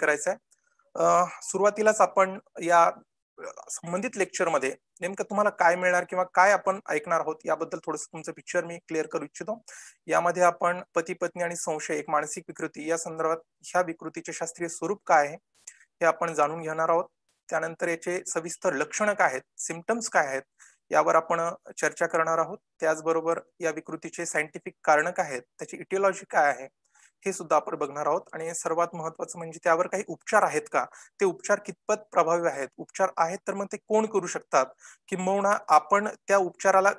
करायचा आहे. सुरुवातीलाच आपण या संबंधित लेक्चरमध्ये नेमकं तुम्हाला काय मिळणार किंवा काय आपण ऐकणार आहोत याबद्दल थोडंसं तुमचं पिक्चर मी क्लिअर करू इच्छितो. यामध्ये आपण पती-पत्नी आणि संशय एक मानसिक विकृती या संदर्भात ह्या विकृतीचे शास्त्रीय स्वरूप काय आहे, हे आपण जाणून घेणार आहोत. त्यानंतर याचे सविस्तर लक्षणं काय आहेत, सिम्प्टम्स काय आहेत, यावर आपण चर्चा करणार आहोत. त्याचबरोबर या विकृतीचे सायंटिफिक कारणं काय आहेत, त्याची इटिओलॉजी काय आहे, हे सुद्धा आपण बघणार आहोत. आणि सर्वात महत्त्वाचं म्हणजे त्यावर काही उपचार आहेत का? ते उपचार कितपत प्रभावी आहेत? उपचार आहेत तर मग ते कोण करू शकतात? किंबहुना आपण त्या उपचाराला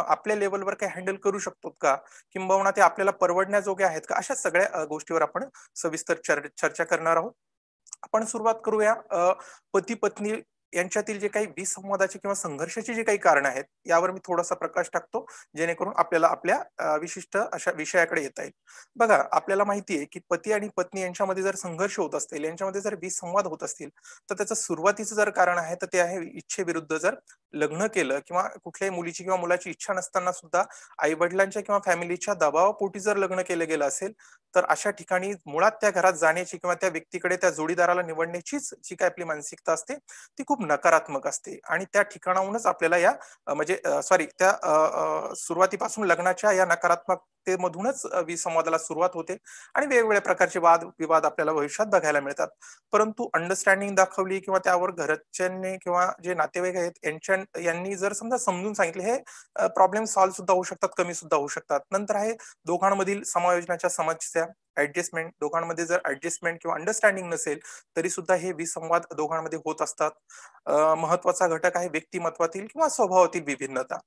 आपल्या लेव्हलवर काही हँडल करू शकतो का? किंबहुना ते आपल्याला परवडण्याजोगे आहेत का? अशा सगळ्या गोष्टीवर आपण सविस्तर चर्चा करणार आहोत. आपण सुरुवात करूया पती-पत्नी यांच्यातील जे काही विसंवादाचे किंवा संघर्षाची जी काही कारणं आहेत, यावर मी थोडासा प्रकाश टाकतो, जेणेकरून आपल्याला आपल्या विशिष्ट अशा विषयाकडे येता येईल. बघा, आपल्याला माहिती आहे, की पती आणि पत्नी यांच्यामध्ये जर संघर्ष होत असतील, यांच्यामध्ये जर विसंवाद होत असतील, तर त्याचं सुरुवातीचं जर कारण आहे, तर ते आहे इच्छेविरुद्ध जर लग्न केलं किंवा कुठल्याही मुलीची किंवा मुलाची इच्छा नसताना सुद्धा आई-वडिलांच्या किंवा फॅमिलीच्या दबावापोटी जर लग्न केलं गेलं असेल, तर अशा ठिकाणी मुळात त्या घरात जाण्याची किंवा त्या व्यक्तीकडे, त्या जोडीदाराला निवडण्याचीच जी काही आपली मानसिकता असते, ती खूप नकारात्मक असते. आणि त्या ठिकाणाहूनच आपल्याला या म्हणजे सॉरी त्या सुरुवातीपासून लग्नाच्या या नकारात्मकतेमधूनच विसंवादाला सुरुवात होते आणि वेगवेगळ्या प्रकारचे वाद-विवाद आपल्याला भविष्यात बघायला मिळतात. परंतु अंडरस्टँडिंग दाखवली किंवा त्यावर घरच्यांनी किंवा जे नातेवाईक आहेत यांनी जर समजा समजून सांगितले, हे प्रॉब्लेम सॉल्व्ह सुद्धा होऊ शकतात, कमी सुद्धा होऊ शकतात. नंतर आहे दोघांमधील समायोजनाच्या समस्या, ॲडजस्टमेंट. दोघांमध्ये जर ॲडजस्टमेंट किंवा अंडरस्टँडिंग नसेल, तरी सुद्धा हे विसंवाद दोघांमध्ये होत असतात. महत्त्वाचा घटक आहे व्यक्तिमत्वातील किंवा स्वभावातील विभिन्नता.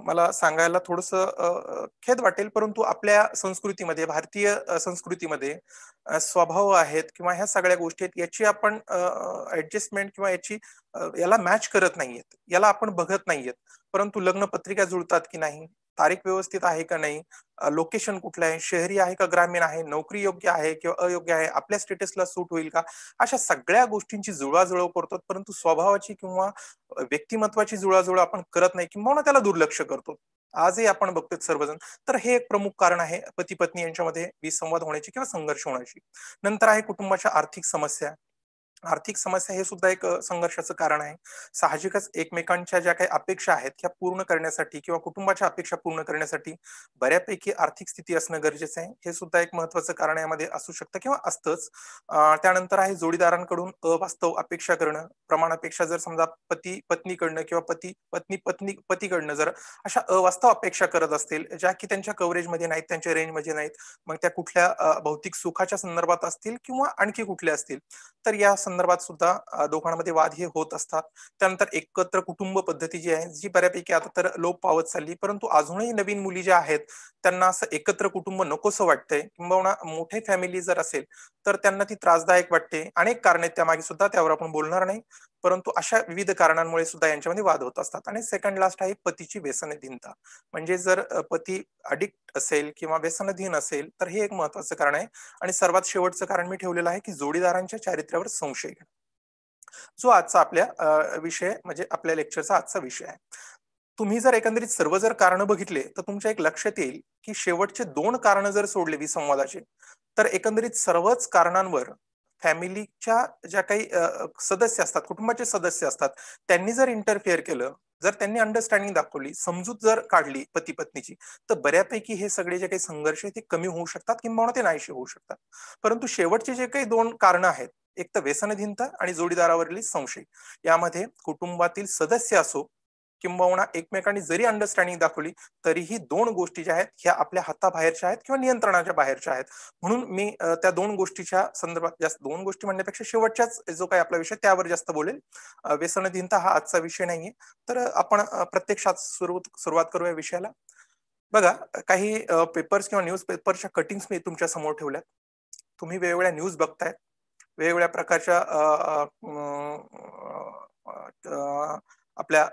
मला सांगायला थोडंसं खेद वाटेल, परंतु आपल्या संस्कृतीमध्ये, भारतीय संस्कृतीमध्ये स्वभाव आहेत किंवा ह्या सगळ्या गोष्टी आहेत, याची आपण ॲडजस्टमेंट किंवा याला मॅच करत नाहीयेत. याला आपण बघत नाहीयेत. परंतु लग्न पत्रिका जुळतात की नाही? तारीख व्यवस्थित आहे का नाही? लोकेशन कुठलं आहे? शहरी आहे का ग्रामीण आहे? नोकरी योग्य आहे किंवा अयोग्य आहे? आपल्या स्टेटसला सूट होईल का? अशा सगळ्या गोष्टींची जुळवाजुळव करतो, परंतु स्वभावाची किंवा व्यक्तिमत्वाची जुळवाजुळव आपण करत नाही किंबहुना त्याला दुर्लक्ष करतो. आजही आपण बघतोय सर्वजण. तर हे एक प्रमुख कारण आहे पती-पत्नी यांच्यामध्ये विसंवाद होण्याची किंवा संघर्ष होण्याची. नंतर आहे कुटुंबाच्या आर्थिक समस्या. आर्थिक समस्या हे सुद्धा एक संघर्षाचं कारण आहे. साहजिकच एकमेकांच्या ज्या काही अपेक्षा आहेत, ह्या पूर्ण करण्यासाठी किंवा कुटुंबाच्या अपेक्षा पूर्ण करण्यासाठी बऱ्यापैकी आर्थिक स्थिती असणं गरजेचं आहे. हे सुद्धा एक महत्त्वाचं कारण यामध्ये असू शकतं किंवा असतंच. त्यानंतर आहे जोडीदारांकडून अवास्तव अपेक्षा करणं. प्रमाणापेक्षा जर समजा पती पत्नीकडनं किंवा पत्नी पतीकडनं जर अशा अवास्तव अपेक्षा करत असतील, ज्या की त्यांच्या कव्हरेजमध्ये नाहीत, त्यांच्या रेंजमध्ये नाहीत, मग त्या कुठल्या भौतिक सुखाच्या संदर्भात असतील किंवा आणखी कुठल्या असतील, तर या संदर्भात सुद्धा दोघांमध्ये वाद हे होत असतात. त्यानंतर एकत्र कुटुंब पद्धती जी आहे, जी बऱ्यापैकी आता तर लोप पावत चालली, परंतु अजूनही नवीन मुली ज्या आहेत, त्यांना असं एकत्र कुटुंब नकोसं वाटतंय किंबहुना मोठी फॅमिली जर असेल, तर त्यांना ती त्रासदायक वाटते. अनेक कारण आहेत त्यामागे सुद्धा, त्यावर आपण बोलणार नाही. परंतु अशा विविध कारणांमुळे सुद्धा यांच्यामध्ये वाद होत असतात. आणि सेकंड लास्ट आहे पतीची व्यसनाधीनता. म्हणजे जर पती अडिक्ट असेल किंवा व्यसनाधीन असेल, तर हे एक महत्त्वाचं कारण आहे. आणि सर्वात शेवटचं कारण मी ठेवलेलं आहे, की जोडीदारांच्या चारित्र्यावर संशय घेणं. जो आजचा आपल्या विषय म्हणजे आपल्या लेक्चरचा आजचा विषय आहे. तुम्ही जर एकंदरीत सर्व जर कारणं बघितले, तर तुमच्या एक लक्षात येईल, की शेवटचे 2 कारणं जर सोडले विसंवादाचे, तर एकंदरीत सर्वच कारणांवर फॅमिलीच्या ज्या काही सदस्य असतात, कुटुंबाचे सदस्य असतात, त्यांनी जर इंटरफिअर केलं, जर त्यांनी अंडरस्टँडिंग दाखवली, समजूत जर काढली पती-पत्नीची, तर बऱ्यापैकी हे सगळे जे काही संघर्ष आहेत, ते कमी होऊ शकतात किंबहुना ते नाहीसे होऊ शकतात. परंतु शेवटचे जे काही 2 कारणं आहेत, एक तर व्यसनाधीनता आणि जोडीदारावरील संशय. यामध्ये कुटुंबातील सदस्य असो किंबहुना एकमेकांनी जरी अंडरस्टँडिंग दाखवली, तरीही 2 गोष्टी ज्या आहेत, ह्या आपल्या हाताबाहेरच्या आहेत किंवा नियंत्रणाच्या बाहेरच्या आहेत. म्हणून मी त्या 2 गोष्टीच्या संदर्भात जास्त 2 गोष्टी म्हणण्यापेक्षा शेवटच्याच जो काही आपला विषय त्यावर जास्त बोलेल. व्यसनाधीनता हा आजचा विषय नाहीये. तर आपण प्रत्यक्षात सुरुवात करूया विषयाला. बघा, काही पेपर्स किंवा न्यूज पेपरच्या कटिंग्स मी तुमच्या समोर ठेवल्यात. तुम्ही वेगवेगळ्या न्यूज बघताय. वेगवेगळ्या प्रकारच्या आपल्या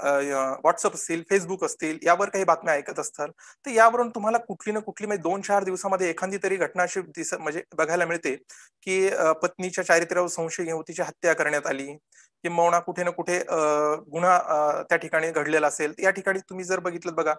WhatsApp असतील, Facebook असतील, यावर काही बातम्या ऐकत असताल, तर यावरून तुम्हाला कुठली ना कुठली म्हणजे 2-4 दिवसामध्ये एखादी तरी घटना अशी म्हणजे बघायला मिळते, की पत्नीच्या चारित्र्यावर संशय घेऊन तिची हत्या करण्यात आली किंबहुना कुठे ना कुठे गुन्हा त्या ठिकाणी घडलेला असेल. या ठिकाणी तुम्ही जर बघितलं बघा,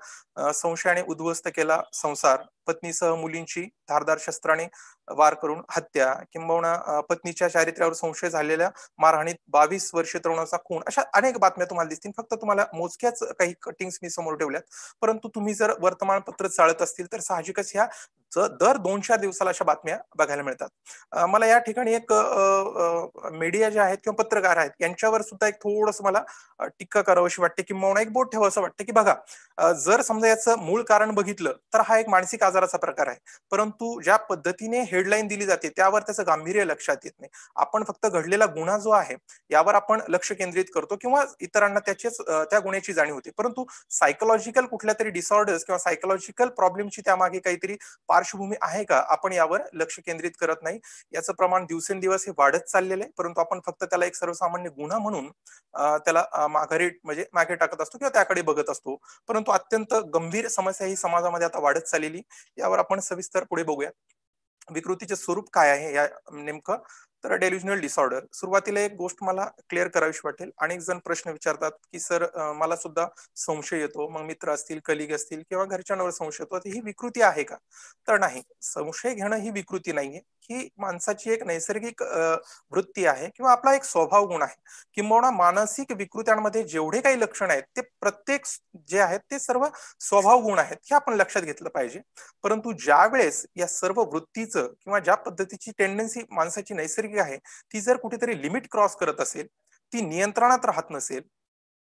संशयाने उद्ध्वस्त केला संसार, पत्नीसह मुलींची धारदार शस्त्राने वार करून हत्या, किंबहुना पत्नीच्या चारित्र्यावर संशय झालेल्या मारहाणीत 22 वर्षीय तरुणाचा खून, अशा अनेक बातम्या तुम्हाला दिसतील. फक्त तुम्हाला मोजक्याच काही कटिंग्स मी समोर ठेवल्यात. परंतु तुम्ही जर वर्तमानपत्र चाळत असतील तर साहजिकच ह्या दर 2-4 दिवसाला अशा बातम्या बघायला मिळतात. मला या ठिकाणी एक मीडिया जे आहेत किंवा पत्रकार आहेत यांच्यावर सुद्धा एक थोडंसं मला टीका करावीशी वाटते, किंबहुना एक बोट ठेवावं असं वाटतं, की बघा, जर समजा याचं मूळ कारण बघितलं तर हा एक मानसिक आजाराचा प्रकार आहे. परंतु ज्या पद्धतीने हेडलाईन दिली जाते त्यावर त्याचं गांभीर्य लक्षात येत नाही. आपण फक्त घडलेला गुन्हा जो आहे यावर आपण लक्ष केंद्रित करतो किंवा इतरांना त्या गुन्ह्याची जाणीव होते. परंतु सायकोलॉजिकल कुठल्या तरी डिसऑर्डर्स किंवा सायकोलॉजिकल प्रॉब्लेमची त्यामागे काहीतरी पार्श्वभूमी आहे का, आपण यावर लक्ष केंद्रित करत नाही. याचं प्रमाण दिवसेंदिवस हे वाढत चाललेलं आहे. परंतु आपण फक्त त्याला एक सर्वसामान्य गुन्हा म्हणून त्याला माघारी म्हणजे मागे टाकत असतो किंवा त्याकडे बघत असतो. परंतु अत्यंत गंभीर समस्या ही समाजामध्ये आता वाढत चाललेली, यावर आपण सविस्तर पुढे बघूया. विकृतीचे स्वरूप काय आहे या नेमकं, तर डेल्युजनल डिसऑर्डर. सुरुवातीला एक गोष्ट मला क्लिअर करावीशी वाटेल. अनेक जण प्रश्न विचारतात की सर, मला सुद्धा संशय येतो, मग मित्र असतील, कलिग असतील किंवा घरच्यांवर संशय येतो, ही विकृती आहे का? तर नाही, संशय घेणं ही विकृती नाहीये. ही माणसाची एक नैसर्गिक वृत्ती आहे किंवा आपला एक स्वभाव गुण आहे. किंबहुना मानसिक विकृत्यांमध्ये जेवढे काही लक्षण आहेत ते प्रत्येक जे आहेत ते सर्व स्वभाव गुण आहेत, हे आपण लक्षात घेतलं पाहिजे. परंतु ज्या वेळेस या सर्व वृत्तीचं किंवा ज्या पद्धतीची टेंडन्सी माणसाची नैसर्गिक आहे ती जर कुठेतरी लिमिट क्रॉस करत असेल, ती नियंत्रणात राहत नसेल,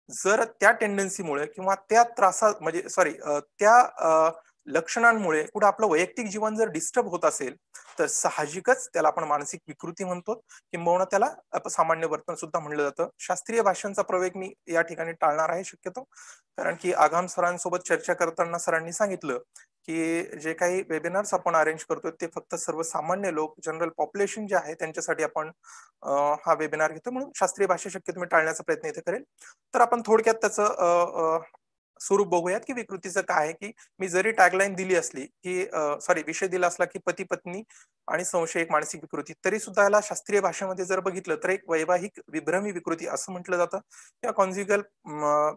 जर त्या टेंडन्सीमुळे किंवा त्या त्रासा म्हणजे सॉरी त्या लक्षणांमुळे कुठे आपलं वैयक्तिक जीवन जर डिस्टर्ब होत असेल तर साहजिकच त्याला आपण मानसिक विकृती म्हणतो, किंबहुना त्याला अपसामान्य वर्तन सुद्धा म्हणलं जातं. शास्त्रीय भाषांचा प्रयोग मी या ठिकाणी टाळणार आहे शक्यतो, कारण की आगाम सरांसोबत चर्चा करताना सरांनी सांगितलं की जे काही वेबिनार्स आपण अरेंज करतोय ते फक्त सर्वसामान्य लोक, जनरल पॉप्युलेशन जे आहे त्यांच्यासाठी आपण हा वेबिनार घेतो, म्हणून शास्त्रीय भाषा शक्यतो मी टाळण्याचा प्रयत्न इथे करेल. तर आपण थोडक्यात त्याचं स्वरूप बघूयात की विकृतीचं काय आहे. की मी जरी टॅगलाईन दिली असली की सॉरी विषय दिला असला की पती पत्नी आणि संशय एक मानसिक विकृती, तरी सुद्धा याला शास्त्रीय भाषेमध्ये जर बघितलं तर एक वैवाहिक विभ्रमी विकृती असं म्हटलं जातं, या कॉन्ज्युगल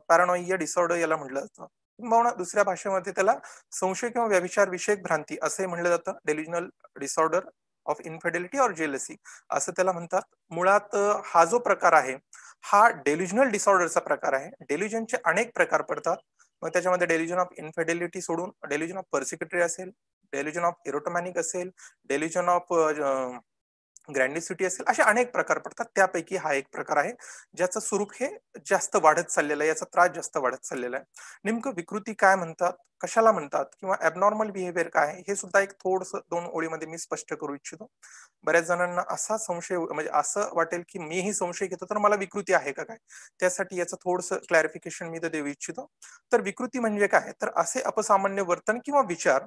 पॅरानॉइया डिसऑर्डर याला म्हटलं जातं. किंबहुना दुसऱ्या भाषेमध्ये त्याला संशय किंवा व्यभिचार विषयक भ्रांती असंही म्हणलं जातं. डेल्युजनल डिसऑर्डर ऑफ इन्फिडेलिटी ऑर जेलसी असं त्याला म्हणतात. मुळात हा जो प्रकार आहे हा डेल्युजनल डिसऑर्डरचा प्रकार आहे. डेल्युजनचे अनेक प्रकार पडतात. मग त्याच्यामध्ये डेल्युजन ऑफ इन्फिडेलिटी सोडून डेल्युजन ऑफ पर्सिक्युटरी असेल, डेल्युजन ऑफ एरोटोमॅनिक असेल, डेल्युजन ऑफ ग्रँडिसिटी असेल, असे अनेक प्रकार पडतात. त्यापैकी हा एक प्रकार आहे ज्याचं स्वरूप हे जास्त वाढत चाललेलं आहे, याचा त्रास जास्त वाढत चाललेला आहे. नेमकं विकृती काय म्हणतात, कशाला म्हणतात किंवा ॲबनॉर्मल बिहेवियर काय आहे, हे सुद्धा एक थोडंसं 2 ओळीमध्ये मी स्पष्ट करू इच्छितो. बऱ्याच जणांना असा संशय म्हणजे असं वाटेल की मीही संशय घेतो तर मला विकृती आहे का काय, त्यासाठी याचं थोडंसं क्लॅरिफिकेशन मी तर देऊ इच्छितो. तर विकृती म्हणजे काय, तर असे अपसामान्य वर्तन किंवा विचार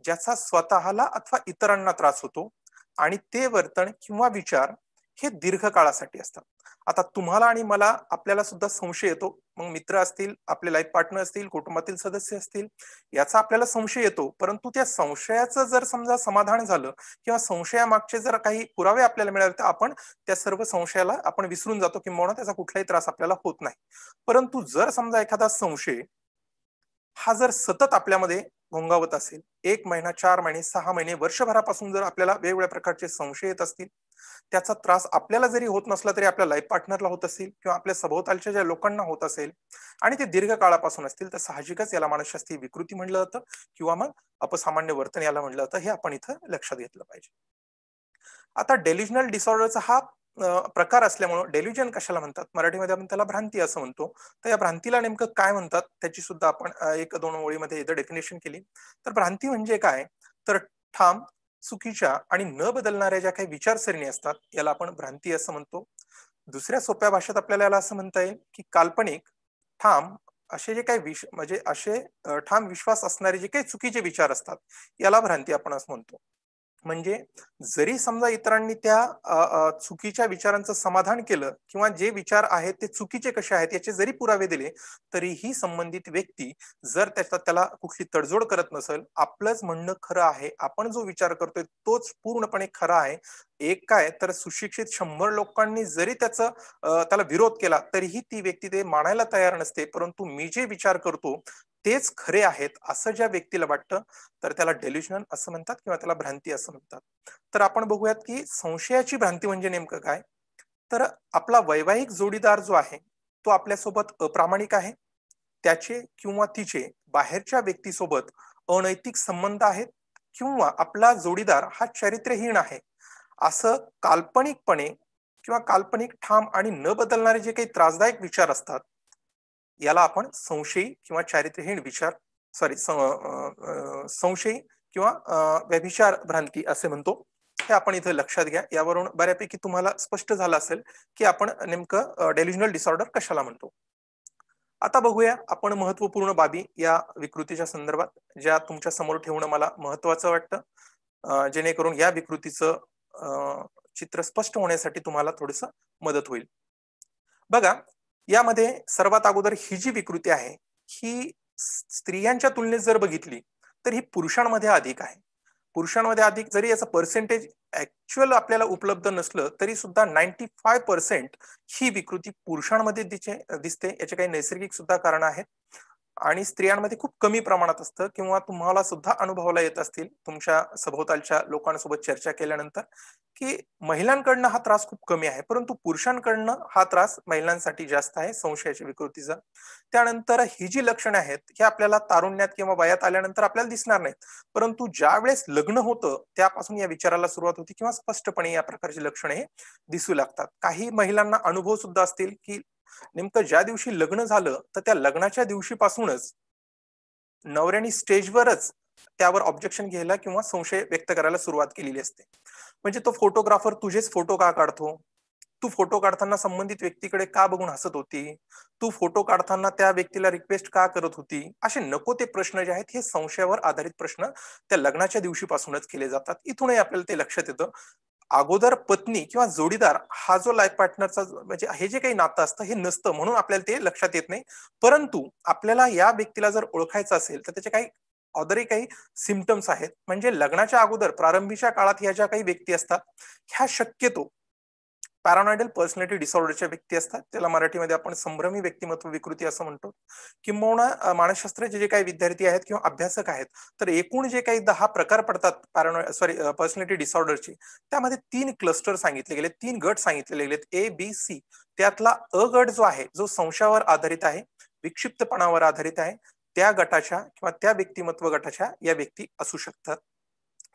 ज्याचा स्वतःला अथवा इतरांना त्रास होतो आणि ते वर्तन किंवा विचार हे दीर्घकाळासाठी असतात. आता तुम्हाला आणि मला आपल्याला सुद्धा संशय येतो, मग मित्र असतील, आपले लाईफ पार्टनर असतील, कुटुंबातील सदस्य असतील, याचा आपल्याला संशय येतो. परंतु त्या संशयाचं जर समजा समाधान झालं किंवा संशयामागचे जर काही पुरावे आपल्याला मिळाले तर आपण त्या सर्व संशयाला आपण विसरून जातो, किंवा त्याचा कुठलाही त्रास आपल्याला होत नाही. परंतु जर समजा एखादा संशय हा जर सतत आपल्यामध्ये घोंगावत असेल, 1 महिना, 4 महिने, 6 महिने, वर्षभरापासून जर आपल्याला वेगवेगळ्या प्रकारचे संशय येत असतील, त्याचा त्रास आपल्याला जरी होत नसला तरी आपल्या लाईफ पार्टनरला होत असेल किंवा आपल्या सभोवतालच्या ज्या लोकांना होत असेल आणि ते दीर्घकाळापासून असतील, तर साहजिकच याला मानसशास्त्रीय विकृती म्हटलं जातं किंवा मग अपसामान्य वर्तन याला म्हटलं जातं. हे आपण इथं लक्षात घेतलं पाहिजे. आता डेल्युजनल डिसऑर्डरचा हा प्रकार असल्यामुळं डेल्युजन कशाला म्हणतात, मराठीमध्ये आपण त्याला भ्रांती असं म्हणतो. तर या भ्रांतीला नेमकं काय म्हणतात त्याची सुद्धा आपण 1-2 ओळीमध्ये इथं डेफिनेशन केली. तर भ्रांती म्हणजे काय, तर ठाम, चुकीच्या आणि न बदलणाऱ्या ज्या काही विचारसरणी असतात याला आपण भ्रांती असं म्हणतो. दुसऱ्या सोप्या भाषेत आपल्याला याला असं म्हणता येईल की काल्पनिक, ठाम असे जे काही म्हणजे असे ठाम विश्वास असणारे जे काही चुकीचे विचार असतात याला भ्रांती आपण असं म्हणतो. म्हणजे जरी समजा इतरांनी त्या चुकीच्या विचारांचं समाधान केलं किंवा जे विचार आहेत ते चुकीचे कसे आहेत याचे जरी पुरावे दिले, तरीही संबंधित व्यक्ती जर त्याला कुठली तडजोड करत नसेल, आपलंच म्हणणं खरं आहे, आपण जो विचार करतोय तोच पूर्णपणे खरा आहे. एक काय तर सुशिक्षित 100 लोकांनी जरी त्याला विरोध केला, तरीही ती व्यक्ती ते मानायला तयार नसते. परंतु मी जे विचार करतो तेच खरे आहेत, असं ज्या व्यक्तीला वाटतं, तर त्याला डेल्युशनल असं म्हणतात किंवा त्याला भ्रांती असं म्हणतात. तर आपण बघूयात की संशयाची भ्रांती म्हणजे नेमकं काय? तर आपला वैवाहिक जोडीदार जो आहे, तो आपल्यासोबत अप्रामाणिक आहे. त्याचे किंवा तिचे बाहेरच्या व्यक्तीसोबत अनैतिक संबंध आहेत किंवा आपला जोडीदार हा चारित्र्यहीन आहे. असं काल्पनिकपणे किंवा काल्पनिक ठाम आणि न बदलणारे जे काही त्रासदायक विचार असतात, याला आपण संशयी किंवा चारित्र्यहीन विचार सॉरी संशयी किंवा व्यभिचार भ्रांती असे म्हणतो. हे आपण इथे लक्षात घ्या. यावरून बऱ्यापैकी तुम्हाला स्पष्ट झालं असेल, की आपण नेमकं डेल्युजनल डिसऑर्डर कशाला म्हणतो. आता बघूया आपण महत्त्वपूर्ण बाबी या विकृतीच्या संदर्भात, ज्या तुमच्या समोर ठेवणं मला महत्त्वाचं वाटतं. जेणेकरून या विकृतीचं चित्र स्पष्ट होण्यासाठी तुम्हाला थोडंसं मदत होईल. बघा, यामध्ये सर्वात अगोदर ही जी विकृती आहे, ही स्त्रियांच्या तुलनेत जर बघितली, तर ही पुरुषांमध्ये अधिक आहे. पुरुषांमध्ये अधिक जरी याचं पर्सेंटेज ऍक्च्युअल आपल्याला उपलब्ध नसलं, तरी सुद्धा 95% ही विकृती पुरुषांमध्ये दिसते. याचे काही नैसर्गिक सुद्धा कारण आहेत. आणि स्त्रियांमध्ये खूप कमी प्रमाणात असतं किंवा तुम्हाला सुद्धा अनुभवाला येत असतील तुमच्या सभोवतालच्या लोकांसोबत चर्चा केल्यानंतर, की महिलांकडनं हा त्रास खूप कमी आहे, परंतु पुरुषांकडनं हा त्रास महिलांसाठी जास्त आहे संशयाच्या विकृतीचा. त्यानंतर ही जी लक्षणं आहेत, हे आपल्याला तारुण्यात किंवा वयात आल्यानंतर आपल्याला दिसणार नाहीत. परंतु ज्यावेळेस लग्न होतं, त्यापासून या विचाराला सुरुवात होती किंवा स्पष्टपणे या प्रकारची लक्षणे हे दिसू लागतात. काही महिलांना अनुभव सुद्धा असतील, की नेमकं ज्या दिवशी लग्न झालं, तर त्या लग्नाच्या दिवशीपासूनच नवऱ्याने स्टेजवरच त्यावर ऑब्जेक्शन घ्यायला किंवा संशय व्यक्त करायला सुरुवात केलेली असते. म्हणजे तो फोटोग्राफर तुझेच फोटो का काढतो? तू फोटो काढताना संबंधित व्यक्तीकडे का बघून हसत होती? तू फोटो काढताना त्या व्यक्तीला रिक्वेस्ट का करत होती? असे नको ते प्रश्न जे आहेत, हे संशयावर आधारित प्रश्न त्या लग्नाच्या दिवशीपासूनच केले जातात. इथूनही आपल्याला ते लक्षात येतं. अगोदर पत्नी किंवा जोडीदार हा जो लाईफ पार्टनरचा म्हणजे हे जे काही नातं असतं हे नसतं, म्हणून आपल्याला ते लक्षात येत नाही. परंतु आपल्याला या व्यक्तीला जर ओळखायचं असेल, तर त्याचे काही ऑदरही काही सिम्प्टम्स आहेत. म्हणजे लग्नाच्या अगोदर प्रारंभीच्या काळात ह्या ज्या काही व्यक्ती असतात, ह्या शक्यतो पॅरानॉइडल पर्सनॅलिटी डिसऑर्डरच्या व्यक्ती असतात. त्याला मराठीमध्ये आपण संभ्रमी व्यक्तिमत्व विकृती असं म्हणतो. किंबहुना मानसशास्त्राचे जे काही विद्यार्थी आहेत किंवा अभ्यासक आहेत, तर एकूण जे काही 10 प्रकार पडतात पर्सनॅलिटी डिसऑर्डरचे, त्यामध्ये 3 क्लस्टर सांगितले गेले, 3 गट सांगितलेले गेलेत, ए, बी, सी. त्यातला अ गट जो आहे, जो संशयावर आधारित आहे, विक्षिप्तपणावर आधारित आहे, त्या गटाच्या किंवा त्या व्यक्तिमत्व गटाच्या या व्यक्ती असू शकतात.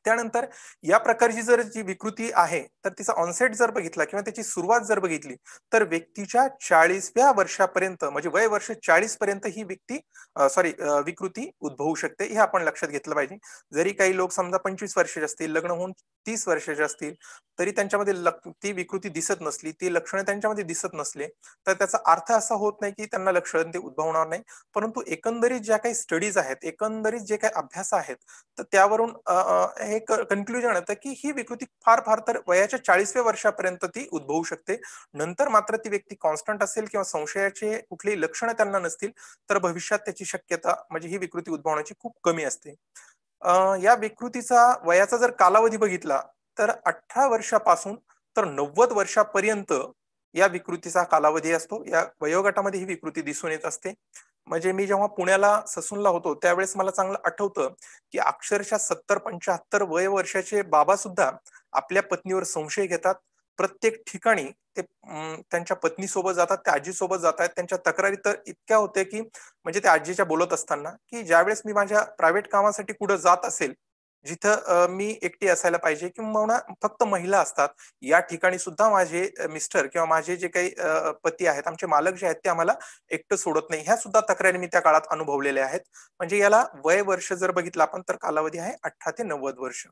त्यानंतर या प्रकारची जर जी विकृती आहे, तर तिचा ऑनसेट जर बघितला किंवा त्याची सुरुवात जर बघितली, तर व्यक्तीच्या 40व्या वर्षापर्यंत म्हणजे वय वर्ष 40 पर्यंत ही विकृती उद्भवू शकते. हे आपण लक्षात घेतलं पाहिजे. जरी काही लोक समजा 25 वर्षाचे असतील, लग्न होऊन 30 वर्षाचे असतील, तरी त्यांच्यामध्ये ती विकृती दिसत नसली, ती लक्षणं त्यांच्यामध्ये दिसत नसले, तर त्याचा अर्थ असा होत नाही की त्यांना लक्षणं ते उद्भवणार नाही. परंतु एकंदरीत ज्या काही स्टडीज आहेत, एकंदरीत जे काही अभ्यास आहेत, तर त्यावरून हे कन्क्लुजन येतं की ही विकृती फार फार तर वयाच्या 40व्या वर्षापर्यंत ती उद्भवू शकते. नंतर मात्र ती व्यक्ती कॉन्स्टंट असेल किंवा संशयाचे कुठलीही लक्षणं त्यांना नसतील, तर भविष्यात त्याची शक्यता म्हणजे ही विकृती उद्भवण्याची खूप कमी असते. या विकृतीचा वयाचा जर कालावधी बघितला, तर 18 वर्षापासून तर 90 वर्षापर्यंत या विकृतीचा कालावधी असतो. या वयोगटामध्ये ही विकृती दिसून येत असते. म्हणजे मी जेव्हा पुण्याला ससूनला होतो, त्यावेळेस मला चांगलं आठवतं, की अक्षरशः 70-75 वय वर्षाचे बाबा सुद्धा आपल्या पत्नीवर संशय घेतात. प्रत्येक ठिकाणी ते त्यांच्या पत्नीसोबत जातात, त्या आजीसोबत जातात. त्यांच्या तक्रारी तर इतक्या होत्या, की म्हणजे त्या आजीच्या बोलत असताना, की ज्यावेळेस मी माझ्या प्रायव्हेट कामासाठी कुठं जात असेल, जिथं मी एकटी असायला पाहिजे किंबहुना फक्त महिला असतात, या ठिकाणी सुद्धा माझे मिस्टर किंवा माझे जे काही पती आहेत, आमचे मालक जे आहेत, ते आम्हाला एकटं सोडत नाही. ह्या सुद्धा तक्रारी मी त्या काळात अनुभवलेल्या आहेत. म्हणजे याला वय वर्ष जर बघितलं आपण, तर कालावधी आहे 18 ते 90 वर्ष.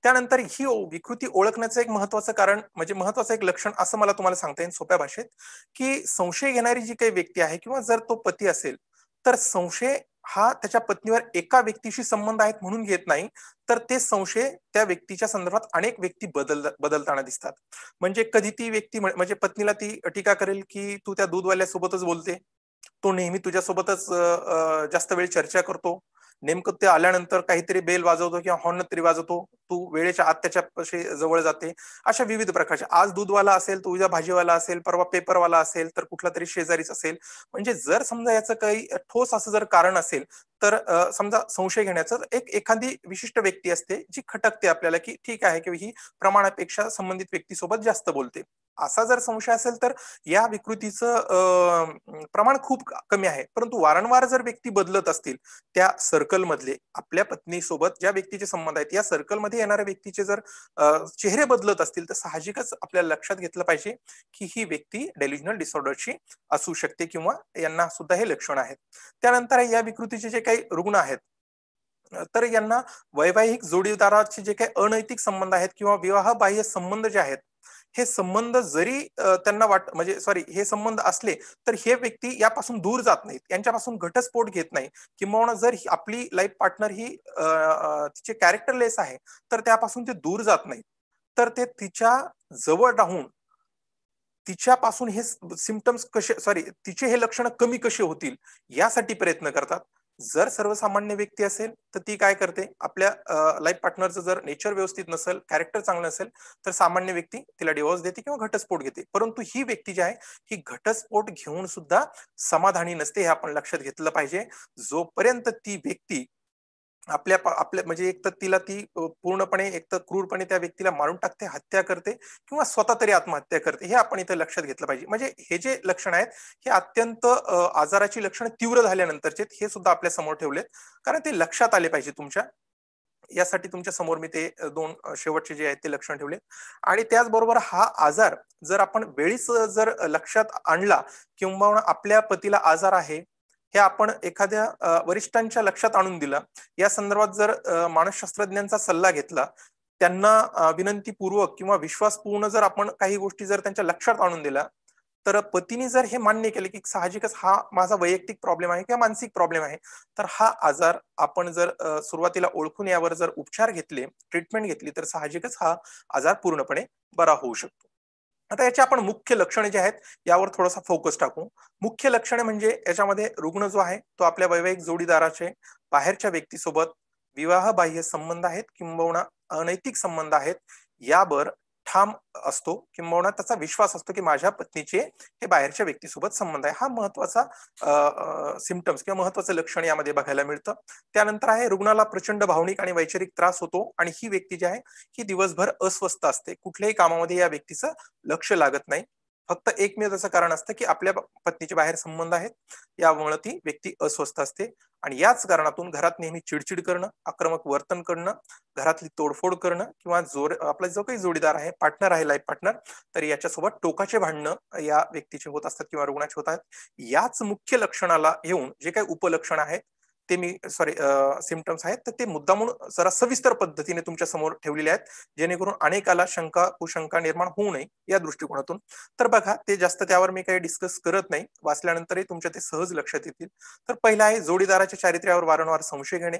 त्यानंतर ही विकृती ओळखण्याचं एक महत्वाचं कारण म्हणजे महत्वाचं एक लक्षण असं मला तुम्हाला सांगता येईल सोप्या भाषेत, की संशय घेणारी जी काही व्यक्ती आहे किंवा जर तो पती असेल, तर संशय हा त्याच्या पत्नीवर एका व्यक्तीशी संबंध आहेत म्हणून घेत नाही, तर ते संशय त्या व्यक्तीच्या संदर्भात अनेक व्यक्ती बदलताना दिसतात. म्हणजे कधी ती व्यक्ती म्हणजे पत्नीला ती टीका करेल, की "तू त्या दूधवाल्यासोबतच बोलते. तो नेहमी तुझ्यासोबतच जास्त वेळ चर्चा करतो. नेमकं ते आल्यानंतर काहीतरी बेल वाजवतो किंवा हॉर्न तरी वाजवतो. तू वेळेच्या आत त्याच्यापाशी जवळ जाते." अशा विविध प्रकारच्या. आज दूधवाला असेल, तर उद्या भाजीवाला असेल, परवा पेपरवाला असेल, तर कुठलातरी शेजारीच असेल. म्हणजे जर समजा याचं काही ठोस असं जर कारण असेल, तर समजा संशय घेण्याचं एखादी विशिष्ट व्यक्ती असते, जी खटकते आपल्याला, की ठीक आहे, की ही प्रमाणापेक्षा संबंधित व्यक्तीसोबत जास्त बोलते. असा जर संशय असेल, तर या विकृतीचं प्रमाण खूप कमी आहे. परंतु वारंवार जर व्यक्ती बदलत असतील, त्या सर्कलमधले आपल्या पत्नीसोबत ज्या व्यक्तीचे संबंध आहेत, या सर्कलमध्ये येणाऱ्या व्यक्तीचे जर चेहरे बदलत असतील, तर साहजिकच आपल्याला लक्षात घेतलं पाहिजे, की ही व्यक्ती डेल्युजनल डिसऑर्डरची असू शकते किंवा यांना सुद्धा हे लक्षण आहेत. त्यानंतर या विकृतीचे जे काही रुग्ण आहेत, तर यांना वैवाहिक जोडीदाराचे जे काही अनैतिक संबंध आहेत किंवा विवाहबाह्य संबंध जे आहेत, हे संबंध जरी त्यांना म्हणजे सॉरी हे संबंध असले, तर हे व्यक्ती यापासून दूर जात नाहीत. यांच्यापासून घटस्फोट घेत नाही. किंबहुना जर आपली लाईफ पार्टनर ही तिचे कॅरेक्टरलेस आहे, तर त्यापासून ते दूर जात नाहीत. तर ते तिच्या जवळ राहून तिच्यापासून हे सिम्प्टम्स कसे सॉरी तिचे हे लक्षणं कमी कसे होतील यासाठी प्रयत्न करतात. जर सर्वसामान्य व्यक्ती असेल, तर ती काय करते, आपल्या लाईफ पार्टनरचं जर नेचर व्यवस्थित नसेल, कॅरेक्टर चांगलं नसेल, तर सामान्य व्यक्ती तिला डिव्होर्स देते किंवा घटस्फोट घेते. परंतु ही व्यक्ती जी आहे, ही घटस्फोट घेऊन सुद्धा समाधानी नसते, हे आपण लक्षात घेतलं पाहिजे. जोपर्यंत ती व्यक्ती आपल्या म्हणजे एक तर तिला ती पूर्णपणे एक तर क्रूरपणे त्या व्यक्तीला मारून टाकते, हत्या करते किंवा स्वतः तरी आत्महत्या करते. हे आपण इथे लक्षात घेतलं पाहिजे. म्हणजे हे जे लक्षण आहेत, हे अत्यंत आजाराची लक्षणं तीव्र झाल्यानंतरचे हे सुद्धा आपल्या समोर ठेवलेत. कारण ते लक्षात आले पाहिजे तुमच्या. यासाठी तुमच्या समोर मी ते 2 शेवटचे जे आहेत ते लक्षण ठेवले. आणि त्याचबरोबर हा आजार जर आपण वेळीच जर लक्षात आणला किंबहुना आपल्या पतीला आजार आहे, हे आपण एखाद्या वरिष्ठांच्या लक्षात आणून दिलं. या संदर्भात जर मानसशास्त्रज्ञांचा सल्ला घेतला, त्यांना विनंतीपूर्वक किंवा विश्वासपूर्ण जर आपण काही गोष्टी जर त्यांच्या लक्षात आणून दिल्या, तर पतीने जर हे मान्य केलं, की साहजिकच हा माझा वैयक्तिक प्रॉब्लेम आहे किंवा मानसिक प्रॉब्लेम आहे. तर हा आजार आपण जर सुरुवातीला ओळखून यावर जर उपचार घेतले, ट्रीटमेंट घेतली, तर साहजिकच हा आजार पूर्णपणे बरा होऊ शकतो. आता याची आपण मुख्य लक्षणे जे आहेत, यावर थोडासा फोकस टाकू. मुख्य लक्षणे म्हणजे याच्यामध्ये रुग्ण जो आहे, तो आपल्या वैवाहिक जोडीदाराचे बाहेरच्या व्यक्तीसोबत विवाहबाह्य संबंध आहेत किंबहुना अनैतिक संबंध आहेत, यावर ठाम असतो किंबहुना त्याचा विश्वास असतो, की माझ्या पत्नीचे हे बाहेरच्या व्यक्तीसोबत संबंध आहे. हा महत्वाचा सिम्प्टम्स किंवा महत्वाचं लक्षण यामध्ये बघायला मिळतं. त्यानंतर आहे रुग्णाला प्रचंड भावनिक आणि वैचारिक त्रास होतो आणि ही व्यक्ती जी आहे, ही दिवसभर अस्वस्थ असते. कुठल्याही कामामध्ये या व्यक्तीचं लक्ष लागत नाही. फक्त एकमेव त्याचं कारण असतं, की आपल्या पत्नीचे बाहेर संबंध आहेत. यामुळे ती व्यक्ती अस्वस्थ असते आणि याच कारणातून घरात नेहमी चिडचिड करणं, आक्रमक वर्तन करणं, घरातली तोडफोड करणं किंवा आपला जो काही जोडीदार आहे, पार्टनर आहे, लाईफ पार्टनर, तर याच्यासोबत टोकाचे भांडणं या व्यक्तीचे होत असतात किंवा रुग्णाचे होत आहेत. याच मुख्य लक्षणाला येऊन जे काही उपलक्षण आहेत, ते मी सॉरी सिम्प्टम्स आहेत, तर ते मुद्दामून जरा सविस्तर पद्धतीने तुमच्या समोर ठेवलेले आहेत, जेणेकरून अनेकाला शंका, कुशंका निर्माण होऊ नये या दृष्टिकोनातून. तर बघा, ते जास्त त्यावर मी काही डिस्कस करत नाही. वाचल्यानंतरही तुमच्या ते सहज लक्षात येतील. तर पहिला आहे जोडीदाराच्या चारित्र्यावर वारंवार संशय घेणे.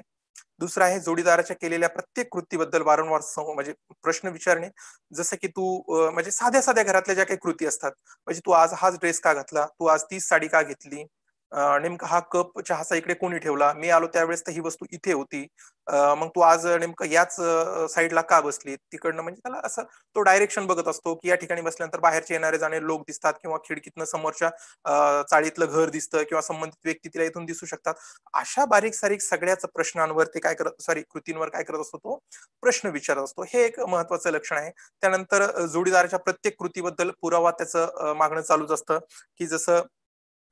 दुसरं आहे जोडीदाराच्या केलेल्या प्रत्येक कृतीबद्दल वारंवार म्हणजे प्रश्न विचारणे. जसं की तू म्हणजे साध्या-साध्या घरातल्या ज्या काही कृती असतात. म्हणजे तू आज हाच ड्रेस का घातला? तू आज तीच साडी का घेतली? नेमका हा कप चहाचा इकडे कोणी ठेवला? मी आलो त्यावेळेस तर ही वस्तू इथे होती. मग तू आज नेमकं याच साइडला का बसली? तिकडनं म्हणजे त्याला असं तो डायरेक्शन बघत असतो, की या ठिकाणी बसल्यानंतर बाहेरचे येणारे-जाणारे लोक दिसतात किंवा खिडकीतनं समोरच्या चाळीतलं घर दिसतं किंवा संबंधित व्यक्ती तिला इथून दिसू शकतात. अशा बारीक-सारीक सगळ्याच प्रश्नांवर ते काय करत सॉरी कृतींवर काय करत असतो तो प्रश्न विचारत असतो. हे एक महत्वाचं लक्षण आहे. त्यानंतर जोडीदाराच्या प्रत्येक कृतीबद्दल पुरावा त्याचं मागणं चालूच असतं, की जसं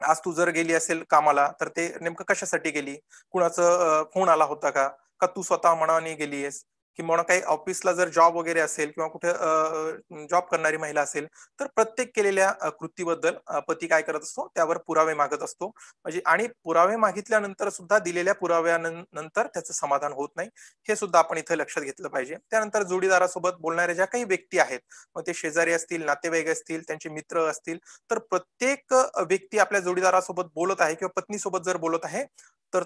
आज तू जर गेली असेल कामाला, तर ते नेमकं कशासाठी गेली? कुणाचं फोन आला होता का? का तू स्वतः मनाने गेली आहेस? किंबहुना काही ऑफिसला जर जॉब वगैरे असेल किंवा कुठे जॉब करणारी महिला असेल, तर प्रत्येक केलेल्या कृतीबद्दल पती काय करत असतो? त्यावर पुरावे मागत असतो. म्हणजे आणि पुरावे मागितल्यानंतर सुद्धा दिलेल्या पुराव्यानंतर त्याचं समाधान होत नाही. हे सुद्धा आपण इथे लक्षात घेतलं पाहिजे. त्यानंतर जोडीदारासोबत बोलणाऱ्या ज्या काही व्यक्ती आहेत, मग ते शेजारी असतील, नातेवाईक असतील, त्यांचे मित्र असतील, तर प्रत्येक व्यक्ती आपल्या जोडीदारासोबत बोलत आहे किंवा पत्नीसोबत जर बोलत आहे, तर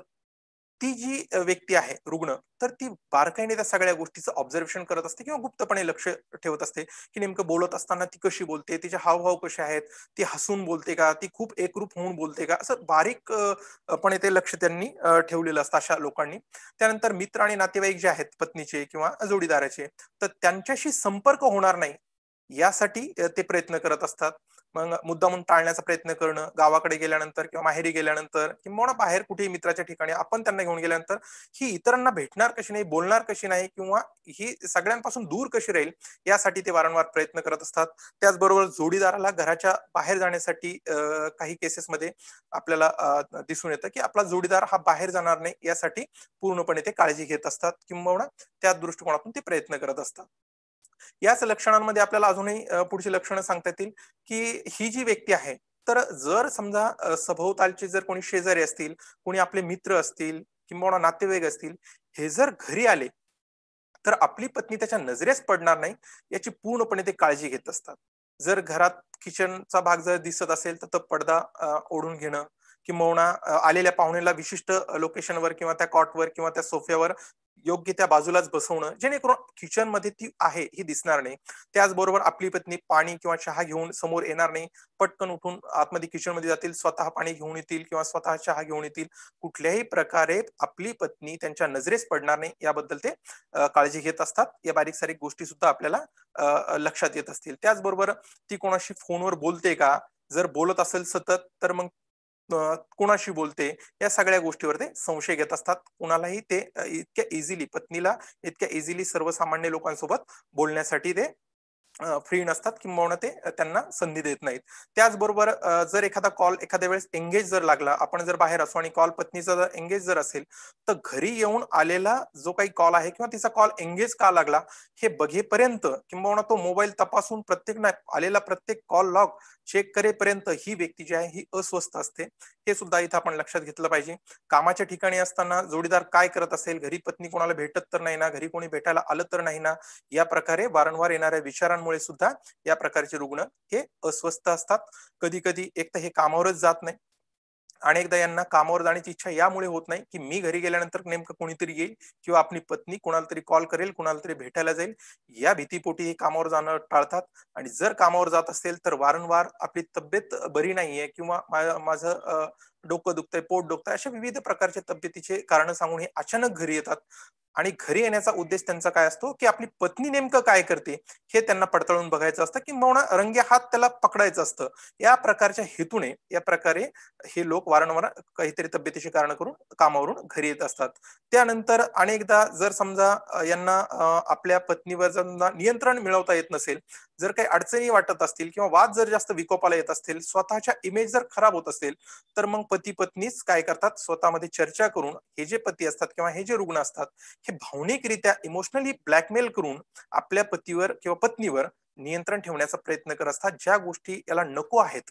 ती जी व्यक्ती आहे रुग्ण, तर ती बारकाईने त्या सगळ्या गोष्टीचं ऑब्झर्वेशन करत असते किंवा गुप्तपणे लक्ष ठेवत असते, की नेमकं बोलत असताना ती कशी बोलते, तिचे हावभाव कसे आहेत, ती हसून बोलते का, ती खूप एकरूप होऊन बोलते का, असं बारीक पणे ते लक्ष त्यांनी ठेवलेलं असतं अशा लोकांनी. त्यानंतर मित्र आणि नातेवाईक जे आहेत पत्नीचे किंवा जोडीदाराचे, तर त्यांच्याशी संपर्क होणार नाही यासाठी ते प्रयत्न करत असतात. मग मुद्दामून टाळण्याचा प्रयत्न करणं, गावाकडे गेल्यानंतर किंवा माहेरी गेल्यानंतर किंबहुना बाहेर कुठेही मित्राच्या ठिकाणी आपण त्यांना घेऊन गेल्यानंतर ही इतरांना भेटणार कशी नाही, बोलणार कशी नाही किंवा ही सगळ्यांपासून दूर कशी राहील यासाठी ते वारंवार प्रयत्न करत असतात. त्याचबरोबर जोडीदाराला घराच्या बाहेर जाण्यासाठी काही केसेसमध्ये आपल्याला दिसून येतं, की आपला जोडीदार हा बाहेर जाणार नाही यासाठी पूर्णपणे ते काळजी घेत असतात किंबहुना त्या दृष्टिकोनातून ते प्रयत्न करत असतात. याच लक्षणांमध्ये आपल्याला अजूनही पुढची लक्षणं सांगता येतील, की ही जी व्यक्ती आहे, तर जर समजा सभोवतालचे जर कोणी शेजारी असतील, कोणी आपले मित्र असतील किंबहुना नातेवाईक असतील, हे जर घरी आले, तर आपली पत्नी त्याच्या नजरेस पडणार नाही, याची पूर्णपणे ते काळजी घेत असतात. जर घरात किचनचा भाग जर दिसत असेल, तर तो पडदा ओढून घेणं किंबहुना आलेल्या पाहुण्याला विशिष्ट लोकेशनवर किंवा त्या कॉटवर किंवा त्या सोफ्यावर योग्य त्या बाजूलाच बसवणं, जेणेकरून किचनमध्ये ती आहे ही दिसणार नाही. त्याचबरोबर आपली पत्नी पाणी किंवा चहा घेऊन समोर येणार नाही. पटकन उठून आतमध्ये किचनमध्ये जातील, स्वतः पाणी घेऊन येतील किंवा स्वतः चहा घेऊन येतील. कुठल्याही प्रकारे आपली पत्नी त्यांच्या नजरेस पडणार नाही याबद्दल ते काळजी घेत असतात. या बारीक-सारीक गोष्टी सुद्धा आपल्याला लक्षात येत असतील. त्याचबरोबर ती कोणाशी फोनवर बोलते का? जर बोलत असेल सतत, तर मग कोणाशी बोलते, या सगळ्या गोष्टीवर ते संशय घेत असतात. कुणालाही ते इतक्या इझिली पत्नीला इतक्या इझिली सर्वसामान्य लोकांसोबत बोलण्यासाठी ते फ्री नसतात किंबहुना ते त्यांना संधी देत नाहीत. त्याचबरोबर जर एखादा कॉल एखाद्या वेळेस एंगेज जर लागला, आपण जर बाहेर असू आणि कॉल पत्नीचा जर एंगेज जर असेल, तर घरी येऊन आलेला जो काही कॉल आहे किंवा तिचा कॉल एंगेज का लागला, हे बघेपर्यंत किंबहुना तो मोबाईल तपासून आलेला प्रत्येक कॉल लॉग चेक करेपर्यंत ही व्यक्ती जी आहे ही अस्वस्थ असते. हे सुद्धा इथं आपण लक्षात घेतलं पाहिजे. कामाच्या ठिकाणी असताना जोडीदार काय करत असेल, घरी पत्नी कोणाला भेटत तर नाही ना, घरी कोणी भेटायला आलं तर नाही ना, या प्रकारे वारंवार येणाऱ्या विचारांमुळे सुद्धा या प्रकारचे रुग्ण हे अस्वस्थ असतात. कधी-कधी एक तर हे कामावरच जात नाही. अनेकदा यांना कामावर जाण्याची इच्छा यामुळे होत नाही, की मी घरी गेल्यानंतर नेमकं कोणीतरी येईल किंवा आपली पत्नी कोणाला तरी कॉल करेल, कोणाला तरी भेटायला जाईल. या भीतीपोटी हे कामावर जाणं टाळतात आणि जर कामावर जात असेल, तर वारंवार आपली तब्येत बरी नाहीये किंवा माझं डोकं दुखतंय, पोट दुखतंय, अशा विविध प्रकारच्या तब्येतीचे कारणं सांगून हे अचानक घरी येतात. आणि घरी येण्याचा उद्देश त्यांचा काय असतो, की आपली पत्नी नेमकं काय करते, हे त्यांना पडताळून बघायचं असतं किंबहुना रंगेहात त्याला पकडायचं असतं. या प्रकारच्या हेतूने या प्रकारे हे लोक वारंवार काहीतरी तब्येतीची कारणं करून कामावरून घरी येत असतात. त्यानंतर अनेकदा जर समजा यांना आपल्या पत्नीवर समजा नियंत्रण मिळवता येत नसेल, जर काही अडचणी वाटत असतील किंवा वाद जर जास्त विकोपाला येत असतील, स्वतःच्या इमेज जर खराब होत असेल, तर मग पती-पत्नीच काय करतात, स्वतःमध्ये चर्चा करून हे जे पती असतात किंवा हे जे रुग्ण असतात, हे भावनिकरित्या इमोशनली ब्लॅकमेल करून आपल्या पतीवर किंवा पत्नीवर नियंत्रण ठेवण्याचा प्रयत्न करत असतात. ज्या गोष्टी याला नको आहेत,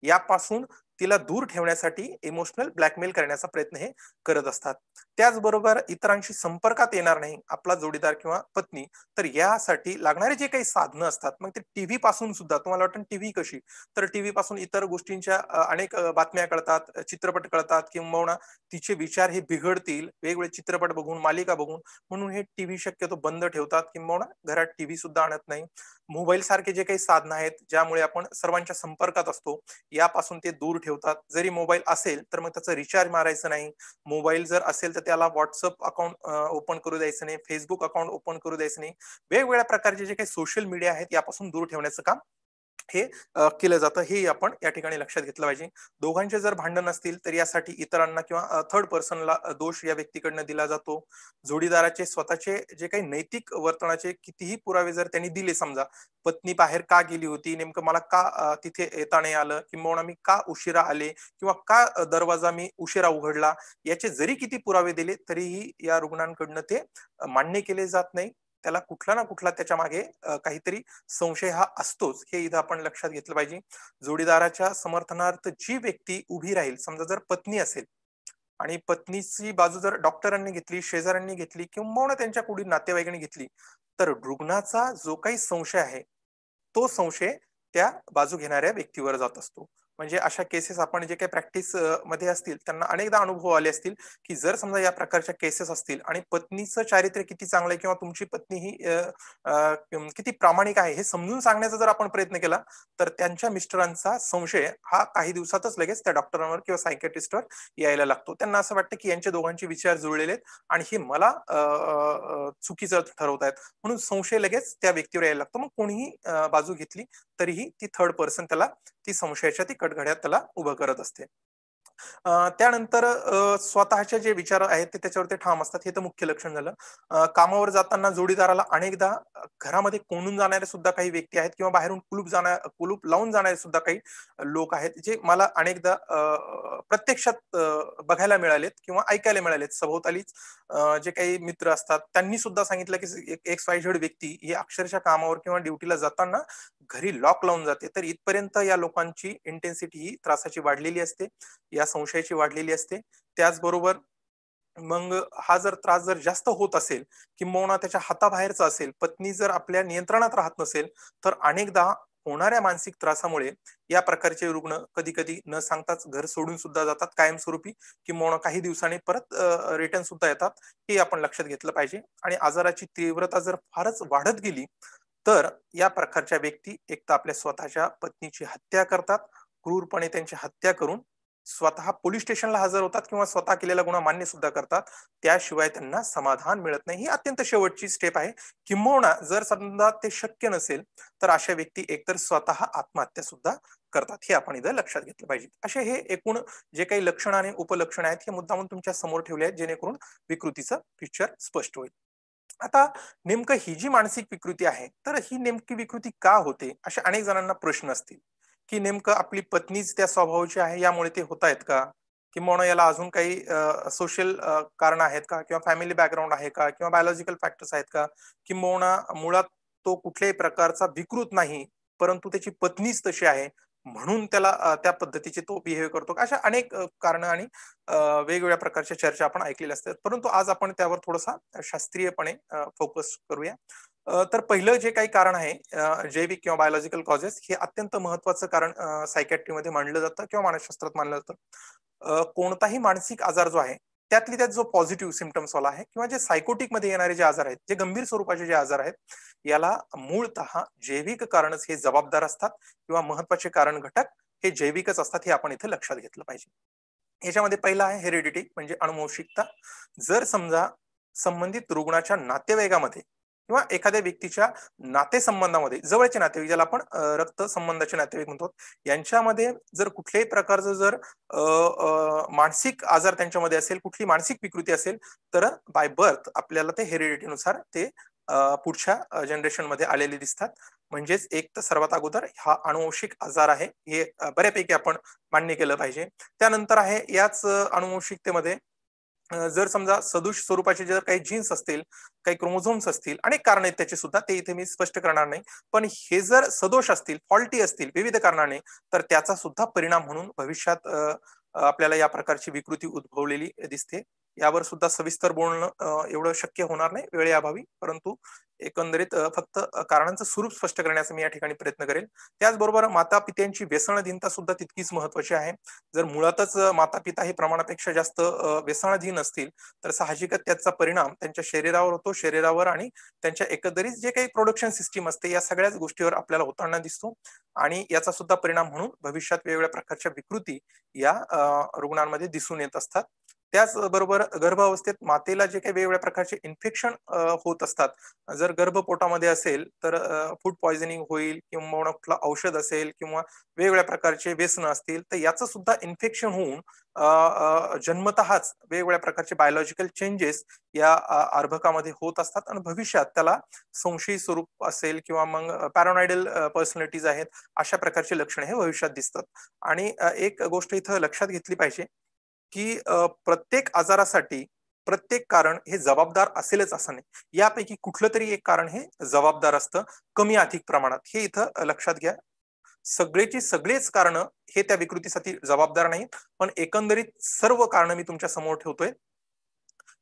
यापासून तिला दूर ठेवण्यासाठी इमोशनल ब्लॅकमेल करण्याचा प्रयत्न हे करत असतात. त्याचबरोबर इतरांशी संपर्कात येणार नाही आपला जोडीदार किंवा पत्नी, तर यासाठी लागणारे जे काही साधनं असतात, मग ते टीव्ही पासून सुद्धा तुम्हाला वाटेल टीव्ही कशी? तर टीव्ही पासून इतर गोष्टींच्या अनेक बातम्या कळतात, चित्रपट कळतात किंबहुना तिचे विचार हे बिघडतील, वेगवेगळे चित्रपट बघून, मालिका बघून, म्हणून हे टीव्ही शक्यतो बंद ठेवतात किंबहुना घरात टीव्ही सुद्धा आणत नाही. मोबाईल सारखे जे काही साधनं आहेत, ज्यामुळे आपण सर्वांच्या संपर्कात असतो, यापासून ते दूर ठेवतात. जरी मोबाईल असेल, तर मग त्याचं रिचार्ज मारायचं नाही. मोबाईल जर असेल, तर त्याला WhatsApp अकाउंट ओपन करू द्यायचं नाही. Facebook अकाउंट ओपन करू द्यायचं नाही. वेगवेगळ्या प्रकारचे जे काही सोशल मीडिया आहेत, यापासून दूर ठेवण्याचं काम हे केलं जातं. हे आपण या ठिकाणी लक्षात घेतलं पाहिजे. दोघांचे जर भांडण असतील, तर यासाठी इतरांना किंवा थर्ड पर्सनला दोष या व्यक्तीकडनं दिला जातो. जोडीदाराचे स्वतःचे जे काही नैतिक वर्तनाचे कितीही पुरावे जर त्यांनी दिले समजा, पत्नी बाहेर का गेली होती, नेमकं मला का तिथे येता नाही आलं, किंबहुना मी का उशिरा आले किंवा का दरवाजा मी उशिरा उघडला, याचे जरी किती पुरावे दिले, तरीही या रुग्णांकडनं ते मान्य केले जात नाही. त्याला कुठला ना कुठला त्याच्या मागे काहीतरी संशय हा असतोच, हे इथं आपण लक्षात घेतलं पाहिजे. जोडीदाराच्या समर्थनार्थ जी व्यक्ती उभी राहील, समजा जर पत्नी असेल आणि पत्नीची बाजू जर डॉक्टरांनी घेतली, शेजाऱ्यांनी घेतली किंबहुना त्यांच्या कुणी नातेवाईकांनी घेतली, तर रुग्णाचा जो काही संशय आहे, तो संशय त्या बाजू घेणाऱ्या व्यक्तीवर जात असतो. म्हणजे अशा केसेस आपण जे काही प्रॅक्टिस मध्ये असतील त्यांना अनेकदा अनुभव आले असतील, की जर समजा या प्रकारच्या केसेस असतील आणि पत्नीचं चारित्र्य किती चांगलं आहे किंवा तुमची पत्नी ही किती प्रामाणिक आहे हे समजून सांगण्याचा जर आपण प्रयत्न केला, तर त्यांच्या मिस्टरांचा संशय हा काही दिवसातच लगेच त्या डॉक्टरांवर किंवा सायकियाट्रिस्टवर यायला लागतो. त्यांना असं वाटतं, की यांचे दोघांचे विचार जुळलेले आहेत आणि हे मला चुकीचं ठरवतायत. म्हणून संशय लगेच त्या व्यक्तीवर यायला लागतो. मग कोणीही बाजू घेतली तरीही ती थर्ड पर्सन त्याला ती संशयाच्या ती कटघड्यात त्याला उभं करत असते. त्यानंतर स्वतःचे जे विचार आहेत ते त्याच्यावर ते ठाम असतात. हे तर मुख्य लक्षण झालं. कामावर जाताना जोडीदाराला अनेकदा घरामध्ये कोंडून जाणारे सुद्धा काही व्यक्ती आहेत किंवा बाहेरून कुलूप लावून जाणारे सुद्धा काही लोक आहेत, जे मला अनेकदा प्रत्यक्षात बघायला मिळालेत किंवा ऐकायला मिळालेत. सभोवतालीच जे काही मित्र असतात त्यांनी सुद्धा सांगितलं, की एक्स वाय झेड व्यक्ती ही अक्षरशः कामावर किंवा ड्युटीला जाताना घरी लॉक लावून जाते. तर इथपर्यंत या लोकांची इंटेन्सिटी ही त्रासाची वाढलेली असते. या संशयाची वाढलेली असते. त्याचबरोबर मग हा जर त्रास जर जास्त होत असेल, किंबहुना त्याच्या हाताबाहेरचा असेल, पत्नी जर आपल्या नियंत्रणात राहत नसेल, तर अनेकदा होणाऱ्या मानसिक त्रासामुळे या प्रकारचे रुग्ण कधी-कधी न सांगताच घर सोडून सुद्धा जातात कायमस्वरूपी, किंबहुना काही दिवसांनी परत रिटर्न सुद्धा येतात. हे आपण लक्षात घेतलं पाहिजे आणि आजाराची तीव्रता जर फारच वाढत गेली, तर या प्रकारच्या व्यक्ती एक तर आपल्या स्वतःच्या पत्नीची हत्या करतात, क्रूरपणे त्यांची हत्या करून स्वतः पोलीस स्टेशनला हजर होतात किंवा स्वतः केलेला गुन्हा मान्य सुद्धा करतात. त्याशिवाय त्यांना समाधान मिळत नाही. ही अत्यंत शेवटची स्टेप आहे. किंबहुना जर समजा ते शक्य नसेल, तर अशा व्यक्ती एकतर स्वतः आत्महत्या सुद्धा करतात. हे आपण इथं लक्षात घेतलं पाहिजे. असे हे एकूण जे काही लक्षणं आणि उपलक्षणं आहेत, हे मुद्दामून तुमच्या समोर ठेवले आहेत, जेणेकरून विकृतीचं पिक्चर स्पष्ट होईल. आता नेमकं ही जी मानसिक विकृती आहे, तर ही नेमकी विकृती का होते? अशा अनेक जणांना प्रश्न असतील, की नेमकं आपली पत्नीच त्या स्वभावाची आहे यामुळे ते होतायत का? किंबहुना याला अजून काही सोशल कारणं आहेत का? किंवा फॅमिली बॅकग्राऊंड आहे का? किंवा बायोलॉजिकल फॅक्टर्स आहेत का? किंबहुना मुळात तो कुठल्याही प्रकारचा विकृत नाही, परंतु त्याची पत्नीच तशी आहे, म्हणून त्याला त्या पद्धतीचे तो बिहेव करतो का? अशा अनेक कारणं आणि वेगवेगळ्या प्रकारच्या चर्चा आपण ऐकलेल्या असतात. परंतु आज आपण त्यावर थोडासा शास्त्रीयपणे फोकस करूया. तर पहिलं जे काही कारण आहे जैविक किंवा बायोलॉजिकल कॉजेस हे अत्यंत महत्वाचं कारण सायकॅट्रीमध्ये मानलं जातं किंवा मानसशास्त्रात मानलं जातं. कोणताही मानसिक आजार जो आहे, त्यातली त्यात जो पॉझिटिव्ह सिम्प्टम्स वाला आहे किंवा जे सायकोटिक मध्ये येणारे जे आजार आहेत, जे गंभीर स्वरूपाचे जे आजार आहेत, याला मूळतः जैविक कारणच हे जबाबदार असतात किंवा महत्वाचे कारण घटक हे जैविकच असतात, हे आपण इथे लक्षात घेतलं पाहिजे. याच्यामध्ये पहिला आहे हेरिडिटी म्हणजे अनुवंशिकता. जर समजा संबंधित रुग्णाच्या नातेवाईकामध्ये किंवा एखाद्या व्यक्तीच्या नातेसंबंधामध्ये जवळचे नातेवाईक ज्याला आपण रक्त संबंधाचे नातेवाईक म्हणतो, यांच्यामध्ये जर कुठल्याही प्रकारचं जर मानसिक आजार त्यांच्यामध्ये असेल, कुठली मानसिक विकृती असेल, तर बाय बर्थ आपल्याला ते हेरिडिटीनुसार ते पुढच्या जनरेशनमध्ये आलेले दिसतात. म्हणजेच एक तर सर्वात अगोदर हा अनुवंशिक आजार आहे, हे बऱ्यापैकी आपण मान्य केलं पाहिजे. त्यानंतर आहे याच अनुवंशिकतेमध्ये जर समजा सदोष स्वरूपाचे जर काही जीन्स असतील, काही क्रोमोझोम्स असतील, अनेक कारण आहेत त्याचे सुद्धा, ते इथे मी स्पष्ट करणार नाही. पण हे जर सदोष असतील, फॉल्टी असतील विविध कारणाने, तर त्याचा सुद्धा परिणाम म्हणून भविष्यात आपल्याला या प्रकारची विकृती उद्भवलेली दिसते. यावर सुद्धा सविस्तर बोलणं एवढं शक्य होणार नाही वेळेअभावी. परंतु एकंदरीत फक्त कारणांचं स्वरूप स्पष्ट करण्याचा मी या ठिकाणी प्रयत्न करेल. त्याचबरोबर माता-पित्यांची व्यसनाधीनता सुद्धा तितकीच महत्वाची आहे. जर मुळातच माता-पिता हे प्रमाणापेक्षा जास्त व्यसनाधीन असतील, तर साहजिकच त्याचा परिणाम त्यांच्या शरीरावर होतो. शरीरावर आणि त्यांच्या एकंदरीत जे काही प्रोडक्शन सिस्टम असते, या सगळ्याच गोष्टीवर आपल्याला होताना दिसतो आणि याचा सुद्धा परिणाम म्हणून भविष्यात वेगवेगळ्या प्रकारच्या विकृती या रुग्णांमध्ये दिसून येत असतात. त्याचबरोबर गर्भावस्थेत मातेला जे काही वेगवेगळ्या प्रकारचे इन्फेक्शन होत असतात. जर गर्भ पोटामध्ये असेल, तर फूड पॉइझनिंग होईल किंवा कुठलं औषध असेल किंवा वेगवेगळ्या प्रकारचे व्यसनं असतील, तर याचं सुद्धा इन्फेक्शन होऊन जन्मतःच वेगवेगळ्या प्रकारचे बायोलॉजिकल चेंजेस या अर्भकामध्ये होत असतात आणि भविष्यात त्याला संशयी स्वरूप असेल किंवा मग पॅरानॉइडल पर्सनॅलिटीज आहेत, अशा प्रकारची लक्षणे हे भविष्यात दिसतात. आणि एक गोष्ट इथं लक्षात घेतली पाहिजे, की प्रत्येक आजारासाठी प्रत्येक कारण हे जबाबदार असेलच असं नाही. यापैकी कुठलं तरी एक कारण हे जबाबदार असतं, कमी अधिक प्रमाणात. हे इथं लक्षात घ्या. सगळेची सगळेच कारणं हे त्या विकृतीसाठी जबाबदार नाहीत. पण एकंदरीत सर्व कारणं मी तुमच्या समोर ठेवतोय.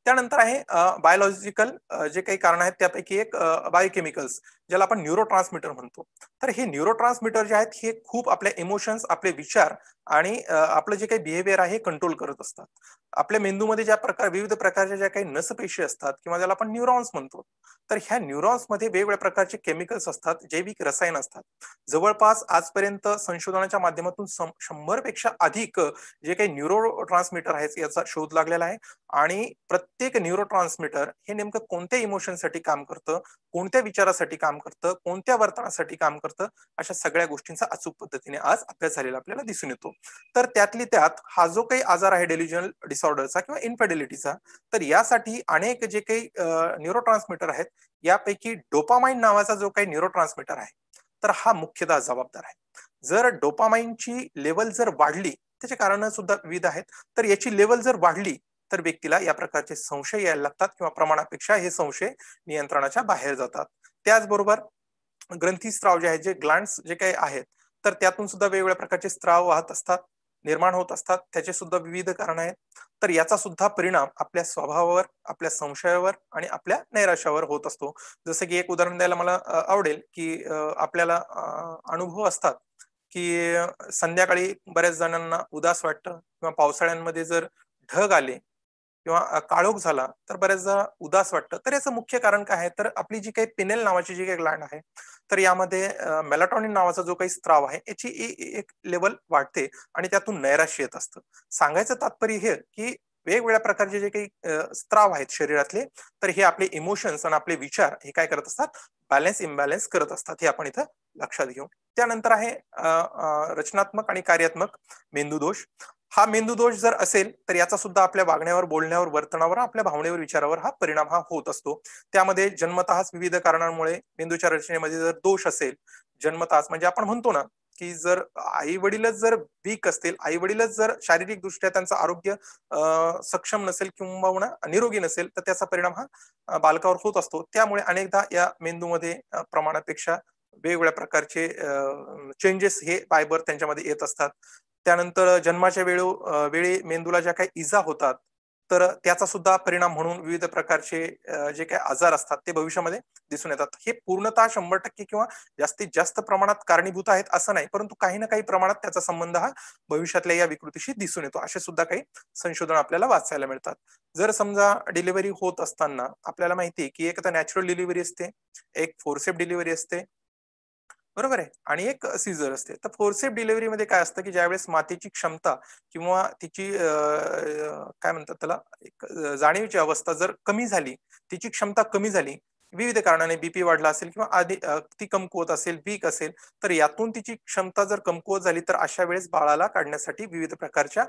त्यानंतर आहे बायोलॉजिकल जे काही कारण आहेत त्यापैकी एक बायोकेमिकल्स, ज्याला आपण न्यूरोट्रान्समीटर म्हणतो. तर हे न्यूरोट्रान्समीटर जे आहेत हे खूप आपले इमोशन्स, आपले विचार आणि आपलं जे काही बिहेवियर आहे कंट्रोल करत असतात. आपल्या मेंदूमध्ये विविध प्रकारच्या ज्या काही नसपेशी असतात किंवा ज्याला आपण न्यूरॉन्स म्हणतो, तर ह्या न्यूरॉन्समध्ये वेगवेगळ्या प्रकारचे केमिकल्स असतात, जैविक रसायन असतात. जवळपास आजपर्यंत संशोधनाच्या माध्यमातून 100 पेक्षा अधिक जे काही न्यूरो ट्रान्समीटर आहेत याचा शोध लागलेला आहे. आणि प्रत्येक न्यूरो ट्रान्समीटर हे नेमकं कोणत्या इमोशनसाठी काम करतं, कोणत्या विचारासाठी काम करतं, कोणत्या वर्तनासाठी काम करतं, अशा सगळ्या गोष्टींचा अचूक पद्धतीने आज अभ्यास झालेला आपल्याला दिसून येतो. तर त्यातली त्यात हा जो काही आजार आहे डेल्युजनल डिसऑर्डरचा किंवा इन्फिडेलिटीचा, तर यासाठी अनेक जे काही न्यूरो ट्रान्समीटर आहेत, यापैकी डोपामाइन नावाचा जो काही न्यूरो ट्रान्समीटर आहे, तर हा मुख्यतः जबाबदार आहे. जर डोपामाइनची लेवल जर वाढली, त्याचे कारण सुद्धा विविध आहेत, तर याची लेवल जर वाढली तर व्यक्तीला या प्रकारचे संशय यायला लागतात किंवा प्रमाणापेक्षा हे संशय नियंत्रणाच्या बाहेर जातात. त्याचबरोबर ग्रंथीस्राव जे आहेत, जे ग्लँड्स जे काही आहेत, तर त्यातून सुद्धा वेगवेगळ्या प्रकारचे स्त्राव वाहत असतात, निर्माण होत असतात. त्याचे सुद्धा विविध कारण आहेत. तर याचा सुद्धा परिणाम आपल्या स्वभावावर, आपल्या संशयावर आणि आपल्या नैराश्यावर होत असतो. जसं की एक उदाहरण द्यायला मला आवडेल, की आपल्याला अनुभव असतात, की संध्याकाळी बऱ्याच जणांना उदास वाटतं किंवा पावसाळ्यांमध्ये जर ढग आले किंवा काळोख झाला तर बऱ्याचदा उदास वाटतं. तर याचं मुख्य कारण काय आहे, तर आपली जी काही पिनेल नावाची जी काही ग्लँड आहे, तर यामध्ये मेलाटॉनिन नावाचा जो काही स्त्राव आहे याची एक लेवल वाढते आणि त्यातून नैराश्य येत असतं. सांगायचं तात्पर्य हे की वेगवेगळ्या प्रकारचे जे काही स्त्राव आहेत शरीरातले, तर हे आपले इमोशन्स आणि आपले विचार हे काय करत असतात, बॅलन्स इम्बॅलन्स करत असतात, हे आपण इथं लक्षात घेऊ. त्यानंतर आहे रचनात्मक आणि कार्यात्मक मेंदूदोष. हा मेंदूदोष जर असेल तर याचा सुद्धा आपल्या वागण्यावर, बोलण्यावर, वर्तनावर, आपल्या भावनेवर, विचारावर हा परिणाम होत असतो. त्यामध्ये जन्मतःच विविध कारणांमुळे मेंदूच्या रचनेमध्ये जर दोष असेल, जन्मतःच म्हणजे आपण म्हणतो ना, की जर आई वडीलच जर वीक असतील, आई वडीलच जर शारीरिक दृष्ट्या त्यांचं आरोग्य सक्षम नसेल किंवा निरोगी नसेल, तर त्याचा परिणाम हा बालकावर होत असतो. त्यामुळे अनेकदा या मेंदूमध्ये प्रमाणापेक्षा वेगवेगळ्या प्रकारचे चेंजेस हे बाय बर्थ त्यांच्यामध्ये येत असतात. त्यानंतर जन्माच्या वेळी मेंदूला ज्या काही इजा होतात, तर त्याचा सुद्धा परिणाम म्हणून विविध प्रकारचे जे काही आजार असतात ते भविष्यामध्ये दिसून येतात. हे पूर्णतः 100% किंवा जास्तीत जास्त प्रमाणात कारणीभूत आहेत असं नाही, परंतु काही ना काही प्रमाणात त्याचा संबंध हा भविष्यातल्या या विकृतीशी दिसून येतो. असे सुद्धा काही संशोधन आपल्याला वाचायला मिळतात. जर समजा डिलिव्हरी होत असताना आपल्याला माहिती आहे, की एक तर नॅचरल डिलिव्हरी असते, एक फोर्सेप डिलिव्हरी असते, बरोबर आहे. आणि एक सीझर असते. तर फोर्सेप डिलिव्हरीमध्ये काय असतं, की ज्यावेळेस मातेची क्षमता किंवा तिची काय म्हणतात त्याला, एक जाणीवेची अवस्था जर कमी झाली, तिची क्षमता कमी झाली, विविध कारणाने बीपी वाढला असेल किंवा आधी ती कमकुवत असेल, वीक असेल, तर यातून तिची क्षमता जर कमकुवत झाली, तर अशा वेळेस बाळाला काढण्यासाठी विविध प्रकारच्या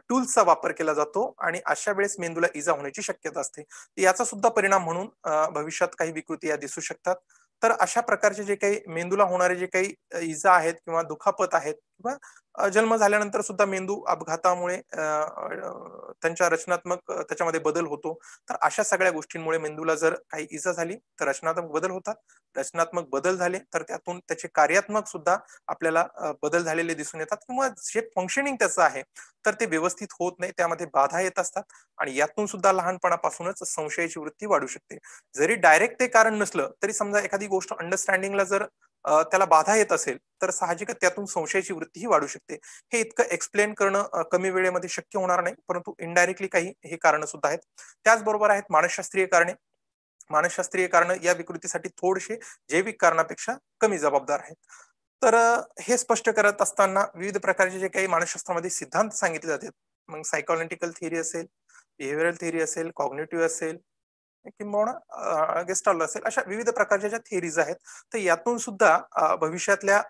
टूल्सचा वापर केला जातो आणि अशा वेळेस मेंदूला इजा होण्याची शक्यता असते. याचा सुद्धा परिणाम म्हणून भविष्यात काही विकृती या दिसू शकतात. तर अशा प्रकारचे जे काही मेंदूला होणारे जे काही इजा आहेत किंवा दुखापत आहेत किंवा जन्म झाल्यानंतर सुद्धा मेंदू अपघातामुळे त्यांच्या रचनात्मक त्याच्यामध्ये बदल होतो. तर अशा सगळ्या गोष्टींमुळे मेंदूला जर काही इजा झाली तर रचनात्मक बदल होतात. रचनात्मक बदल झाले तर त्यातून त्याचे कार्यात्मक सुद्धा आपल्याला बदल झालेले दिसून येतात किंवा जे फंक्शनिंग त्याचं आहे तर ते व्यवस्थित होत नाही. त्यामध्ये बाधा येत असतात आणि यातून सुद्धा लहानपणापासूनच संशयाची वृत्ती वाढू शकते. जरी डायरेक्ट ते कारण नसलं तरी समजा एखादी गोष्ट अंडरस्टँडिंगला जर त्याला बाधा येत असेल तर साहजिकच त्यातून संशयाची वृत्ती ही वाढू शकते. हे इतकं एक्सप्लेन करणं कमी वेळेमध्ये शक्य होणार नाही, परंतु इनडायरेक्टली काही हे कारण सुद्धा आहेत. त्याचबरोबर आहेत मानसशास्त्रीय कारणे. मानसशास्त्रीय कारण या विकृतीसाठी थोडेसे जैविक कारणापेक्षा कमी जबाबदार आहेत. तर हे स्पष्ट करत असताना विविध प्रकारचे जे काही मानसशास्त्रामध्ये सिद्धांत सांगितले जातात, मग सायकोलॉजिकल थिअरी असेल, बिहेवियरल थिअरी असेल, कॉग्निटिव्ह असेल किंबहुना गेस्टाल्ट असेल, अशा विविध प्रकारच्या ज्या थिअरीज आहेत, तर यातून सुद्धा भविष्यातल्या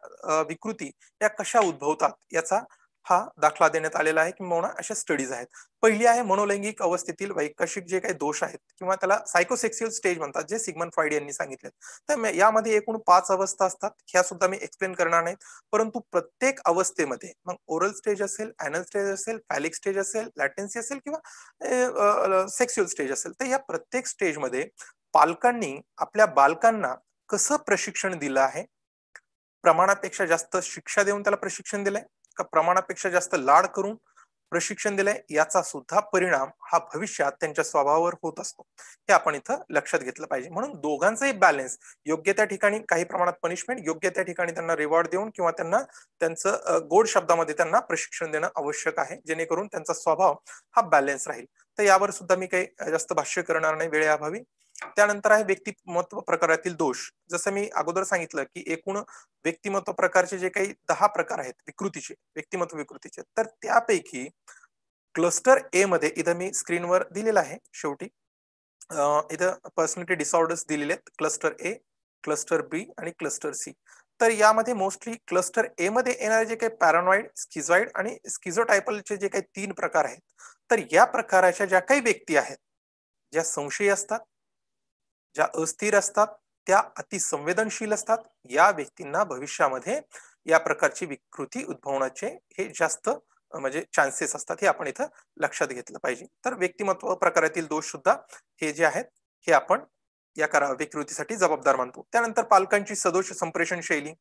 विकृती या कशा उद्भवतात याचा हा दाखला देण्यात आलेला आहे किंबहुना अशा स्टडीज आहेत. पहिली आहे मनोलैंगिक अवस्थेतील वैकसिक जे काही दोष आहेत किंवा त्याला सायकोसेक्सुअल स्टेज म्हणतात, जे सिग्मंड फ्रॉइड यांनी सांगितले. तर यामध्ये एकूण 5 अवस्था असतात. ह्या सुद्धा मी एक्सप्लेन करणार नाहीत. परंतु प्रत्येक अवस्थेमध्ये मग ओरल स्टेज असेल, ॲनल स्टेज असेल, फॅलिक स्टेज असेल, लॅटेन्सी असेल किंवा सेक्सुअल स्टेज असेल, तर या प्रत्येक स्टेजमध्ये पालकांनी आपल्या बालकांना कसं प्रशिक्षण दिलं आहे? प्रमाणापेक्षा जास्त शिक्षा देऊन त्याला प्रशिक्षण दिलंय का प्रमाणापेक्षा जास्त लाड करून प्रशिक्षण दिलंय याचा सुद्धा परिणाम हा भविष्यात त्यांच्या स्वभावावर होत असतो. हे आपण इथं लक्षात घेतलं पाहिजे. म्हणून दोघांचाही बॅलन्स, योग्य त्या ठिकाणी काही प्रमाणात पनिशमेंट, योग्य त्या ठिकाणी त्यांना रिवॉर्ड देऊन किंवा त्यांना त्यांचं गोड शब्दामध्ये त्यांना प्रशिक्षण देणं आवश्यक आहे, जेणेकरून त्यांचा स्वभाव हा बॅलन्स राहील. तर यावर सुद्धा मी काही जास्त भाष्य करणार नाही वेळेअभावी. त्यानंतर आहे व्यक्तिमत्व प्रकारातील दोष. जसं मी अगोदर सांगितलं की एकूण व्यक्तिमत्व प्रकारचे जे काही 10 प्रकार आहेत विकृतीचे, व्यक्तिमत्व विकृतीचे, तर त्यापैकी क्लस्टर ए मध्ये इथं मी स्क्रीनवर दिलेलं आहे शेवटी. इथं पर्सनॅलिटी डिसऑर्डर्स दिलेले आहेत, क्लस्टर ए, क्लस्टर बी आणि क्लस्टर सी. तर यामध्ये मोस्टली क्लस्टर ए मध्ये येणारे जे काही पॅरानॉइड, स्किझॉइड आणि स्किझोटायपलचे जे काही 3 प्रकार आहेत, तर या प्रकाराच्या ज्या काही व्यक्ती आहेत, ज्या संशयी असतात, ज्या अस्थिर असतात, त्या अतिसंवेदनशील असतात, या व्यक्तींना भविष्यामध्ये या प्रकारची विकृती उद्भवण्याचे हे जास्त म्हणजे चान्सेस असतात, हे आपण इथं लक्षात घेतलं पाहिजे. तर व्यक्तिमत्व प्रकारातील दोष सुद्धा हे जे आहेत, हे आपण या विकृतीसाठी जबाबदार मानतो. त्यानंतर पालकांची सदोष संप्रेषण शैली,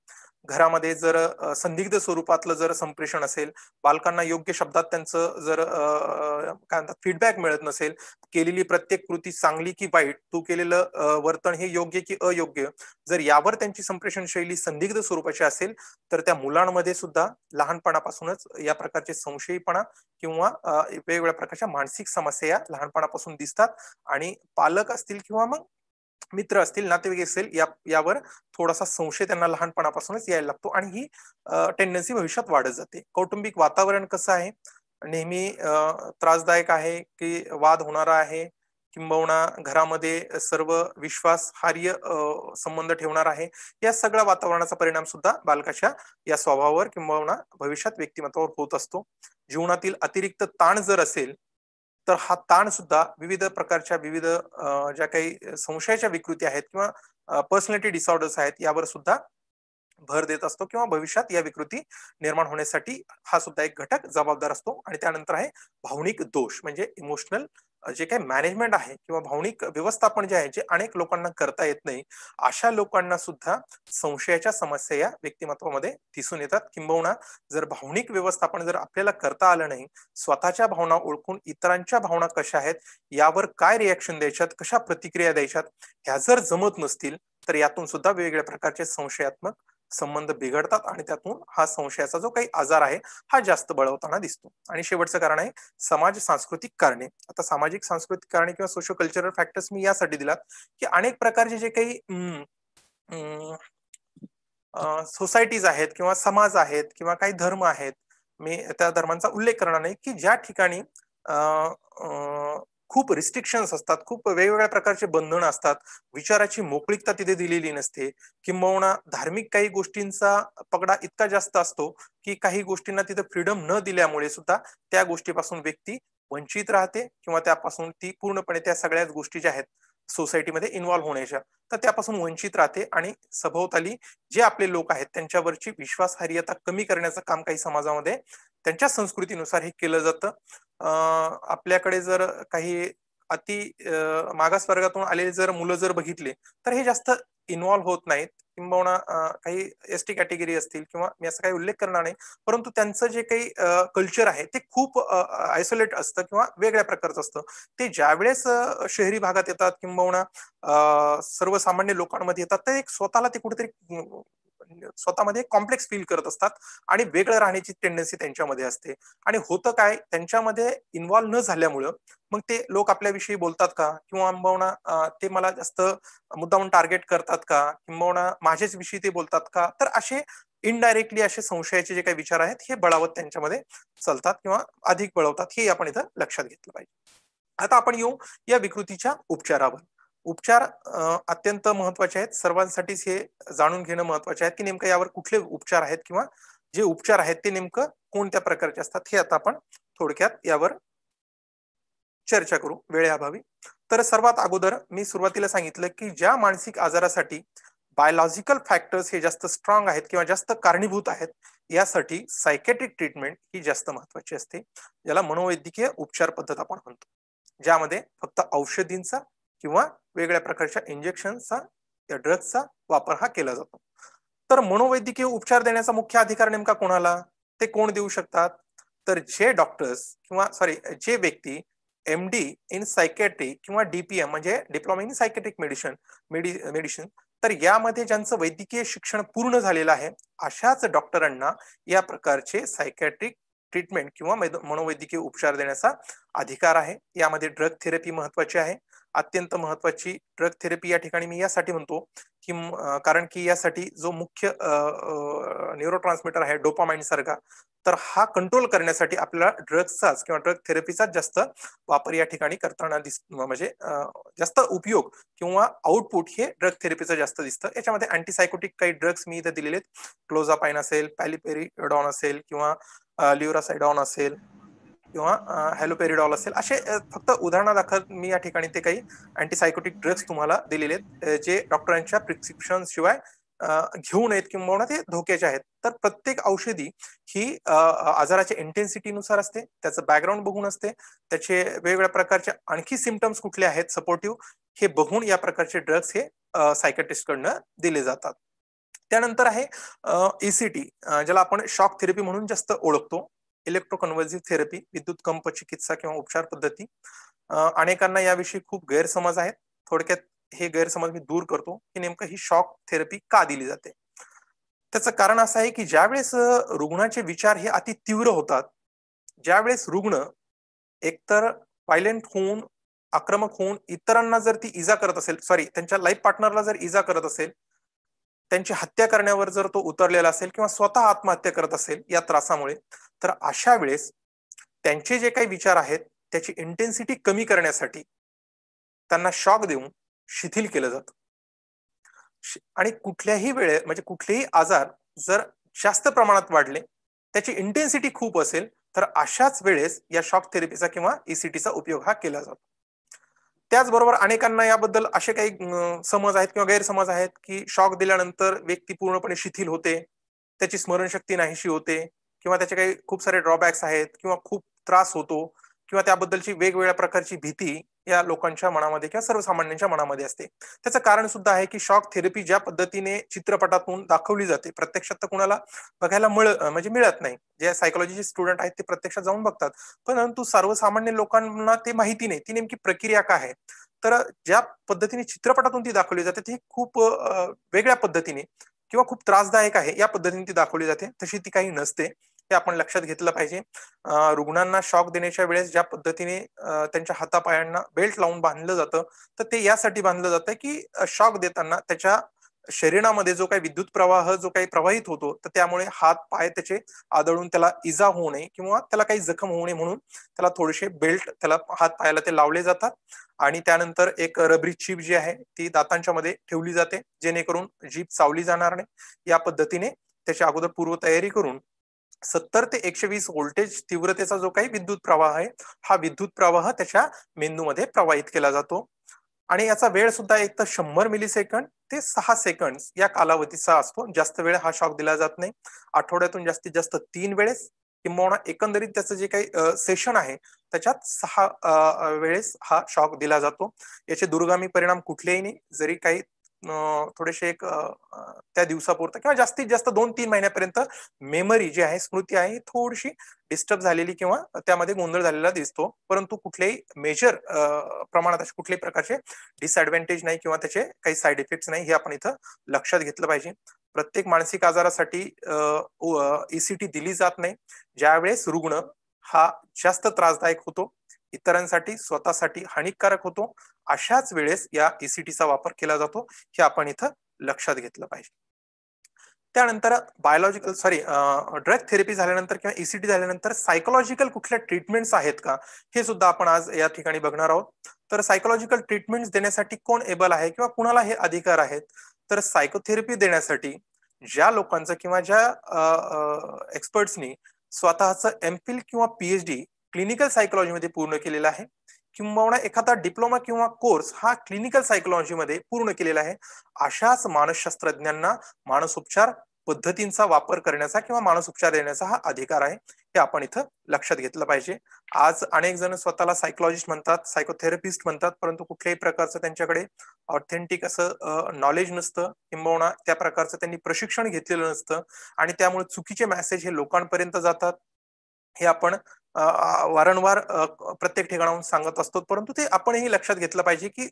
घरामध्ये जर संदिग्ध स्वरूपातलं जर संप्रेषण असेल, बालकांना योग्य शब्दात त्यांचं जर काय म्हणतात फीडबॅक मिळत नसेल, केलेली प्रत्येक कृती चांगली की वाईट, तू केलेलं वर्तन हे योग्य की अयोग्य, जर यावर त्यांची संप्रेषण शैली संदिग्ध स्वरूपाची असेल, तर त्या मुलांमध्ये सुद्धा लहानपणापासूनच या प्रकारचे संशयीपणा किंवा वेगवेगळ्या प्रकारच्या मानसिक समस्या या लहानपणापासून दिसतात आणि पालक असतील किंवा मग मित्र असतील, नातेवाईक असेल, यावर थोडासा संशय त्यांना लहानपणापासूनच यायला लागतो आणि ही टेंडन्सी भविष्यात वाढत जाते. कौटुंबिक वातावरण कसं आहे? नेहमी त्रासदायक आहे की वाद होणारा आहे, किंबहुना घरामध्ये सर्व विश्वासार्ह संबंध ठेवणार आहे. या सगळ्या वातावरणाचा परिणाम सुद्धा बालकाच्या या स्वभावावर किंबहुना भविष्यात व्यक्तिमत्वावर होत असतो. जीवनातील अतिरिक्त ताण जर असेल, तर हा ताण सुद्धा विविध प्रकारच्या विविध ज्या काही संशयाच्या विकृती आहेत किंवा पर्सनॅलिटी डिसऑर्डर्स आहेत, यावर सुद्धा भर देत असतो किंवा भविष्यात या विकृती निर्माण होण्यासाठी हा सुद्धा एक घटक जबाबदार असतो. आणि त्यानंतर आहे भावनिक दोष, म्हणजे इमोशनल जे काही मॅनेजमेंट आहे किंवा भावनिक व्यवस्थापन जे आहे, जे अनेक लोकांना करता येत नाही, अशा लोकांना सुद्धा संशयाच्या समस्या या व्यक्तिमत्वामध्ये दिसून येतात. किंबहुना जर भावनिक व्यवस्थापन जर आपल्याला करता आलं नाही, स्वतःच्या भावना ओळखून इतरांच्या भावना कशा आहेत, यावर काय रिॲक्शन द्यायच्यात, कशा प्रतिक्रिया द्यायच्यात, ह्या जर जमत नसतील, तर यातून सुद्धा वेगवेगळ्या प्रकारचे संशयात्मक संबंध बिघडतात आणि त्यातून हा संशयाचा जो काही आजार आहे, हा जास्त बळवताना दिसतो. आणि शेवटचं कारण आहे समाज सांस्कृतिक कारणे. आता सामाजिक सांस्कृतिक कारणे किंवा सोशो कल्चरल फॅक्टर्स मी यासाठी दिलात की अनेक प्रकारचे जे काही सोसायटीज आहेत किंवा समाज आहेत किंवा काही धर्म आहेत, मी त्या धर्मांचा उल्लेख करणार नाही, की ज्या ठिकाणी खूप रिस्ट्रिक्शन्स असतात, खूप वेगवेगळ्या प्रकारचे बंधन असतात, विचाराची मोकळीकता तिथे दिलेली नसते, किंबहुना धार्मिक काही गोष्टींचा पगडा इतका जास्त असतो की काही गोष्टींना तिथे फ्रीडम न दिल्यामुळे सुद्धा त्या गोष्टीपासून व्यक्ती वंचित राहते किंवा त्यापासून ती पूर्णपणे त्या सगळ्याच गोष्टी ज्या आहेत सोसायटीमध्ये इन्व्हॉल्व्ह होण्याच्या, तर त्यापासून वंचित राहते आणि सभोवताली जे आपले लोक आहेत त्यांच्यावरची विश्वासार्हता कमी करण्याचं काम काही समाजामध्ये त्यांच्या संस्कृतीनुसार हे केलं जातं. आपल्याकडे जर काही अति मागास वर्गातून आलेले जर मुलं जर बघितले, तर हे जास्त इन्व्हॉल्व्ह होत नाहीत, किंबहुना काही एसटी कॅटेगरी असतील किंवा मी असं काही उल्लेख करणार नाही, परंतु त्यांचं जे काही कल्चर आहे ते खूप आयसोलेट असतं किंवा वेगळ्या प्रकारचं असतं. ते ज्यावेळेस शहरी भागात येतात किंबहुना सर्वसामान्य लोकांमध्ये येतात, तर एक स्वतःला ते कुठेतरी स्वतःमध्ये कॉम्प्लेक्स फील करत असतात आणि वेगळं राहण्याची टेंडन्सी त्यांच्यामध्ये असते. आणि होतं काय, त्यांच्यामध्ये इन्व्हॉल्व्ह न झाल्यामुळं मग ते लोक आपल्याविषयी बोलतात का, किंवा किंबहुना ते मला जास्त मुद्दामून टार्गेट करतात का, किंबहुना माझ्याच विषयी ते बोलतात का, तर असे इनडायरेक्टली असे संशयाचे जे काही विचार आहेत हे बळावत त्यांच्यामध्ये चालतात किंवा अधिक बळवतात, हे आपण इथं लक्षात घेतलं पाहिजे. आता आपण येऊ या विकृतीच्या उपचारावर. उपचार अत्यंत महत्वाचे आहेत. सर्वांसाठीच हे जाणून घेणं महत्वाचे आहे की नेमकं यावर कुठले उपचार आहेत किंवा जे उपचार आहेत ते नेमकं कोणत्या प्रकारचे असतात, हे आता आपण थोडक्यात यावर चर्चा करू वेळेअभावी. तर सर्वात अगोदर मी सुरुवातीला सांगितलं की ज्या मानसिक आजारासाठी बायोलॉजिकल फॅक्टर्स हे जास्त स्ट्रॉंग आहेत किंवा जास्त कारणीभूत आहेत, यासाठी सायकॅट्रिक ट्रीटमेंट ही जास्त महत्वाची असते, ज्याला मनोवैद्यकीय उपचार पद्धत आपण म्हणतो, ज्यामध्ये फक्त औषधींचा किंवा वेगळ्या प्रकारच्या इंजेक्शनचा या ड्रग्सचा वापर हा केला जातो. तर मनोवैद्यकीय उपचार देण्याचा मुख्य अधिकार नेमका कोणाला, ते कोण देऊ शकतात, तर जे डॉक्टर्स किंवा जे व्यक्ती MD इन सायकॅट्री किंवा DPM म्हणजे डिप्लोमा इन सायकॅट्रिक मेडिसिन तर यामध्ये ज्यांचं वैद्यकीय शिक्षण पूर्ण झालेलं आहे अशाच डॉक्टरांना या प्रकारचे सायकॅट्रिक ट्रीटमेंट किंवा मनोवैद्यकीय उपचार देण्याचा अधिकार आहे. यामध्ये ड्रग थेरपी महत्वाची आहे. अत्यंत महत्वाची ड्रग थेरपी या ठिकाणी मी यासाठी म्हणतो की कारण की यासाठी जो मुख्य न्यूरोट्रान्समीटर आहे डोपामाइन सारखा तर हा कंट्रोल करण्यासाठी आपल्याला ड्रग्सचाच किंवा ड्रग थेरपीचाच जास्त वापर या ठिकाणी करताना म्हणजे जास्त उपयोग किंवा आउटपुट हे ड्रग थेरपीचं जास्त दिसतं. याच्यामध्ये अँटीसायकोटिक काही ड्रग्स मी इथे दिलेले आहेत. क्लोझापाइन असेल, पॅलिपेरिडॉन असेल किंवा ल्युरासाइडॉन असेल किंवा हॅलोपेरिडॉल असेल असे फक्त उदाहरणादाखल मी या ठिकाणी ते काही अँटीसायकोटिक ड्रग्स तुम्हाला दिलेले आहेत जे डॉक्टरांच्या प्रिस्क्रिप्शन शिवाय घेऊ नयेत किंवा ते धोक्याचे आहेत. तर प्रत्येक औषधी ही आजाराच्या इंटेन्सिटीनुसार असते, त्याचं बॅकग्राऊंड बघून असते, त्याचे वेगवेगळ्या प्रकारचे आणखी सिम्पटम्स कुठले आहेत सपोर्टिव्ह हे बघून या प्रकारचे ड्रग्स हे सायकॅट्रिस्ट कडनं दिले जातात. त्यानंतर आहे ECT ज्याला आपण शॉक थेरपी म्हणून जास्त ओळखतो. इलेक्ट्रोकन्व्हर्सिव्ह थेरपी, विद्युत कंप चिकित्सा किंवा उपचार पद्धती. अनेकांना याविषयी खूप गैरसमज आहेत. थोडक्यात हे गैरसमज मी दूर करतो की नेमकं ही शॉक थेरपी का दिली जाते. त्याचं कारण असं आहे की ज्यावेळेस रुग्णाचे विचार हे अति तीव्र होतात, ज्यावेळेस रुग्ण एकतर व्हायलेंट होऊन, आक्रमक होऊन इतरांना जर ती इजा करत असेल, त्यांच्या लाईफ पार्टनरला जर इजा करत असेल, त्यांची हत्या करण्यावर जर तो उतरलेला असेल किंवा स्वतः आत्महत्या करत असेल या त्रासामुळे, तर अशा वेळेस त्यांचे जे काही विचार आहेत त्याची इंटेन्सिटी कमी करण्यासाठी त्यांना शॉक देऊन शिथिल केलं जातं. आणि कुठल्याही वेळे म्हणजे कुठलेही आजार जर जास्त प्रमाणात वाढले, त्याची इंटेन्सिटी खूप असेल, तर अशाच वेळेस या शॉक थेरपीचा किंवा ECTचा उपयोग हा केला जातो. त्याचबरोबर अनेकांना याबद्दल असे काही समज आहेत किंवा गैरसमज आहेत की शॉक दिल्यानंतर व्यक्ती पूर्णपणे शिथिल होते, त्याची स्मरणशक्ती नाहीशी होते किंवा त्याचे काही खूप सारे ड्रॉबॅक्स आहेत किंवा खूप त्रास होतो किंवा त्याबद्दलची वेगवेगळ्या प्रकारची भीती या लोकांच्या मनामध्ये किंवा सर्वसामान्यांच्या मनामध्ये असते. त्याचं कारण सुद्धा आहे की शॉक थेरपी ज्या पद्धतीने चित्रपटातून दाखवली जाते प्रत्यक्षात तर कुणाला बघायला म्हणजे मिळत नाही. जे सायकोलॉजीचे स्टुडंट आहेत ते प्रत्यक्षात जाऊन बघतात, परंतु सर्वसामान्य लोकांना ते माहिती नाही ती नेमकी प्रक्रिया काय आहे. तर ज्या पद्धतीने चित्रपटातून ती दाखवली जाते ती खूप वेगळ्या पद्धतीने किंवा खूप त्रासदायक आहे या पद्धतीने ती दाखवली जाते, तशी ती काही नसते. हे आपण लक्षात घेतलं पाहिजे. रुग्णांना शॉक देण्याच्या वेळेस ज्या पद्धतीने त्यांच्या हातापायांना बेल्ट लावून बांधलं जातं, तर ते यासाठी बांधलं जातं की शॉक देताना त्याच्या शरीरामध्ये जो काही विद्युत प्रवाह जो काही प्रवाहित होतो, तर त्यामुळे हात पाय त्याचे आदळून त्याला इजा होऊ नये किंवा त्याला काही जखम होऊ नये म्हणून त्याला थोडेसे बेल्ट त्याला हात पायाला ते लावले जातात. आणि त्यानंतर एक रबरी चिप जी आहे ती दातांच्या मध्ये ठेवली जाते, जेणेकरून जीभ चावली जाणार नाही. या पद्धतीने त्याच्या अगोदर पूर्वतयारी करून 70 ते 120 व्होल्टेज तीव्रतेचा जो काही विद्युत प्रवाह आहे, हा विद्युत प्रवाह त्याच्या मेंदूमध्ये प्रवाहित केला जातो. आणि याचा वेळ सुद्धा एक तर 100 मिलीसेकंद ते 6 सेकंड या कालावधीचा असतो. जास्त वेळ हा शॉक दिला जात नाही. आठवड्यातून जास्तीत जास्त 3 वेळेस किंबहुना एकंदरीत त्याचं जे काही सेशन आहे त्याच्यात 6 वेळेस हा शॉक दिला जातो. याचे दूरगामी परिणाम कुठलेही नाही. जरी काही थोडेसे त्या दिवसापुरतं किंवा जास्तीत जास्त 2-3 महिन्यापर्यंत मेमरी जी आहे, स्मृती आहे, थोडीशी डिस्टर्ब झालेली किंवा त्यामध्ये गोंधळ झालेला दिसतो. परंतु कुठल्याही मेजर प्रमाणात असे कुठल्याही प्रकारचे डिसएडव्हान्टेज नाही किंवा त्याचे काही साईड इफेक्ट्स नाही, हे आपण इथं लक्षात घेतलं पाहिजे. प्रत्येक मानसिक आजारासाठी ECT दिली जात नाही. ज्यावेळेस रुग्ण हा जास्त त्रासदायक होतो, इतरांसाठी स्वतःसाठी हानिकारक होतो, अशाच वेळेस या ECTचा वापर केला जातो, हे आपण इथं लक्षात घेतलं पाहिजे. त्यानंतर ड्रग थेरपी झाल्यानंतर किंवा ECT झाल्यानंतर सायकोलॉजिकल कुठल्या ट्रीटमेंट्स आहेत का, हे सुद्धा आपण आज या ठिकाणी बघणार आहोत. तर सायकोलॉजिकल ट्रीटमेंट्स देण्यासाठी कोण एबल आहे किंवा कुणाला हे अधिकार आहेत, तर सायकोथेरपी देण्यासाठी ज्या लोकांचं किंवा ज्या एक्सपर्ट्सनी स्वतःचं MPhil किंवा PhD क्लिनिकल सायकोलॉजीमध्ये पूर्ण केलेलं आहे किंवा एखादा डिप्लोमा किंवा कोर्स हा क्लिनिकल सायकोलॉजीमध्ये पूर्ण केलेला आहे, अशाच मानसशास्त्रज्ञांना मानसोपचार पद्धतींचा वापर करण्याचा किंवा मानसोपचार देण्याचा हा अधिकार आहे, हे आपण इथं लक्षात घेतलं पाहिजे. आज अनेक जण स्वतःला सायकोलॉजिस्ट म्हणतात, सायकोथेरपिस्ट म्हणतात, परंतु कुठल्याही प्रकारचं त्यांच्याकडे ऑथेंटिक असं नॉलेज नसतं किंबहुना त्या प्रकारचं त्यांनी प्रशिक्षण घेतलेलं नसतं आणि त्यामुळे चुकीचे मेसेज हे लोकांपर्यंत जातात. हे आपण वारंवार प्रत्येक ठिकाणाहून सांगत असतो. परंतु ते आपणही लक्षात घेतलं पाहिजे, की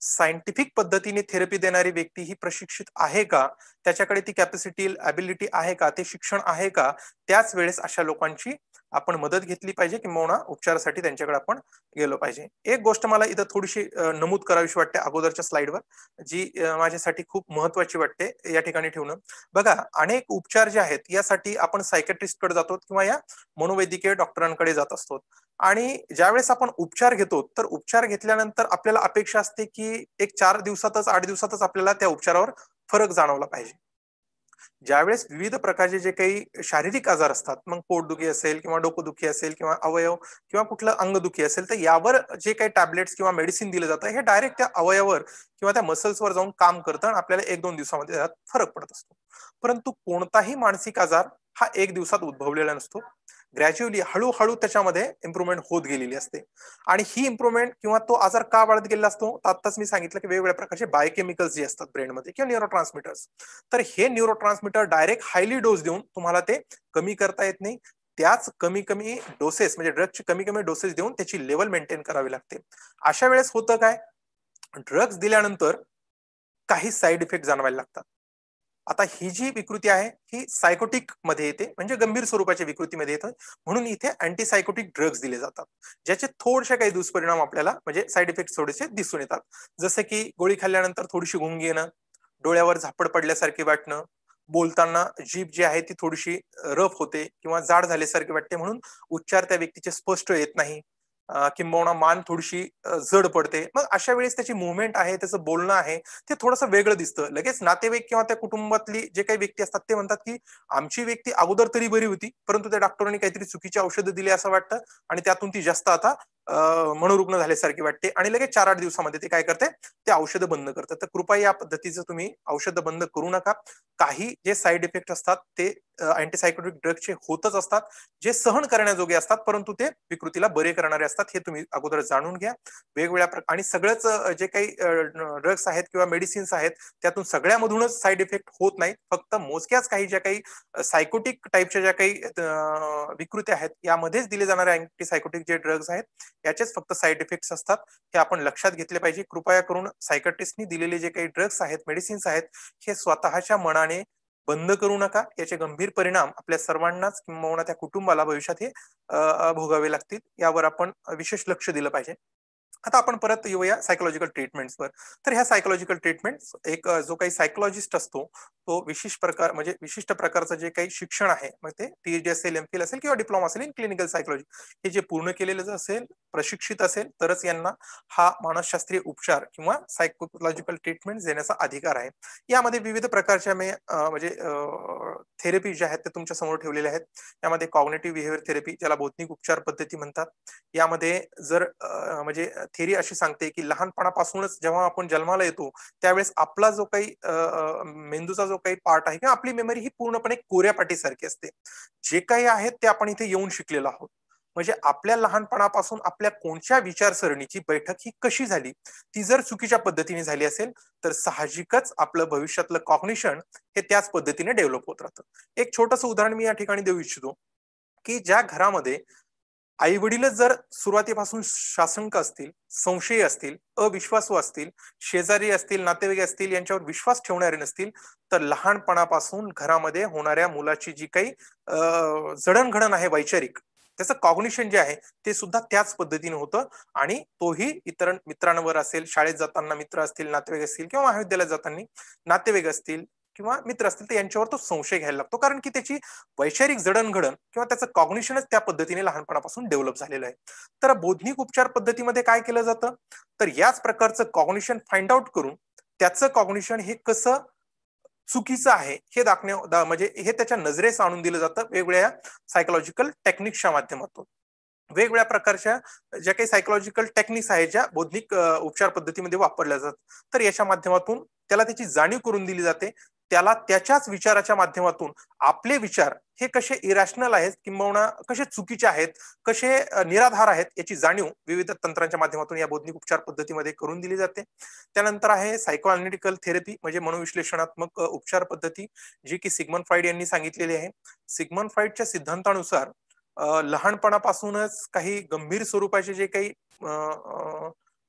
सायंटिफिक पद्धतीने थेरपी देणारी व्यक्ती ही प्रशिक्षित आहे का? त्याच्याकडे ती कॅपॅसिटी, एबिलिटी आहे का? ते शिक्षण आहे का? त्याच वेळेस अशा लोकांची आपण मदत घेतली पाहिजे किंबहुना उपचारासाठी त्यांच्याकडे आपण गेलो पाहिजे. एक गोष्ट मला इथं थोडीशी नमूद करावीशी वाटते अगोदरच्या स्लाइडवर, जी माझ्यासाठी खूप महत्त्वाची वाटते या ठिकाणी ठेवणं. बघा, अनेक उपचार जे आहेत यासाठी आपण सायकियाट्रिस्टकडे जातो किंवा या मनोवैद्यकीय डॉक्टरांकडे जात असतो. आणि ज्यावेळेस आपण उपचार घेतो, तर उपचार घेतल्यानंतर आपल्याला अपेक्षा असते, की एक 4 दिवसातच, 8 दिवसातच आपल्याला त्या उपचारावर फरक जाणवला पाहिजे. ज्यावेळेस विविध प्रकारचे जे काही शारीरिक आजार असतात, मग पोटदुखी असेल किंवा डोकंदुखी असेल किंवा अवयव किंवा कुठलं अंगदुखी असेल, तर यावर जे काही टॅबलेट्स किंवा मेडिसिन दिलं जातं, हे डायरेक्ट त्या अवयवावर किंवा त्या मसल्सवर जाऊन काम करतं आणि आपल्याला 1-2 दिवसामध्ये त्यात फरक पडत असतो. परंतु कोणताही मानसिक आजार हा 1 दिवसात उद्भवलेला नसतो. ग्रॅज्युअली हळू त्याच्यामध्ये इम्प्रूव्हमेंट होत गेलेली असते. आणि ही इम्प्रूव्हमेंट किंवा तो आजार का वाढत गेलेला असतो? तर आत्ताच मी सांगितलं, की वेगवेगळ्या प्रकारचे बायोकेमिकल्स जे असतात ब्रेनमध्ये किंवा न्यूरोट्रान्समीटर्स. तर हे न्यूरोट्रान्समीटर डायरेक्ट हायली डोस देऊन तुम्हाला ते कमी करता येत नाही. त्याच कमी-कमी डोसेस म्हणजे ड्रगचे कमी-कमी डोसेस देऊन त्याची लेव्हल मेंटेन करावी लागते. अशा वेळेस होतं काय? ड्रग्ज दिल्यानंतर काही साइड इफेक्ट जाणवायला लागतात. आता ही जी विकृती आहे, ही सायकोटिक मध्ये येते, म्हणजे गंभीर स्वरूपाच्या विकृतीमध्ये येतं. म्हणून इथे अँटीसायकोटिक ड्रग्ज दिले जातात. ज्याचे थोडेसे काही दुष्परिणाम आपल्याला म्हणजे साइड इफेक्ट थोडेसे दिसून येतात. जसं की गोळी खाल्ल्यानंतर थोडीशी गुंगी येणं, डोळ्यावर झापड पडल्यासारखे वाटणं, बोलताना जीभ जी आहे ती थोडीशी रफ होते किंवा जाड झाल्यासारखी वाटते, म्हणून उच्चार त्या व्यक्तीचे स्पष्ट येत नाही. किंबहुना मान थोडीशी जड पडते. मग अशा वेळेस त्याची मूव्हमेंट आहे, त्याचं बोलणं आहे, ते थोडंसं वेगळं दिसतं. लगेच नातेवाईक किंवा त्या कुटुंबातली जे काही व्यक्ती असतात ते म्हणतात, की आमची व्यक्ती अगोदर तरी बरी होती, परंतु त्या डॉक्टरांनी काहीतरी चुकीची औषधं दिली असं वाटतं आणि त्यातून ती जास्त आता मनोरुग्ण झाल्यासारखी वाटते आणि लगेच 4-8 दिवसामध्ये ते काय करते, ते औषधं बंद करतात. तर कृपया या पद्धतीचं तुम्ही औषधं बंद करू नका. काही जे साइड इफेक्ट असतात ते अँटीसायकोटिक ड्रगचे होतच असतात, जे सहन करण्याजोगे असतात, परंतु ते विकृतीला बरे करणारे असतात. हे तुम्ही अगोदर जाणून घ्या. वेगवेगळ्या आणि सगळंच जे काही ड्रग्स आहेत किंवा मेडिसिन्स आहेत, त्यातून सगळ्यामधूनच साइड इफेक्ट होत नाहीत. फक्त मोजक्याच काही ज्या काही सायकोटिक टाइपच्या ज्या काही विकृत्या आहेत, यामध्येच दिले जाणारे अँटीसायकोटिक जे ड्रग्स आहेत, याचेच फक्त साइड इफेक्ट्स असतात. हे आपण लक्षात घेतले पाहिजे. कृपया करून सायकायट्रिस्टनी दिलेले जे काही ड्रग्स आहेत, मेडिसिन्स आहेत, हे स्वतःच्या मनाने बंद करू नका. याचे गंभीर परिणाम आपल्या सर्वांनाच किंबहुना त्या कुटुंबाला भविष्यात हे भोगावे लागतील. यावर आपण विशेष लक्ष दिलं पाहिजे. आता आपण परत येऊया सायकोलॉजिकल ट्रीटमेंट्सवर. तर ह्या सायकोलॉजिकल ट्रीटमेंट्स एक जो काही सायकोलॉजिस्ट असतो, तो विशिष्ट प्रकारचं जे काही शिक्षण आहे, मग ते पी-एच-डी असेल, एम-फिल असेल किंवा डिप्लोमा असेल इन क्लिनिकल सायकॉलॉजी, हे जे पूर्ण केलेलं असेल, प्रशिक्षित असेल, तरच यांना हा मानसशास्त्रीय उपचार किंवा सायकोलॉजिकल ट्रीटमेंट देण्याचा अधिकार आहे. यामध्ये विविध प्रकारच्या थेरपी ज्या आहेत त्या तुमच्या समोर ठेवलेल्या आहेत. यामध्ये कॉग्निटिव्ह बिहेवियर थेरपी, ज्याला बौद्धिक उपचार पद्धती म्हणतात. यामध्ये जर थिअरी अशी सांगते, की लहानपणापासूनच जेव्हा आपण जन्माला येतो, त्यावेळेस आपला जो काही मेंदूचा जो काही पार्ट आहे किंवा आपली मेमरी ही पूर्णपणे कोऱ्या पाटीसारखी असते. जे काही आहे ते आपण इथे येऊन शिकलेलो आहोत. म्हणजे आपल्या लहानपणापासून आपल्या कोणत्या विचारसरणीची बैठक ही कशी झाली, ती जर चुकीच्या पद्धतीने झाली असेल, तर साहजिकच आपलं भविष्यातलं कॉग्निशन हे त्याच पद्धतीने डेव्हलप होत राहतं. एक छोटंसं उदाहरण मी या ठिकाणी देऊ इच्छितो, की ज्या घरामध्ये आई-वडीलच जर सुरुवातीपासून शासंक असतील, संशयी असतील, अविश्वासू असतील, शेजारी असतील, नातेवाईक असतील, यांच्यावर विश्वास ठेवणारे नसतील, तर लहानपणापासून घरामध्ये होणाऱ्या मुलाची जी काही जडणघडण आहे वैचारिक, त्याचं कॉग्निशन जे आहे, ते सुद्धा त्याच पद्धतीने होतं आणि तोही इतर मित्रांवर असेल, शाळेत जाताना मित्र असतील, नातेवाईक असतील किंवा महाविद्यालयात जाताना नातेवाईक असतील किंवा मित्र असतील, तर यांच्यावर तो संशय घ्यायला लागतो. कारण की त्याची वैचारिक जडणघडण किंवा त्याचं कॉग्निशनच त्या पद्धतीने लहानपणापासून डेव्हलप झालेलं आहे. तर बौद्धिक उपचार पद्धतीमध्ये काय केलं जातं? तर याच प्रकारचं कॉग्निशन फाइंड आउट करून त्याचं कॉग्निशन हे कसं चुकीचं आहे हे म्हणजे हे त्याच्या नजरेस आणून दिलं जातं वेगवेगळ्या सायकोलॉजिकल टेक्निक्सच्या माध्यमातून. वेगवेगळ्या प्रकारच्या ज्या काही सायकोलॉजिकल टेक्निक्स आहेत, ज्या बौद्धिक उपचार पद्धतीमध्ये वापरल्या जातात. तर याच्या माध्यमातून त्याला त्याची जाणीव करून दिली जाते. त्याला त्याच्याच विचाराच्या माध्यमातून आपले विचार हे कसे इरॅशनल आहेत किंबहुना कसे चुकीचे आहेत, कसे निराधार आहेत, याची जाणीव विविध तंत्रांच्या माध्यमातून या बौद्धिक उपचार पद्धतीमध्ये करून दिली जाते. त्यानंतर आहे सायको अॅनालिटिकल थेरपी, म्हणजे मनोविश्लेषणात्मक उपचार पद्धती, जी की सिग्मंड फ्राईड यांनी सांगितलेली आहे. सिग्मंड फ्राईडच्या सिद्धांतानुसार लहानपणापासूनच काही गंभीर स्वरूपाचे जे काही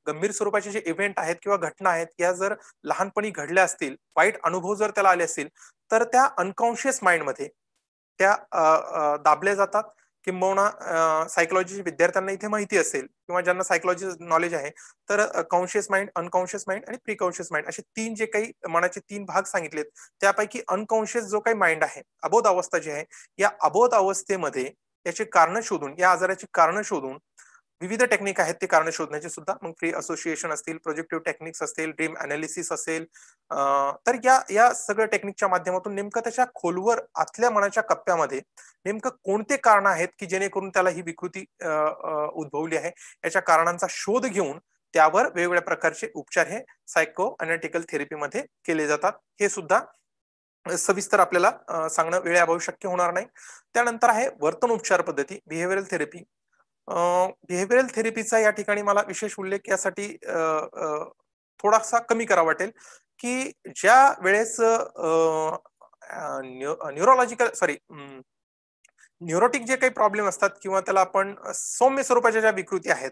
गंभीर स्वरूपाचे जे इव्हेंट आहेत किंवा घटना आहेत, या जर लहानपणी घडल्या असतील, वाईट अनुभव जर त्याला आले असतील, तर त्या अनकॉन्शियस माइंडमध्ये त्या दाबल्या जातात. किंबहुना सायकोलॉजी विद्यार्थ्यांना इथे माहिती असेल किंवा ज्यांना सायकोलॉजी नॉलेज आहे, तर कॉन्शियस माइंड, अनकॉन्शियस माइंड आणि प्रिकॉन्शियस माइंड असे तीन जे काही मनाचे तीन भाग सांगितलेत, त्यापैकी अनकॉन्शियस जो काही माइंड आहे, अबोध अवस्था जी आहे, या अबोध अवस्थेमध्ये याची कारण शोधून, या आजाराची कारण शोधून विविध टेक्निक आहेत ते कारण शोधण्याचे सुद्धा, मग फ्री असोसिएशन असतील, प्रोजेक्टिव्ह टेक्निक्स असतील, ड्रीम अनालिसिस असेल, तर या या सगळ्या टेक्निकच्या माध्यमातून नेमकं त्याच्या खोलवर आतल्या मनाच्या कप्प्यामध्ये नेमकं कोणते कारण आहेत की जेणेकरून त्याला ही विकृती उद्भवली आहे, याच्या कारणांचा शोध घेऊन त्यावर वेगवेगळ्या प्रकारचे उपचार हे सायको अनालिटिकल थेरपीमध्ये केले जातात. हे सुद्धा सविस्तर आपल्याला सांगणं वेळेअभावी शक्य होणार नाही. त्यानंतर आहे वर्तन उपचार पद्धती, बिहेव्हिअरल थेरपी. बिहेव्हिअरल थेरपीचा या ठिकाणी मला विशेष उल्लेख यासाठी थोडासा कमी करावा वाटेल, की ज्या वेळेस न्यूरोलॉजिकल सॉरी न्यूरोटिक जे काही प्रॉब्लेम असतात किंवा त्याला आपण सौम्य स्वरूपाच्या ज्या विकृती आहेत,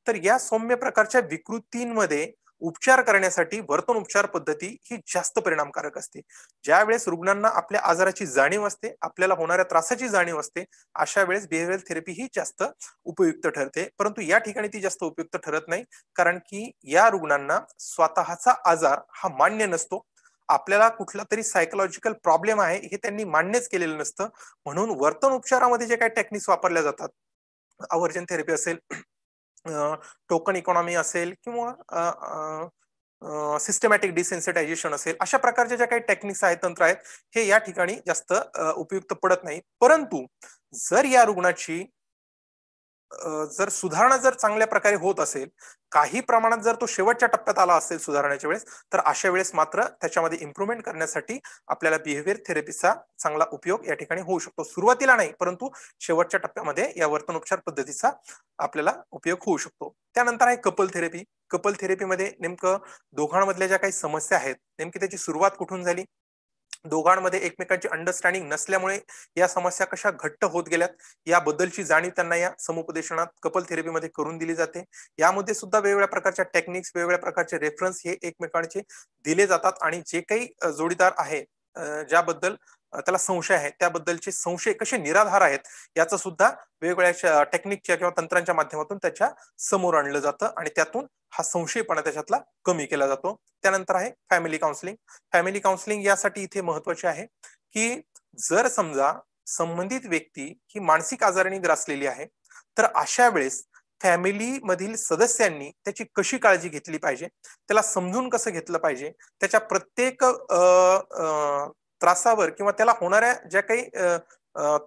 तर या सौम्य प्रकारच्या विकृतींमध्ये उपचार करण्यासाठी वर्तन उपचार पद्धती ही जास्त परिणामकारक असते. ज्यावेळेस रुग्णांना आपल्या आजाराची जाणीव असते, आपल्याला होणाऱ्या त्रासाची जाणीव असते, अशा वेळेस बिहेव्हिअरल थेरपी ही जास्त उपयुक्त ठरते. परंतु या ठिकाणी ती जास्त उपयुक्त ठरत नाही, कारण की या रुग्णांना स्वतःचा आजार हा मान्य नसतो. आपल्याला कुठला तरी सायकोलॉजिकल प्रॉब्लेम आहे हे त्यांनी मान्यच केलेलं नसतं. म्हणून वर्तन उपचारामध्ये जे काही टेक्निक्स वापरल्या जातात, अवर्जन थेरपी असेल, टोकन इकॉनॉमी असेल किंवा सिस्टमॅटिक डिसेन्सिटायझेशन असेल, अशा प्रकारच्या ज्या काही टेक्निक्स आहेत, तंत्र आहेत, हे या ठिकाणी जास्त उपयुक्त पडत नाही. परंतु जर या रुग्णाची जर सुधारणा जर चांगल्या प्रकारे होत असेल, काही प्रमाणात जर तो शेवटच्या टप्प्यात आला असेल सुधारण्याच्या वेळेस, तर अशा वेळेस मात्र त्याच्यामध्ये इम्प्रुव्हमेंट करण्यासाठी आपल्याला बिहेवियर थेरपीचा चांगला उपयोग या ठिकाणी होऊ शकतो. सुरुवातीला नाही, परंतु शेवटच्या टप्प्यामध्ये या वर्तनोपचार पद्धतीचा आपल्याला उपयोग होऊ शकतो. त्यानंतर आहे कपल थेरपी. कपल थेरपीमध्ये नेमकं दोघांमधल्या ज्या काही समस्या आहेत, नेमकी त्याची सुरुवात कुठून झाली, दोघांमध्ये एकमेकांची अंडरस्टँडिंग नसल्यामुळे या समस्या कशा घट्ट होत गेल्यात, याबद्दलची जाणीव त्यांना या समुपदेशनात कपल थेरपीमध्ये करून दिली जाते. यामध्ये सुद्धा वेगवेगळ्या प्रकारच्या टेक्निक्स, वेगवेगळ्या प्रकारचे रेफरन्स हे एकमेकांचे दिले जातात आणि जे काही जोडीदार आहे, ज्याबद्दल त्याला संशय आहे, त्याबद्दलचे संशय कसे निराधार आहेत, याचं सुद्धा वेगवेगळ्या टेक्निकच्या किंवा तंत्रांच्या माध्यमातून त्याच्या समोर आणलं जातं आणि त्यातून हा संशयपणा त्याच्यातला कमी केला जातो. त्यानंतर आहे फॅमिली काउन्सिलिंग. फॅमिली काउन्सिलिंग यासाठी इथे महत्वाचे आहे, की जर समजा संबंधित व्यक्ती ही मानसिक आजाराने ग्रासलेली आहे, तर अशा वेळेस फॅमिली मधील सदस्यांनी त्याची कशी काळजी घेतली पाहिजे, त्याला समजून कसं घेतलं पाहिजे, त्याच्या प्रत्येक त्रासावर किंवा त्याला होणाऱ्या ज्या काही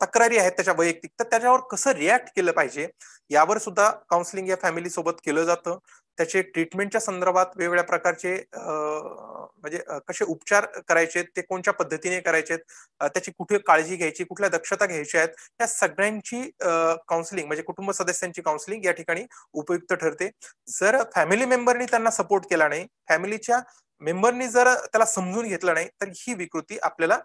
तक्रारी आहेत त्याच्या वैयक्तिक, तर त्याच्यावर कसं रिॲक्ट केलं पाहिजे, यावर सुद्धा काउन्सिलिंग या फॅमिली सोबत केलं जातं. त्याचे ट्रीटमेंटच्या संदर्भात वेगवेगळ्या प्रकारचे म्हणजे कसे उपचार करायचे, ते कोणत्या पद्धतीने करायचे, त्याची कुठे काळजी घ्यायची, कुठल्या दक्षता घ्यायच्या आहेत, या सगळ्यांची काउन्सिलिंग म्हणजे कुटुंब सदस्यांची काउन्सिलिंग या ठिकाणी उपयुक्त ठरते. जर फॅमिली मेंबरनी त्यांना सपोर्ट केला नाही, फॅमिलीच्या मेंबरनी जर त्याला समजून घेतलं नाही, तर ही विकृती आपल्याला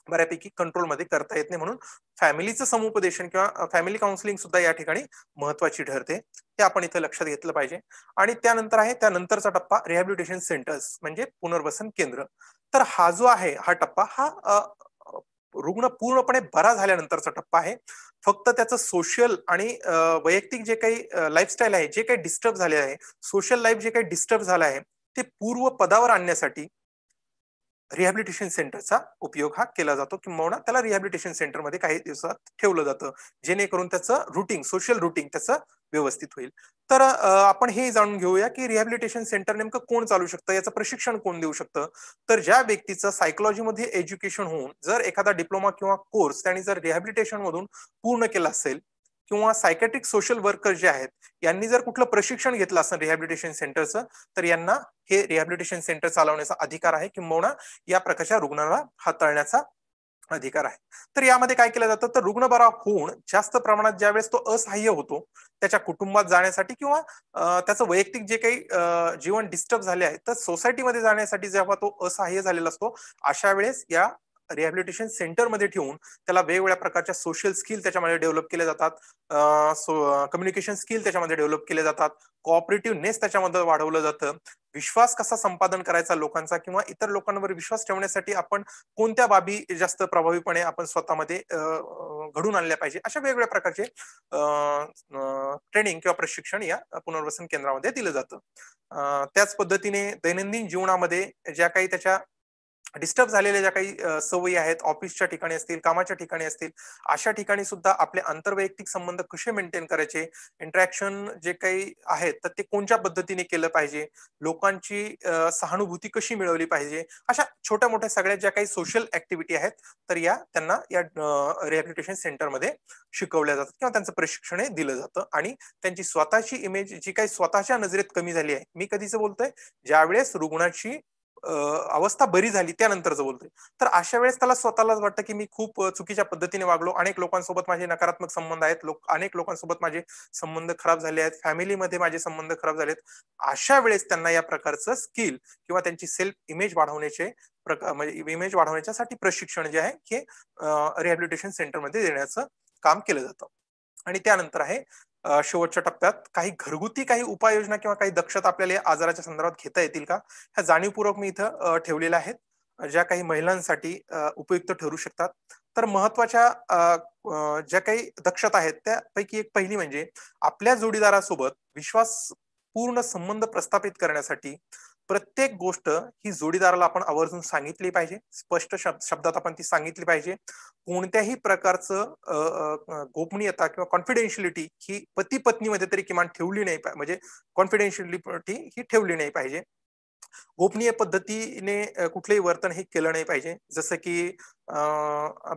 बऱ्यापैकी कंट्रोलमध्ये करता येत नाही. म्हणून फॅमिलीचं समुपदेशन किंवा फॅमिली काउन्सिलिंग सुद्धा या ठिकाणी महत्वाची ठरते. हे आपण इथं लक्षात घेतलं पाहिजे. आणि त्यानंतर आहे त्यानंतरचा टप्पा रिहॅबिलिटेशन सेंटर्स म्हणजे पुनर्वसन केंद्र. तर हा जो आहे हा टप्पा हा रुग्ण पूर्णपणे बरा झाल्यानंतरचा टप्पा आहे. फक्त त्याचं सोशल आणि वैयक्तिक जे काही लाईफस्टाईल आहे, जे काही डिस्टर्ब झाले आहे, सोशल लाईफ जे काही डिस्टर्ब झालं आहे, ते पूर्व पदावर आणण्यासाठी रिहॅबिलिटेशन सेंटरचा उपयोग हा केला जातो, किंबहुना त्याला रिहॅबिलिटेशन सेंटरमध्ये काही दिवसात ठेवलं जातं, जेणेकरून त्याचं रुटीन, सोशल रुटीन त्याचं व्यवस्थित होईल. तर आपण हे जाणून घेऊया की रिहॅबिलिटेशन सेंटर नेमकं कोण चालू शकतं, याचं प्रशिक्षण कोण देऊ शकतं. तर ज्या व्यक्तीचं सायकोलॉजीमध्ये एज्युकेशन होऊन जर एखादा डिप्लोमा किंवा कोर्स त्यांनी जर रिहॅबिलिटेशन मधून पूर्ण केला असेल, किंवा सायकॅट्रिक सोशल वर्कर जे आहेत यांनी जर कुठलं प्रशिक्षण घेतलं असेल रिहॅबिलिटेशन सेंटरचं, तर यांना हे रिहॅबिलिटेशन सेंटर चालवण्याचा अधिकार आहे, किंबहुना या प्रकारच्या रुग्णाला हाताळण्याचा अधिकार आहे. तर यामध्ये काय केलं जातं, तर रुग्ण बरा होऊन जास्त प्रमाणात ज्यावेळेस तो असहाय्य होतो त्याच्या कुटुंबात जाण्यासाठी किंवा त्याचं वैयक्तिक जे काही जीवन डिस्टर्ब झाले आहे, तर सोसायटीमध्ये जाण्यासाठी जेव्हा तो असहाय्य झालेला असतो, अशा वेळेस या रिहॅबिलिटेशन सेंटरमध्ये ठेवून त्याला वेगवेगळ्या प्रकारच्या सोशल स्किल त्याच्यामध्ये डेव्हलप केले जातात, कम्युनिकेशन स्किल त्याच्यामध्ये डेव्हलप केले जातात, कोऑपरेटिव्हनेस त्याच्यामध्ये वाढवलं जातं, विश्वास कसा संपादन करायचा लोकांचा किंवा इतर लोकांवर विश्वास ठेवण्यासाठी आपण कोणत्या बाबी जास्त प्रभावीपणे आपण स्वतःमध्ये घडून आणल्या पाहिजे, अशा वेगवेगळ्या प्रकारचे ट्रेनिंग किंवा प्रशिक्षण या पुनर्वसन केंद्रामध्ये दिलं जातं. त्याच पद्धतीने दैनंदिन जीवनामध्ये ज्या काही त्याच्या डिस्टर्ब झालेल्या ज्या काही सवयी आहेत, ऑफिसच्या ठिकाणी असतील, कामाच्या ठिकाणी असतील, अशा ठिकाणी सुद्धा आपले आंतरवैयक्तिक संबंध कसे मेंटेन करायचे, इंटरॅक्शन जे काही आहेत तर ते कोणत्या पद्धतीने केलं पाहिजे, लोकांची सहानुभूती कशी मिळवली पाहिजे, अशा छोट्या मोठ्या सगळ्या ज्या काही सोशल ऍक्टिव्हिटी आहेत तर या त्यांना या रिहॅबिलिटेशन सेंटरमध्ये शिकवल्या जातात किंवा त्यांचं प्रशिक्षण हे दिलं जातं. आणि त्यांची स्वतःची इमेज जी काही स्वतःच्या नजरेत कमी झाली आहे, मी कधीच बोलतोय ज्यावेळेस रुग्णाची अवस्था बरी झाली त्यानंतरच बोलतोय, तर अशा वेळेस त्याला स्वतःलाच वाटतं की मी खूप चुकीच्या पद्धतीने वागलो, अनेक लोकांसोबत माझे नकारात्मक संबंध आहेत, अनेक लोकांसोबत माझे संबंध खराब झाले आहेत, फॅमिलीमध्ये माझे संबंध खराब झालेत. अशा वेळेस त्यांना या प्रकारचं स्किल किंवा त्यांची सेल्फ इमेज वाढवण्याचे म्हणजे इमेज वाढवण्याच्यासाठी प्रशिक्षण जे आहे हे रिहॅबिलिटेशन सेंटरमध्ये देण्याचं काम केलं जातं. आणि त्यानंतर आहे शेवटच्या टप्प्यात काही घरगुती काही उपाययोजना किंवा काही दक्षता आपल्याला या आजाराच्या संदर्भात घेता येतील का, ह्या जाणीवपूर्वक मी इथं ठेवलेल्या आहेत, ज्या काही महिलांसाठी उपयुक्त ठरू शकतात. तर महत्वाच्या ज्या काही दक्षता आहेत त्यापैकी एक पहिली म्हणजे आपल्या जोडीदारासोबत विश्वासपूर्ण संबंध प्रस्थापित करण्यासाठी प्रत्येक गोष्ट ही जोडीदाराला आपण आवर्जून सांगितली पाहिजे, स्पष्ट शब्दात आपण ती सांगितली पाहिजे. कोणत्याही प्रकारचं गोपनीयता किंवा कॉन्फिडेन्शियलिटी ही पती पत्नीमध्ये तरी किमान ठेवली नाही पाहिजे, म्हणजे कॉन्फिडेन्शियलिटी ही ठेवली नाही पाहिजे. गोपनीय पद्धतीने कुठलंही वर्तन हे केलं नाही पाहिजे, जसं की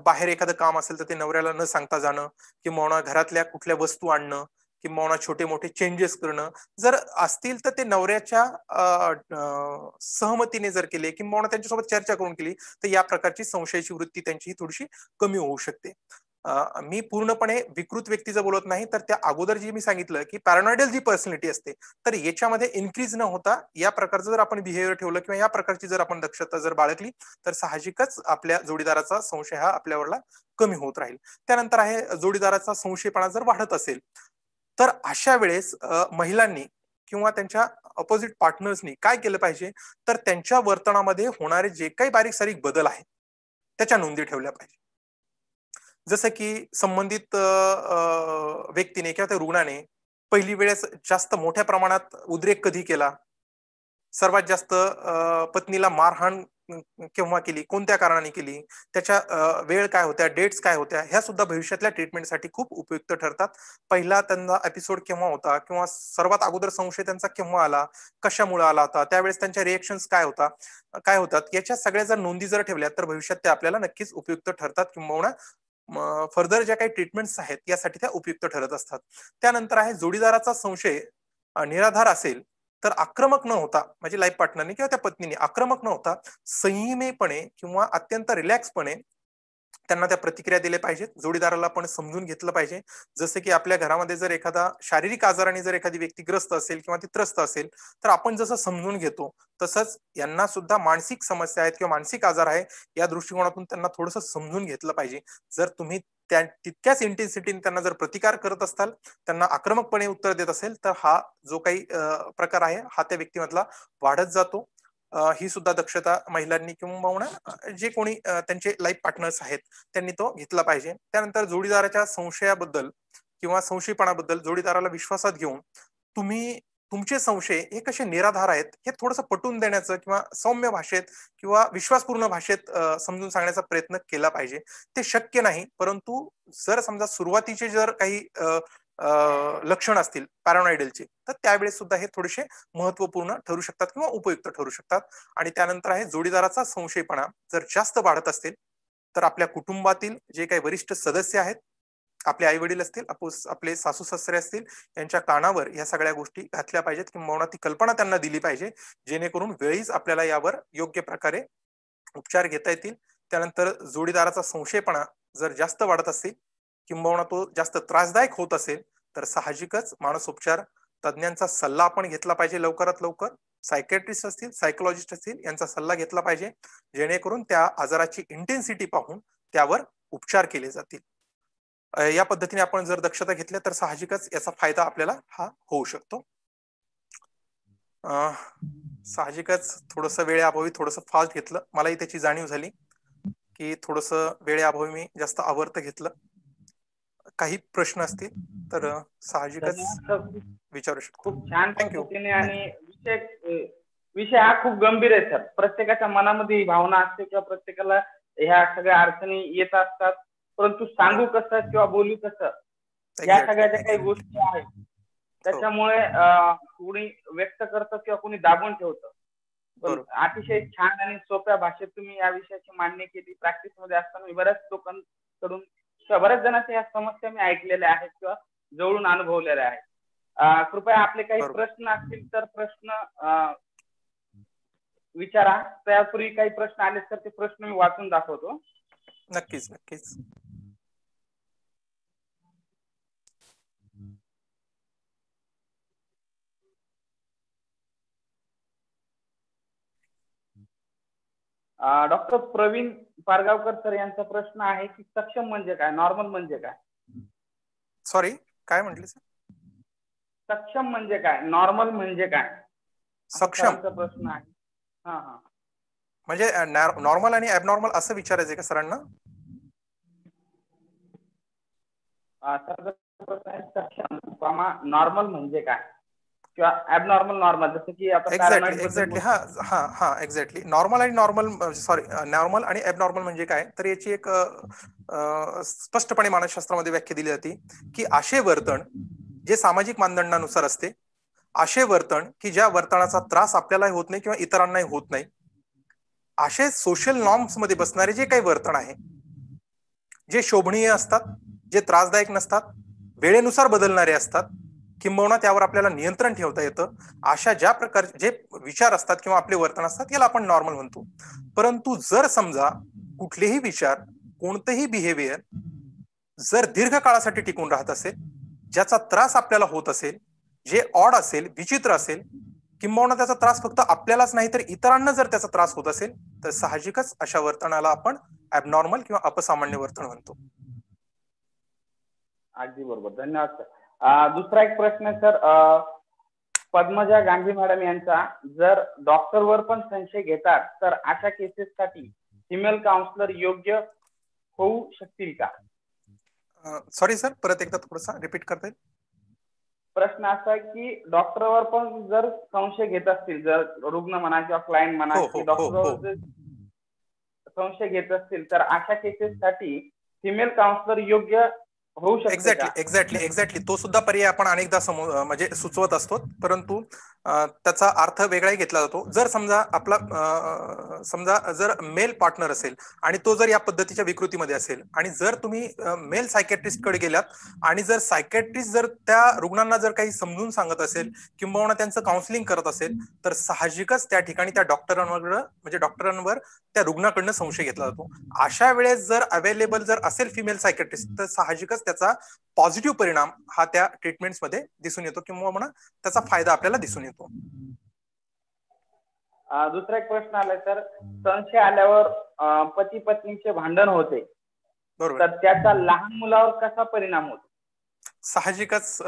बाहेर एखादं काम असेल तर ते नवऱ्याला न सांगता जाणं, किंवा घरातल्या कुठल्या वस्तू आणणं, किंवा छोटे मोठे चेंजेस करणं जर असतील तर ते नवऱ्याच्या सहमतीने जर केले किंवा त्यांच्यासोबत चर्चा करून केली तर या प्रकारची संशयाची वृत्ती त्यांची थोडीशी कमी होऊ शकते. मी पूर्णपणे विकृत व्यक्तीचं बोलत नाही, तर त्या अगोदर जी मी सांगितलं की पॅरानॉइडल जी पर्सनॅलिटी असते तर याच्यामध्ये इन्क्रीज न होता या प्रकारचं जर आपण बिहेवियर ठेवलं किंवा या प्रकारची जर आपण दक्षता जर बाळगली तर साहजिकच आपल्या जोडीदाराचा संशय हा आपल्यावरला कमी होत राहील. त्यानंतर आहे जोडीदाराचा संशयपणा जर वाढत असेल तर अशा वेळेस महिलांनी किंवा त्यांच्या अपोजिट पार्टनर्सनी काय केलं पाहिजे, तर त्यांच्या वर्तनामध्ये होणारे जे काही बारीक सारीक बदल आहेत त्याच्या नोंदी ठेवल्या पाहिजे. जसं की संबंधित व्यक्तीने किंवा त्या रुग्णाने पहिली वेळेस जास्त मोठ्या प्रमाणात उद्रेक कधी केला, सर्वात जास्त पत्नीला मारहाण केव्हा केली, कोणत्या कारणाने केली, त्याच्या वेळ काय होत्या, डेट्स काय होत्या, ह्या सुद्धा भविष्यातल्या ट्रीटमेंटसाठी खूप उपयुक्त ठरतात. पहिला त्यांना एपिसोड केव्हा होता किंवा सर्वात अगोदर संशय त्यांचा केव्हा आला, कशामुळे आला होता, त्यावेळेस त्यांच्या रिएक्शन्स काय होतात, याच्या सगळ्या जर नोंदी जर ठेवल्या तर भविष्यात त्या आपल्याला नक्कीच उपयुक्त ठरतात किंवा फर्दर ज्या काही ट्रीटमेंट्स आहेत यासाठी त्या उपयुक्त ठरत असतात. त्यानंतर आहे जोडीदाराचा संशय निराधार असेल तर आक्रमक न होता, म्हणजे लाईफ पार्टनरने किंवा त्या पत्नीने आक्रमक न होता संयमीपणे किंवा अत्यंत रिलॅक्सपणे त्यांना त्या प्रतिक्रिया दिल्या पाहिजेत. जोडीदाराला पण समजून घेतलं पाहिजे. जसं की आपल्या घरामध्ये जर एखादा शारीरिक आजाराने जर एखादी व्यक्ती ग्रस्त असेल किंवा ती त्रस्त असेल तर आपण जसं समजून घेतो तसंच यांना सुद्धा मानसिक समस्या आहेत किंवा मानसिक आजार आहे या दृष्टिकोनातून त्यांना थोडंसं समजून घेतलं पाहिजे. जर तुम्ही त्या तितक्याच इंटेन्सिटीने त्यांना जर प्रतिकार करत असताल, त्यांना आक्रमकपणे उत्तर देत असेल तर हा जो काही प्रकार आहे हा त्या व्यक्तीमधला वाढत जातो. ही सुद्धा दक्षता महिलांनी किंवा जे कोणी त्यांचे लाईफ पार्टनर्स आहेत त्यांनी तो घेतला पाहिजे. त्यानंतर जोडीदाराच्या संशयाबद्दल किंवा संशयपणाबद्दल जोडीदाराला विश्वासात घेऊन तुम्ही तुमचे संशय हे कसे निराधार आहेत हे थोडंसं पटवून देण्याचं किंवा सौम्य भाषेत किंवा विश्वासपूर्ण भाषेत समजून सांगण्याचा प्रयत्न केला पाहिजे. ते शक्य नाही, परंतु जर समजा सुरुवातीचे जर काही लक्षण असतील पॅरानॉइडलचे तर त्यावेळेस सुद्धा हे थोडेसे महत्वपूर्ण ठरू शकतात किंवा उपयुक्त ठरू शकतात. आणि त्यानंतर आहे जोडीदाराचा संशयपणा जर जास्त वाढत असतील तर आपल्या कुटुंबातील जे काही वरिष्ठ सदस्य आहेत, आपले आई वडील असतील, आपले सासू सासरे असतील, यांच्या कानावर ह्या सगळ्या गोष्टी घातल्या पाहिजेत किंवा ती कल्पना त्यांना दिली पाहिजे, जेणेकरून वेळीच आपल्याला यावर योग्य प्रकारे उपचार घेता येतील. त्यानंतर जोडीदाराचा संशयपणा जर जास्त वाढत असेल किंबहुना तो जास्त त्रासदायक होत असेल तर साहजिकच मानसोपचार तज्ञांचा सल्ला आपण घेतला पाहिजे लवकरात लवकर. सायकॅट्रिस्ट असतील, सायकोलॉजिस्ट असतील यांचा सल्ला घेतला पाहिजे, जेणेकरून त्या आजाराची इंटेन्सिटी पाहून त्यावर उपचार केले जातील. या पद्धतीने आपण जर दक्षता घेतल्या तर साहजिकच याचा फायदा आपल्याला हा होऊ शकतो. साहजिकच थोडस वेळेअभावी थोडस फास्ट घेतलं, मलाही त्याची जाणीव झाली की थोडस वेळेअभावी मी जास्त आवर्त घेतलं. काही प्रश्न असतील तर साहजिकच विचारू शकतो. खूप छान थँक्यू. पद्धतीने आणि विषय हा खूप गंभीर आहे सर. प्रत्येकाच्या मनामध्ये भावना असते किंवा प्रत्येकाला ह्या सगळ्या अडचणी येत असतात, परंतु सांगू कसं किंवा बोलू कसं या सगळ्या ज्या काही गोष्टी आहेत त्याच्यामुळे कोणी व्यक्त करतं किंवा कोणी दाबून ठेवतं. पण अतिशय छान आणि सोप्या भाषेत तुम्ही या विषयाची मांडणी केली. प्रॅक्टिस मध्ये असताना मी बऱ्याच लोकांकडून किंवा बऱ्याच जणांच्या या समस्या मी ऐकलेल्या आहेत किंवा जवळून अनुभवलेल्या आहेत. कृपया आपले काही प्रश्न असतील तर प्रश्न विचारा. त्यापूर्वी काही प्रश्न आले तर ते प्रश्न मी वाचून दाखवतो. नक्कीच नक्कीच. डॉक्टर प्रवीण पारगावकर सर यांचा प्रश्न आहे की सक्षम म्हणजे काय, नॉर्मल म्हणजे काय? सॉरी, काय म्हटले सर? सक्षम म्हणजे काय, नॉर्मल म्हणजे काय? सक्षम प्रश्न आहे. हा हा, म्हणजे नॉर्मल आणि ॲबनॉर्मल असं विचारायचंय का सरांना? सक्षम नॉर्मल म्हणजे काय किंवा ॲबनॉर्मल नॉर्मल, जसं की आता एक्झॅक्टली हा हा हा एक्झॅक्टली. नॉर्मल आणि नॉर्मल, सॉरी, नॉर्मल आणि ॲबनॉर्मल म्हणजे काय, तर याची एक स्पष्टपणे मानसशास्त्रामध्ये व्याख्या दिली जाते की असे वर्तन जे सामाजिक मानदंडानुसार असते, असे वर्तन की ज्या वर्तनाचा त्रास आपल्यालाही होत नाही किंवा इतरांनाही होत नाही, असे सोशल नॉर्म्स मध्ये बसणारे जे काही वर्तन आहे, जे शोभनीय असतात, जे त्रासदायक नसतात, वेळेनुसार बदलणारे असतात, किंबहुना त्यावर आपल्याला नियंत्रण ठेवता येतं, अशा ज्या प्रकारचे जे विचार असतात किंवा आपले वर्तन असतात याला आपण नॉर्मल म्हणतो. परंतु जर समजा कुठलेही विचार, कोणतेही बिहेवियर जर दीर्घ काळासाठी टिकून राहत असेल, ज्याचा त्रास आपल्याला होत असेल, जे ऑड असेल, विचित्र असेल, किंबहुना त्याचा त्रास फक्त आपल्यालाच नाही तर इतरांना जर त्याचा त्रास होत असेल, तर साहजिकच अशा वर्तनाला आपण ॲबनॉर्मल किंवा अपसामान्य वर्तन म्हणतो. अगदी बरोबर, धन्यवाद सर. दुसरा एक प्रश्न आहे सर, पद्मजा गांधी मॅडम यांचा, जर डॉक्टरवर पण संशय घेतात तर अशा केसेससाठी फिमेल काउन्सिलर योग्य होऊ शकतील का? सॉरी सर, परत एकदा थोडासा रिपीट करता येईल? प्रश्न असा आहे की डॉक्टरवर पण जर संशय घेत असतील, जर रुग्ण म्हणा किंवा क्लायंट म्हणा की डॉक्टरवर जर संशय घेत असतील तर अशा केसेससाठी फिमेल काउन्सिलर योग्य होऊ शकते का? एक्झॅक्टली तो सुद्धा पर्याय आपण अनेकदा म्हणजे सुचवत असतो, परंतु त्याचा अर्थ वेगळाही घेतला जातो. जर समजा आपला समजा जर मेल पार्टनर असेल आणि तो जर या पद्धतीच्या विकृतीमध्ये असेल आणि जर तुम्ही मेल सायकॅट्रिस्ट कडे गेलात आणि जर सायकॅट्रिस्ट जर त्या रुग्णांना जर काही समजून सांगत असेल किंबहुना त्यांचं काउन्सिलिंग करत असेल, तर साहजिकच त्या ठिकाणी त्या डॉक्टरांवर त्या रुग्णाकडनं संशय घेतला जातो. अशा वेळेस जर अवेलेबल जर असेल फिमेल सायकॅट्रिस्ट, तर साहजिकच त्याचा पॉझिटिव्ह परिणाम हा त्या ट्रीटमेंट्स मध्ये दिसून येतो किंवा म्हणा त्याचा फायदा आपल्याला दिसून येतो. दुसरा एक प्रश्न आलाय सर, संशय आल्यावर पती पत्नीचे भांडण होते, बरोबर, तर त्याचा लहान मुलावर कसा परिणाम होतो? साहजिकच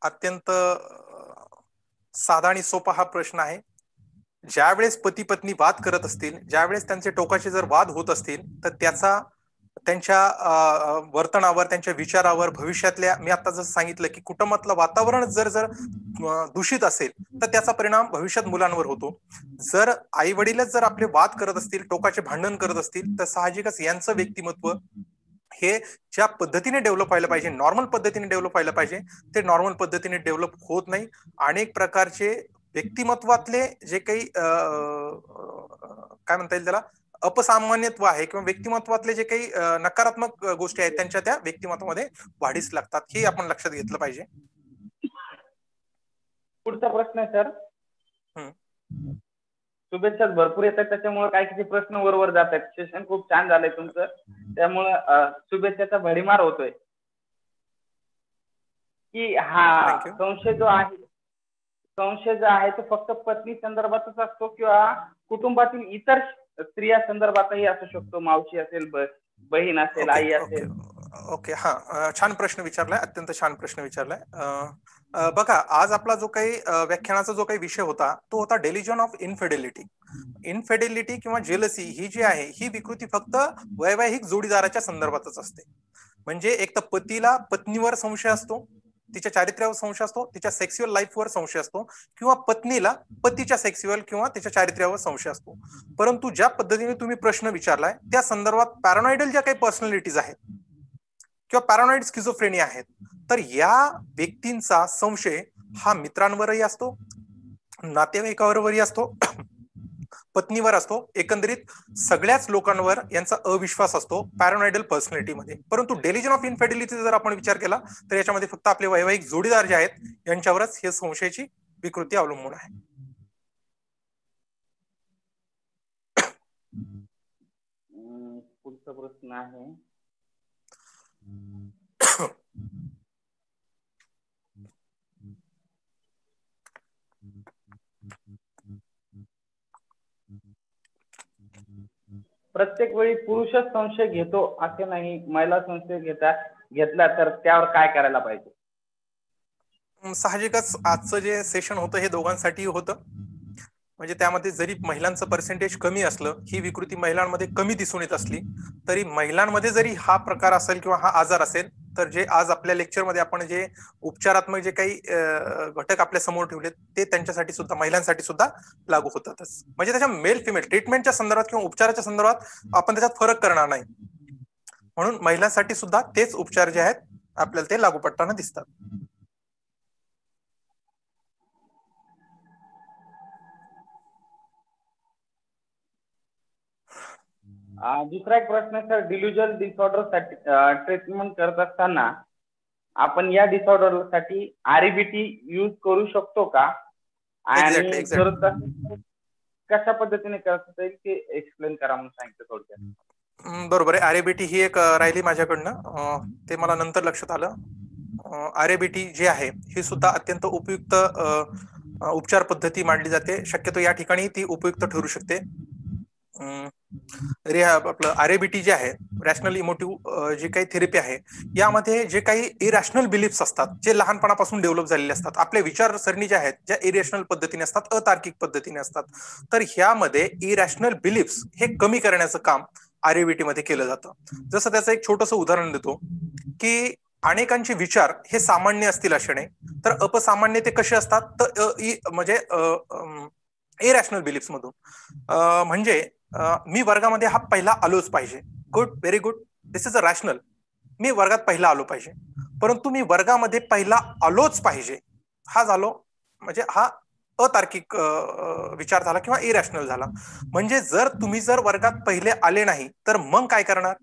अत्यंत साधा आणि सोपा हा प्रश्न आहे. ज्यावेळेस पती पत्नी वाद करत असतील, ज्यावेळेस त्यांचे टोकाचे जर वाद होत असतील, तर त्याचा त्यांच्या वर्तनावर, त्यांच्या विचारावर, भविष्यातल्या, मी आता जसं सांगितलं की कुटुंबातलं वातावरण जर दूषित असेल तर त्याचा परिणाम भविष्यात मुलांवर होतो. जर आई वडीलच जर आपले वाद करत असतील, टोकाचे भांडण करत असतील, तर साहजिकच यांचं व्यक्तिमत्व हे ज्या पद्धतीने डेव्हलप व्हायला पाहिजे, नॉर्मल पद्धतीने डेव्हलप व्हायला पाहिजे, ते नॉर्मल पद्धतीने डेव्हलप होत नाही. अनेक प्रकारचे व्यक्तिमत्वातले जे काही काय म्हणता येईल त्याला, अपसामान्यत्व आहे किंवा व्यक्तिमत्वातले जे काही नकारात्मक गोष्टी आहेत त्यांच्या त्या व्यक्तिमत्वामध्ये वाढीस लागतात, हे आपण लक्षात घेतलं पाहिजे. पुढचा प्रश्न आहे सर, शुभेच्छा भरपूर येतात त्याच्यामुळे काही किती प्रश्न वरवर जात आहेत. सेशन खूप छान झालंय तुमचं, त्यामुळे शुभेच्छाचा भडीमार होतोय की हा संशय जो आहे संशय जो आहे तो फक्त पत्नी संदर्भातच असतो किंवा कुटुंबातील इतर स्त्रिया संदर्भातही असू शकतो, मावशी असेल, बहीण असेल, आई ओके असेल? ओके हा छान प्रश्न विचारलाय, अत्यंत छान प्रश्न विचारलाय. बघा, आज आपला जो काही व्याख्यानाचा जो काही विषय होता तो होता डेलिजन ऑफ इनफिडेलिटी. इनफिडेलिटी किंवा जेलसी ही जी आहे ही विकृती फक्त वैवाहिक जोडीदाराच्या संदर्भातच असते. म्हणजे एक तर पतीला पत्नीवर संशय असतो, तिच्या चारित्र्यावर संशय असतो, तिच्या सेक्स्युअल लाईफवर संशय असतो, किंवा पत्नीला पतीच्या सेक्स्युअल किंवा तिच्या चारित्र्यावर संशय असतो. परंतु ज्या पद्धतीने तुम्ही प्रश्न विचारलाय त्या संदर्भात पॅरानॉइडल ज्या काही पर्सनॅलिटीज आहेत किंवा पॅरानॉइड स्किझोफ्रेनिया आहेत, तर या व्यक्तींचा संशय हा मित्रांवरही असतो, नातेवाईकावरही असतो, पत्नीवर असतो, एकंदरीत सगळ्याच लोकांवर यांचा अविश्वास असतो पॅरानॉइडल पर्सनॅलिटीमध्ये. परंतु डेलिजन ऑफ इनफिडेलिटी जर आपण विचार केला तर याच्यामध्ये फक्त आपले वैवाहिक जोडीदार जे आहेत यांच्यावरच हे संशयाची विकृती अवलंबून आहे. पुढचा प्रश्न आहे, प्रत्येक वेळी पुरुषच संशय घेतो असे नाही, महिला संशय घेतला तर त्यावर काय करायला पाहिजे? साहजिकच आजचं जे सेशन होतं हे दोघांसाठी होतं. म्हणजे त्यामध्ये जरी महिलांचं पर्सेंटेज कमी असलं, ही विकृती महिलांमध्ये कमी दिसून येत असली तरी महिलांमध्ये जरी हा प्रकार असेल किंवा हा आजार असेल तर जे आज आपल्या लेक्चरमध्ये आपण जे उपचारात्मक जे काही घटक आपल्या समोर ठेवले ते त्यांच्यासाठी सुद्धा, महिलांसाठी सुद्धा लागू होतातच. म्हणजे त्याच्या मेल फिमेल ट्रीटमेंटच्या संदर्भात किंवा उपचाराच्या संदर्भात आपण त्याच्यात फरक करणार नाही, म्हणून महिलांसाठी सुद्धा तेच उपचार जे आहेत आपल्याला ते लागू पडताना दिसतात. दुसरा एक प्रश्न सर, डिल्युजन डिसऑर्डर साठी ट्रीटमेंट करत असताना आपण या डिसऑर्डर साठी आरईबीटी यूज करू शकतो का? आणि कशा पद्धतीने करता येईल ते एक्सप्लेन करा म्हणून सांगितलं थोडक्यात. बरोबर आहे. आरएबीटी ही एक राहिली माझ्याकडनं, ते मला नंतर लक्षात आलं. आरएबीटी जी आहे ही सुद्धा अत्यंत उपयुक्त उपचार पद्धती मानली जाते. शक्यतो या ठिकाणी ती उपयुक्त ठरू शकते. आपलं आरएबीटी जे आहे, रॅशनल इमोटिव्ह जी काही थेरपी आहे, यामध्ये जे काही इरॅशनल बिलीफ्स असतात, जे लहानपणापासून डेव्हलप झालेले असतात, आपल्या विचारसरणी ज्या आहेत ज्या इरॅशनल पद्धतीने असतात, अतार्किक पद्धतीने असतात, तर ह्यामध्ये इरॅशनल बिलीफ्स हे कमी करण्याचं काम आरएबीटी मध्ये केलं जातं. जसं त्याचं एक छोटंसं उदाहरण देतो की अनेकांचे विचार हे सामान्य असतील असे नाही, तर अपसामान्य ते कसे असतात, तर म्हणजे इरॅशनल बिलीफ्स मधून. म्हणजे मी वर्गामध्ये हा पहिला आलोच पाहिजे, good, very good, this is a rational, मी वर्गात पहिला आलो पाहिजे. परंतु मी वर्गामध्ये पहिला आलोच पाहिजे हा झालो म्हणजे हा अतार्किक विचार झाला किंवा इरॅशनल झाला. म्हणजे तुम्ही जर वर्गात पहिले आले नाही तर मग काय करणार?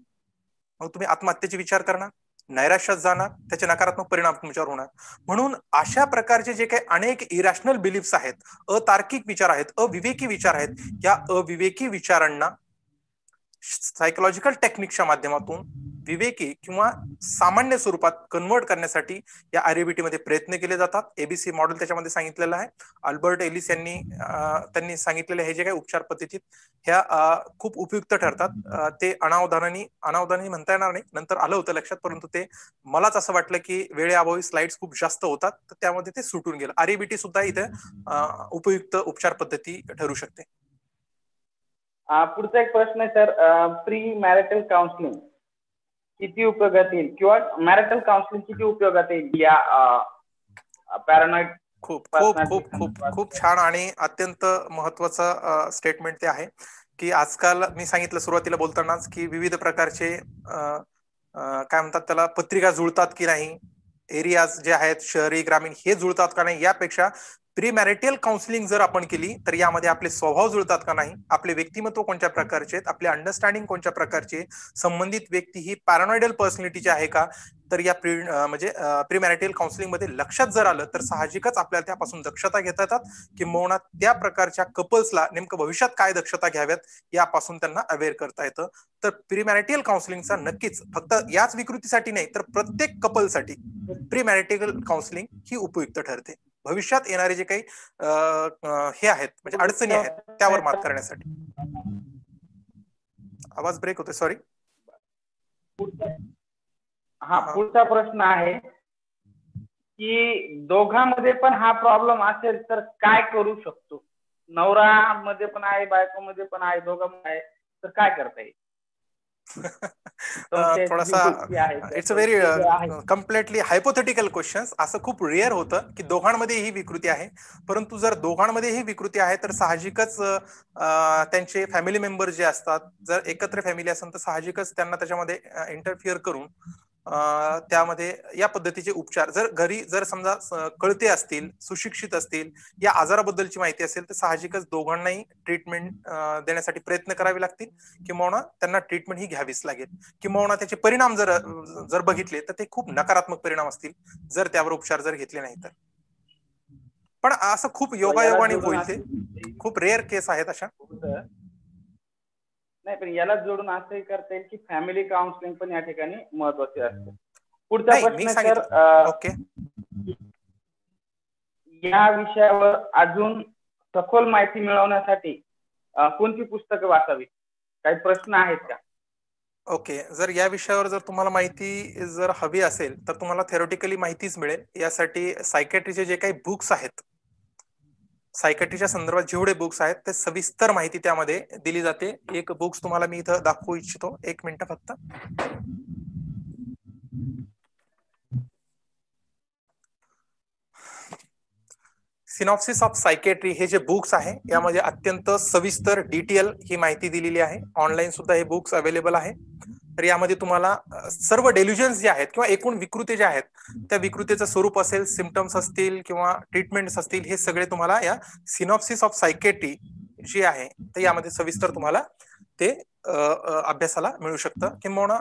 मग तुम्ही आत्महत्येचे विचार करणार, नैराश्यात जाणार, त्याचे नकारात्मक परिणाम तुमच्यावर होणार. म्हणून अशा प्रकारचे जे काही अनेक इरॅशनल बिलीफ्स आहेत, अतार्किक विचार आहेत, अविवेकी विचार आहेत, या अविवेकी विचारांना सायकोलॉजिकल टेक्निकच्या माध्यमातून विवेकी किंवा सामान्य स्वरूपात कन्वर्ट करण्यासाठी या आरएबीटी मध्ये प्रयत्न केले जातात. एबीसी मॉडेल त्याच्यामध्ये सांगितलेलं आहे. अल्बर्ट एलिस त्यांनी सांगितलेले हे जे काही उपचार पद्धतीत ह्या खूप उपयुक्त ठरतात. ते अनावधानाने म्हणता येणार नाही, नंतर आलं होतं लक्षात, परंतु ते मलाच असं वाटलं की वेळेअभावी स्लाइड्स खूप जास्त होतात तर त्यामध्ये ते सुटून गेलं. आरएबीटी सुद्धा इथे उपयुक्त उपचार पद्धती ठरू शकते. पुढचा एक प्रश्न आहे सर, प्री मॅरिटल काउन्सिलिंग किती उपयोगात येईल किंवा मॅरिटल काउन्सिलिंग किती उपयोगात येईल या पॅरानॉइड? खूप खूप खूप खूप खूप छान आणि अत्यंत महत्वाचं स्टेटमेंट ते आहे की आजकाल मी सांगितलं सुरुवातीला बोलतानाच की विविध प्रकारचे काय म्हणतात त्याला, पत्रिका जुळतात की नाही, एरियाज जे आहेत शहरी ग्रामीण हे जुळतात का नाही, यापेक्षा प्री मॅरिटल काउन्सिलिंग जर आपण केली तर यामध्ये आपले स्वभाव जुळतात का नाही, आपले व्यक्तिमत्व कोणत्या प्रकारचे आहेत, आपले अंडरस्टँडिंग कोणत्या प्रकारचे, संबंधित व्यक्ती ही पॅरानॉइडल पर्सनॅलिटीची आहे का, तर या प्री मॅरिटल काउन्सिलिंग मध्ये लक्षात जर आलं तर साहजिकच आपल्याला त्यापासून दक्षता घेता येतात, किंबहुना त्या प्रकारच्या कपल्सला नेमकं भविष्यात काय दक्षता घ्याव्यात यापासून त्यांना अवेअर करता येतं. तर प्री मॅरिटल काउन्सिलिंगचा नक्कीच फक्त याच विकृतीसाठी नाही तर प्रत्येक कपलसाठी प्री मॅरिटल काउन्सिलिंग ही उपयुक्त ठरते. भविष्यात येणारे जे काही हे आहेत म्हणजे अडचणी आहेत त्यावर मात करण्यासाठी. आवाज ब्रेक होतोय, सॉरी. पुढचा प्रश्न आहे की दोघांमध्ये पण हा प्रॉब्लेम असेल तर काय करू शकतो? नवरा मध्ये पण आहे, बायको मध्ये पण आहे, दोघांमध्ये आहे, तर काय करता येईल? थोडासा it's a very completely hypothetical question. असं खूप रेअर होतं की दोघांमध्ये ही विकृती आहे, परंतु जर दोघांमध्ये ही विकृती आहे तर साहजिकच त्यांचे फॅमिली मेंबर जे असतात, जर एकत्र फॅमिली असेल तर साहजिकच त्यांना त्याच्यामध्ये इंटरफिअर करून त्यामध्ये या पद्धतीचे उपचार, जर घरी जर समजा कळते असतील, सुशिक्षित असतील, या आजाराबद्दलची माहिती असेल तर साहजिकच दोघांनाही ट्रीटमेंट देण्यासाठी प्रयत्न करावे लागतील, किंवा त्यांना ट्रीटमेंट ही घ्यावीच लागेल. किंवा त्याचे परिणाम जर बघितले तर ते खूप नकारात्मक परिणाम असतील जर त्यावर उपचार जर घेतले नाही तर. पण असं खूप योगायोगाने होईल, ते खूप रेअर केस आहेत अशा. नाही, पण याला जोडून असंही करता येईल की फॅमिली काउन्सिलिंग पण या ठिकाणी महत्वाचे असते. पुढचा प्रश्न सर, ओके, या विषयावर अजून सखोल माहिती मिळवण्यासाठी कोणती पुस्तकं वाचावी? काही प्रश्न आहेत का? ओके, जर या विषयावर जर तुम्हाला माहिती जर हवी असेल तर तुम्हाला थेरोटिकली माहितीच मिळेल. यासाठी सायकॅट्रीचे जे काही बुक्स आहेत, सायकॅट्रीच्या संदर्भात जेवढे बुक्स आहेत ते सविस्तर माहिती त्यामध्ये दिली जाते. एक बुक्स तुम्हाला मी इथं दाखवू इच्छितो, 1 मिनिट फक्त. सिनॉप्सिस ऑफ सायकॅट्री हे जे बुक्स आहे यामध्ये अत्यंत सविस्तर डिटेल ही माहिती दिलेली आहे. ऑनलाईन सुद्धा हे बुक्स अवेलेबल आहे. तर यामध्ये तुम्हाला सर्व डेल्युजन्स जे आहेत किंवा एकूण विकृती ज्या आहेत त्या विकृतीचं स्वरूप असेल, सिम्पटम्स असतील किंवा ट्रीटमेंट्स असतील, हे सगळे तुम्हाला या सिनॉप्सिस ऑफ सायकॅट्री जी आहे तर यामध्ये सविस्तर तुम्हाला ते अभ्यासाला मिळू शकतं. किंवा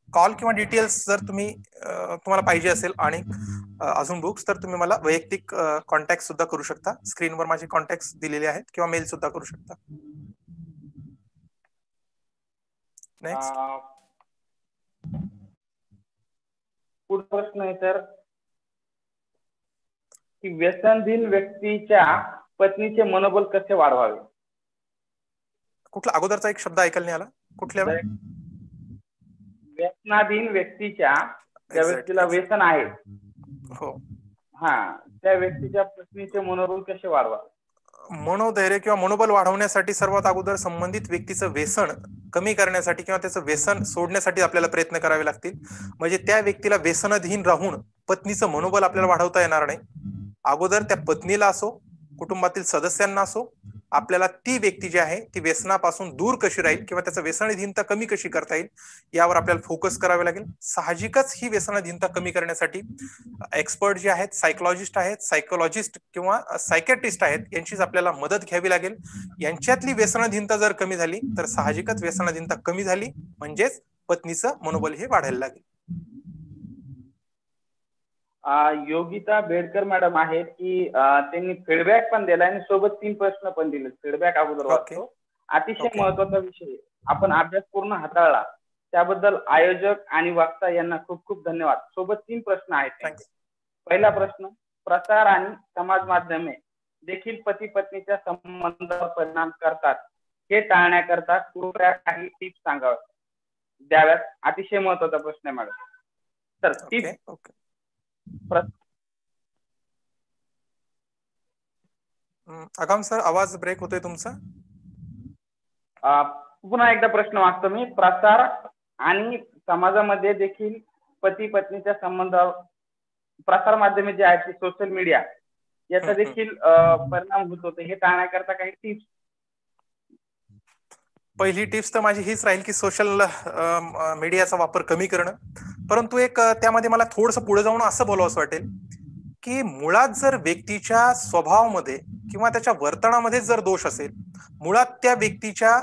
कॉल किंवा डिटेल्स जर तुम्हाला पाहिजे असेल आणि अजून बुक्स, तर तुम्ही मला वैयक्तिक कॉन्टॅक्ट सुद्धा करू शकता. स्क्रीनवर माझे कॉन्टॅक्ट दिलेले आहेत, किंवा मेल सुद्धा करू शकता. नेक्स्ट पुढचा प्रश्न आहे तर की व्यसनधीन व्यक्तीच्या पत्नीचे मनोबल कसे वाढवावे? कुठला अगोदरचा एक शब्द ऐकायला नाही आला, कुठल्या? व्यसनाधीन व्यक्तीच्या, ज्या व्यक्तीला व्यसन आहे, हो, त्या व्यक्तीच्या पत्नीचे मनोबल कसे वाढवावे? मनोधैर्य किंवा मनोबल वाढवण्यासाठी सर्वात अगोदर संबंधित व्यक्तीचं व्यसन कमी करण्यासाठी किंवा त्याचं व्यसन सोडण्यासाठी आपल्याला प्रयत्न करावे लागतील. म्हणजे त्या व्यक्तीला व्यसनाधीन राहून पत्नीचं मनोबल आपल्याला वाढवता येणार नाही. अगोदर त्या पत्नीला असो, कुटुंबातील सदस्यांना असो, आपल्याला ती व्यक्ती जी आहे ती व्यसनापासून दूर कशी राहील किंवा त्याचं व्यसनाधीनता कमी कशी करता येईल यावर आपल्याला फोकस करावे लागेल. साहजिकच ही व्यसनाधीनता कमी करण्यासाठी एक्सपर्ट जे आहेत, सायकोलॉजिस्ट आहेत, सायकोलॉजिस्ट किंवा सायकॅट्रिस्ट आहेत, यांचीच आपल्याला मदत घ्यावी लागेल. यांच्यातली व्यसनाधीनता जर कमी झाली तर साहजिकच व्यसनाधीनता कमी झाली म्हणजेच पत्नीचं मनोबल हे वाढायला लागेल. योगिता बेडकर मॅडम आहेत की त्यांनी फीडबॅक पण दिला आणि सोबत 3 प्रश्न पण दिले. फीडबॅक अगोदर वाचतो. अतिशय महत्वाचा विषय, आपण अभ्यास पूर्ण हाताळला त्याबद्दल आयोजक आणि वक्ता यांना खूप खूप धन्यवाद. सोबत 3 प्रश्न आहेत. पहिला प्रश्न, प्रसार आणि समाज माध्यमे देखील पती पत्नीच्या संबंधावर परिणाम करतात, हे टाळण्याकरता कृपया काही टिप्स द्याव्यात. अतिशय महत्वाचा प्रश्न आहे मॅडम. तर टिप्स, आगाम सर आवाज ब्रेक होतोय तुमचा. पुन्हा एकदा प्रश्न वाचतो मी. प्रसार आणि समाजामध्ये देखील पती पत्नीच्या संबंधावर प्रसार माध्यमे जे आहेत, सोशल मीडिया, याचा देखील परिणाम होत होते, हे टाळण्याकरता काही टिप्स? पहिली टिप्स तर माझी हीच राहील की सोशल मीडियाचा वापर कमी करणं. परंतु एक त्यामध्ये मला थोडंसं पुढे जाऊन असं बोलावंसं वाटेल की मुळात जर व्यक्तीच्या स्वभावामध्ये किंवा त्याच्या वर्तनामध्ये जर दोष असेल, मुळात त्या व्यक्तीच्या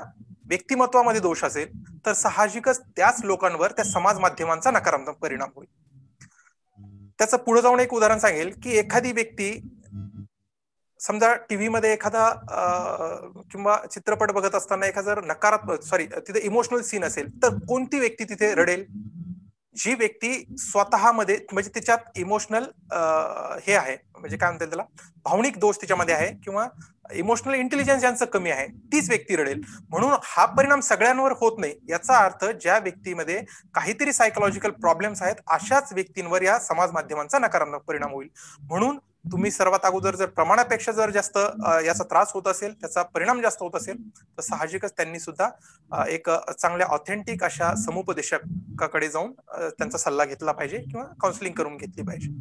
व्यक्तिमत्वामध्ये दोष असेल, तर साहजिकच त्याच लोकांवर त्या समाज माध्यमांचा नकारात्मक परिणाम होईल. त्याचं पुढे जाऊन एक उदाहरण सांगेल की एखादी व्यक्ती समजा टीव्ही मध्ये एखादा किंवा चित्रपट बघत असताना एखादा नकारात्मक तिथे इमोशनल सीन असेल, तर कोणती व्यक्ती तिथे रडेल? जी व्यक्ती स्वतःमध्ये म्हणजे तिच्यात इमोशनल हे आहे, म्हणजे काय म्हणतात त्याला, भावनिक दोष तिच्यामध्ये आहे किंवा इमोशनल इंटेलिजन्स ज्यांचं कमी आहे तीच व्यक्ती रडेल. म्हणून हा परिणाम सगळ्यांवर होत नाही. याचा अर्थ ज्या व्यक्तीमध्ये काहीतरी सायकोलॉजिकल प्रॉब्लेम्स आहेत अशाच व्यक्तींवर या समाज माध्यमांचा नकारात्मक परिणाम होईल. म्हणून तुम्ही सर्वात अगोदर जर प्रमाणापेक्षा जर जास्त याचा त्रास होत असेल, त्याचा परिणाम जास्त होत असेल, तर साहजिकच त्यांनी सुद्धा एक चांगल्या ऑथेंटिक अशा समुपदेशकाकडे जाऊन त्यांचा सल्ला घेतला पाहिजे किंवा काउन्सिलिंग करून घेतली पाहिजे.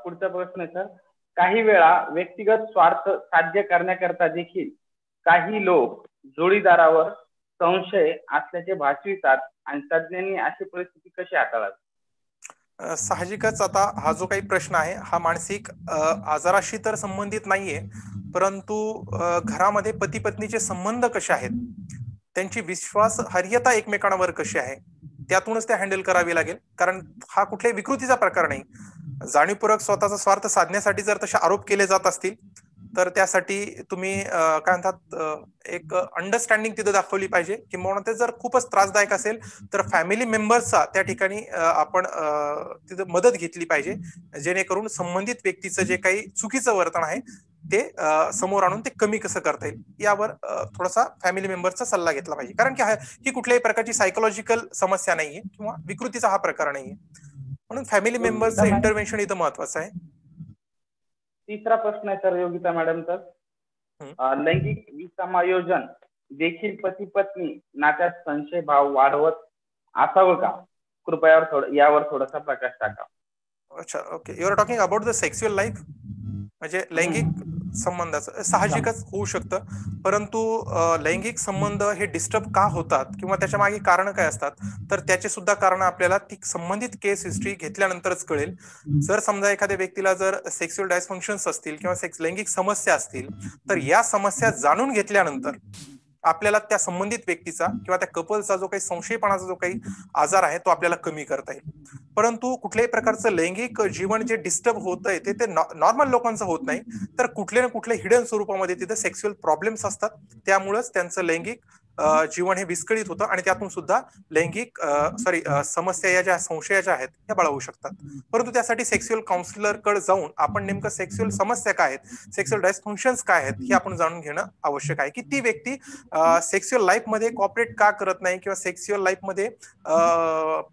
पुढचा प्रश्न आहे सर, काही वेळा व्यक्तिगत स्वार्थ साध्य करण्याकरता देखील काही लोक जोडीदारावर संशय असल्याचे भासवितात आणि तज्ज्ञांनी अशी परिस्थिती कशी हाताळावी? साहजिकच आता हा जो काही प्रश्न आहे हा मानसिक आजाराशी तर संबंधित नाहीये, परंतु घरामध्ये पती पत्नीचे संबंध कसे आहेत, त्यांची विश्वासार्हता एकमेकांवर कशी आहे, त्यातूनच ते हँडल करावी लागेल. कारण हा कुठल्याही विकृतीचा प्रकार नाही. जाणीवपूर्वक स्वतःचा स्वार्थ साधण्यासाठी जर तसे आरोप केले जात असतील तर त्यासाठी तुम्ही काय म्हणतात एक अंडरस्टँडिंग तिथे दाखवली पाहिजे. किंवा ते जर खूपच त्रासदायक असेल तर फॅमिली मेंबर्सचा त्या ठिकाणी आपण तिथे मदत घेतली पाहिजे, जेणेकरून संबंधित व्यक्तीचं जे काही चुकीचं वर्तन आहे ते समोर आणून ते कमी कसं करता येईल यावर थोडासा फॅमिली मेंबरचा सल्ला घेतला पाहिजे. कारण की ही कुठल्याही प्रकारची सायकोलॉजिकल समस्या नाहीये किंवा विकृतीचा हा प्रकार नाहीये. म्हणून फॅमिली मेंबर्सचं इंटरव्हेन्शन इथं महत्वाचं आहे. तिसरा प्रश्न आहे सर योगिता मॅडमचा, लैंगिक विसमायोजन देखील पती पत्नी नात्यात संशय भाव वाढवत असावं का? कृपया यावर थोडासा प्रकाश टाका. अच्छा, okay. You are talking about the sexual life, म्हणजे लैंगिक संबंधाचं साहजिकच होऊ शकतं. परंतु लैंगिक संबंध हे डिस्टर्ब का होतात किंवा त्याच्या मागे कारण काय असतात, तर त्याचे सुद्धा कारण आपल्याला ती संबंधित केस हिस्ट्री घेतल्यानंतरच कळेल. जर समजा एखाद्या व्यक्तीला जर सेक्स्युअल डायसफंक्शन्स असतील किंवा लैंगिक समस्या असतील तर या समस्या जाणून घेतल्यानंतर आपल्याला त्या संबंधित व्यक्तीचा किंवा त्या कपलचा जो काही संशयपणाचा जो काही आजार आहे तो आपल्याला कमी करता येईल. परंतु कुठल्याही प्रकारचं लैंगिक जीवन जे डिस्टर्ब होत आहे ते नॉर्मल लोकांचं होत नाही, तर कुठल्या ना कुठल्या हिडन स्वरूपामध्ये तिथे सेक्स्युअल प्रॉब्लेम्स असतात. त्यामुळेच त्यांचं लैंगिक जीवन हे विस्कळीत होतं आणि त्यातून सुद्धा लैंगिक समस्या या ज्या संशयाच्या आहेत त्या बळावू शकतात. परंतु त्यासाठी सेक्स्युअल काउन्सिलरकडे जाऊन आपण नेमकं सेक्स्युअल समस्या काय आहेत, सेक्स्युअल डायसफंक्शन्स काय आहेत हे आपण जाणून घेणं आवश्यक आहे. की ती व्यक्ती सेक्स्युअल लाईफ मध्ये कॉपरेट का करत नाही किंवा सेक्स्युअल लाईफ मध्ये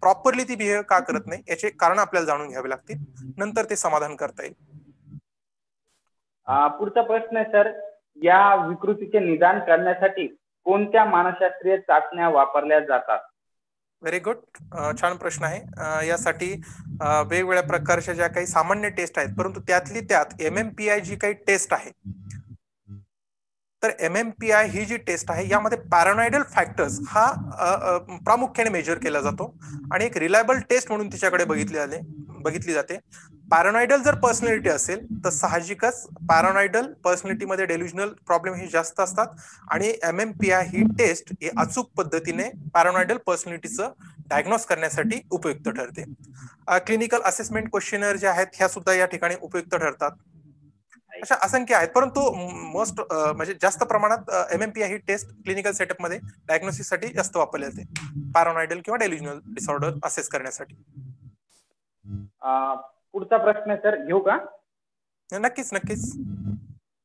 प्रॉपरली ती बिहेव का करत नाही याचे कारण आपल्याला जाणून घ्यावे लागतील, नंतर ते समाधान करता येईल. पुढचा प्रश्न आहे सर, या विकृतीचे निदान करण्यासाठी कोणत्या मानसशास्त्रीय चाचण्या वापरल्या जातात? व्हेरी गुड, छान प्रश्न आहे. यासाठी वेगवेगळ्या प्रकारच्या ज्या काही सामान्य टेस्ट आहेत, परंतु त्यातली त्यात MMPI जी काही टेस्ट आहे, तर MMPI ही जी टेस्ट आहे यामध्ये पॅरानॉइडल फॅक्टर्स हा प्रामुख्याने मेजर केला जातो आणि एक रिलायबल टेस्ट म्हणून तिच्याकडे बघितली जाते. पॅरानॉइडल जर पर्सनॅलिटी असेल तर साहजिकच पॅरानॉइडल पर्सनॅलिटीमध्ये डेल्युजनल प्रॉब्लेम हे जास्त असतात आणि MMPI ही टेस्ट ही अचूक पद्धतीने पॅरानॉइडल पर्सनॅलिटीचं डायग्नोस करण्यासाठी उपयुक्त ठरते. क्लिनिकल असेसमेंट क्वेश्चनर जे आहेत ह्या सुद्धा या ठिकाणी उपयुक्त ठरतात. अशा असंख्य आहेत, परंतु मोस्ट म्हणजे जास्त प्रमाणात MMPI ही टेस्ट क्लिनिकल सेटअप मध्ये डायग्नोसिस साठी जास्त वापरली जाते, पॅरानॉइडल किंवा डेल्युजनल डिसऑर्डर असेस करण्यासाठी. पुढचा प्रश्न सर घेऊ का? नक्कीच नक्कीच.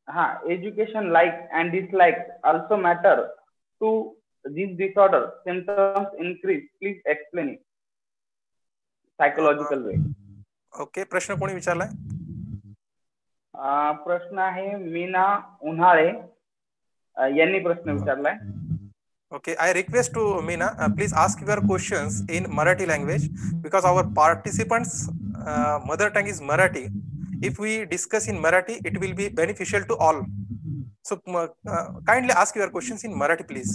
हा, education like and dislike also matter to this disorder, symptoms increase, please explain it psychological way. Okay, प्रश्न कोणी विचारलाय? प्रश्न आहे मीना उन्हाळे यांनी प्रश्न विचारलाय. Okay, I request to Meena, please ask your questions in Marathi language because our participants' mother tongue is Marathi. If we discuss in Marathi, it will be beneficial to all. So kindly ask your questions in Marathi, please.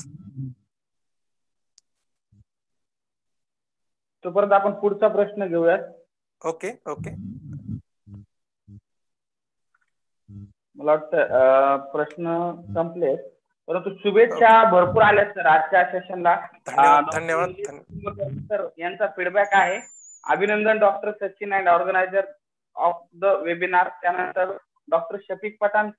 तोपर्यंत आपण पुढचा प्रश्न घेऊयात. Okay okay. मला वाटतं प्रश्न संपले, परंतु शुभेच्छा भरपूर आल्या सर आजच्या सेशनला. धन्यवाद. सर यांचा फीडबॅक आहे, अभिनंदन doctor Sachin and organiser of the webinar. त्यानंतर डॉक्टर शफिक पठाण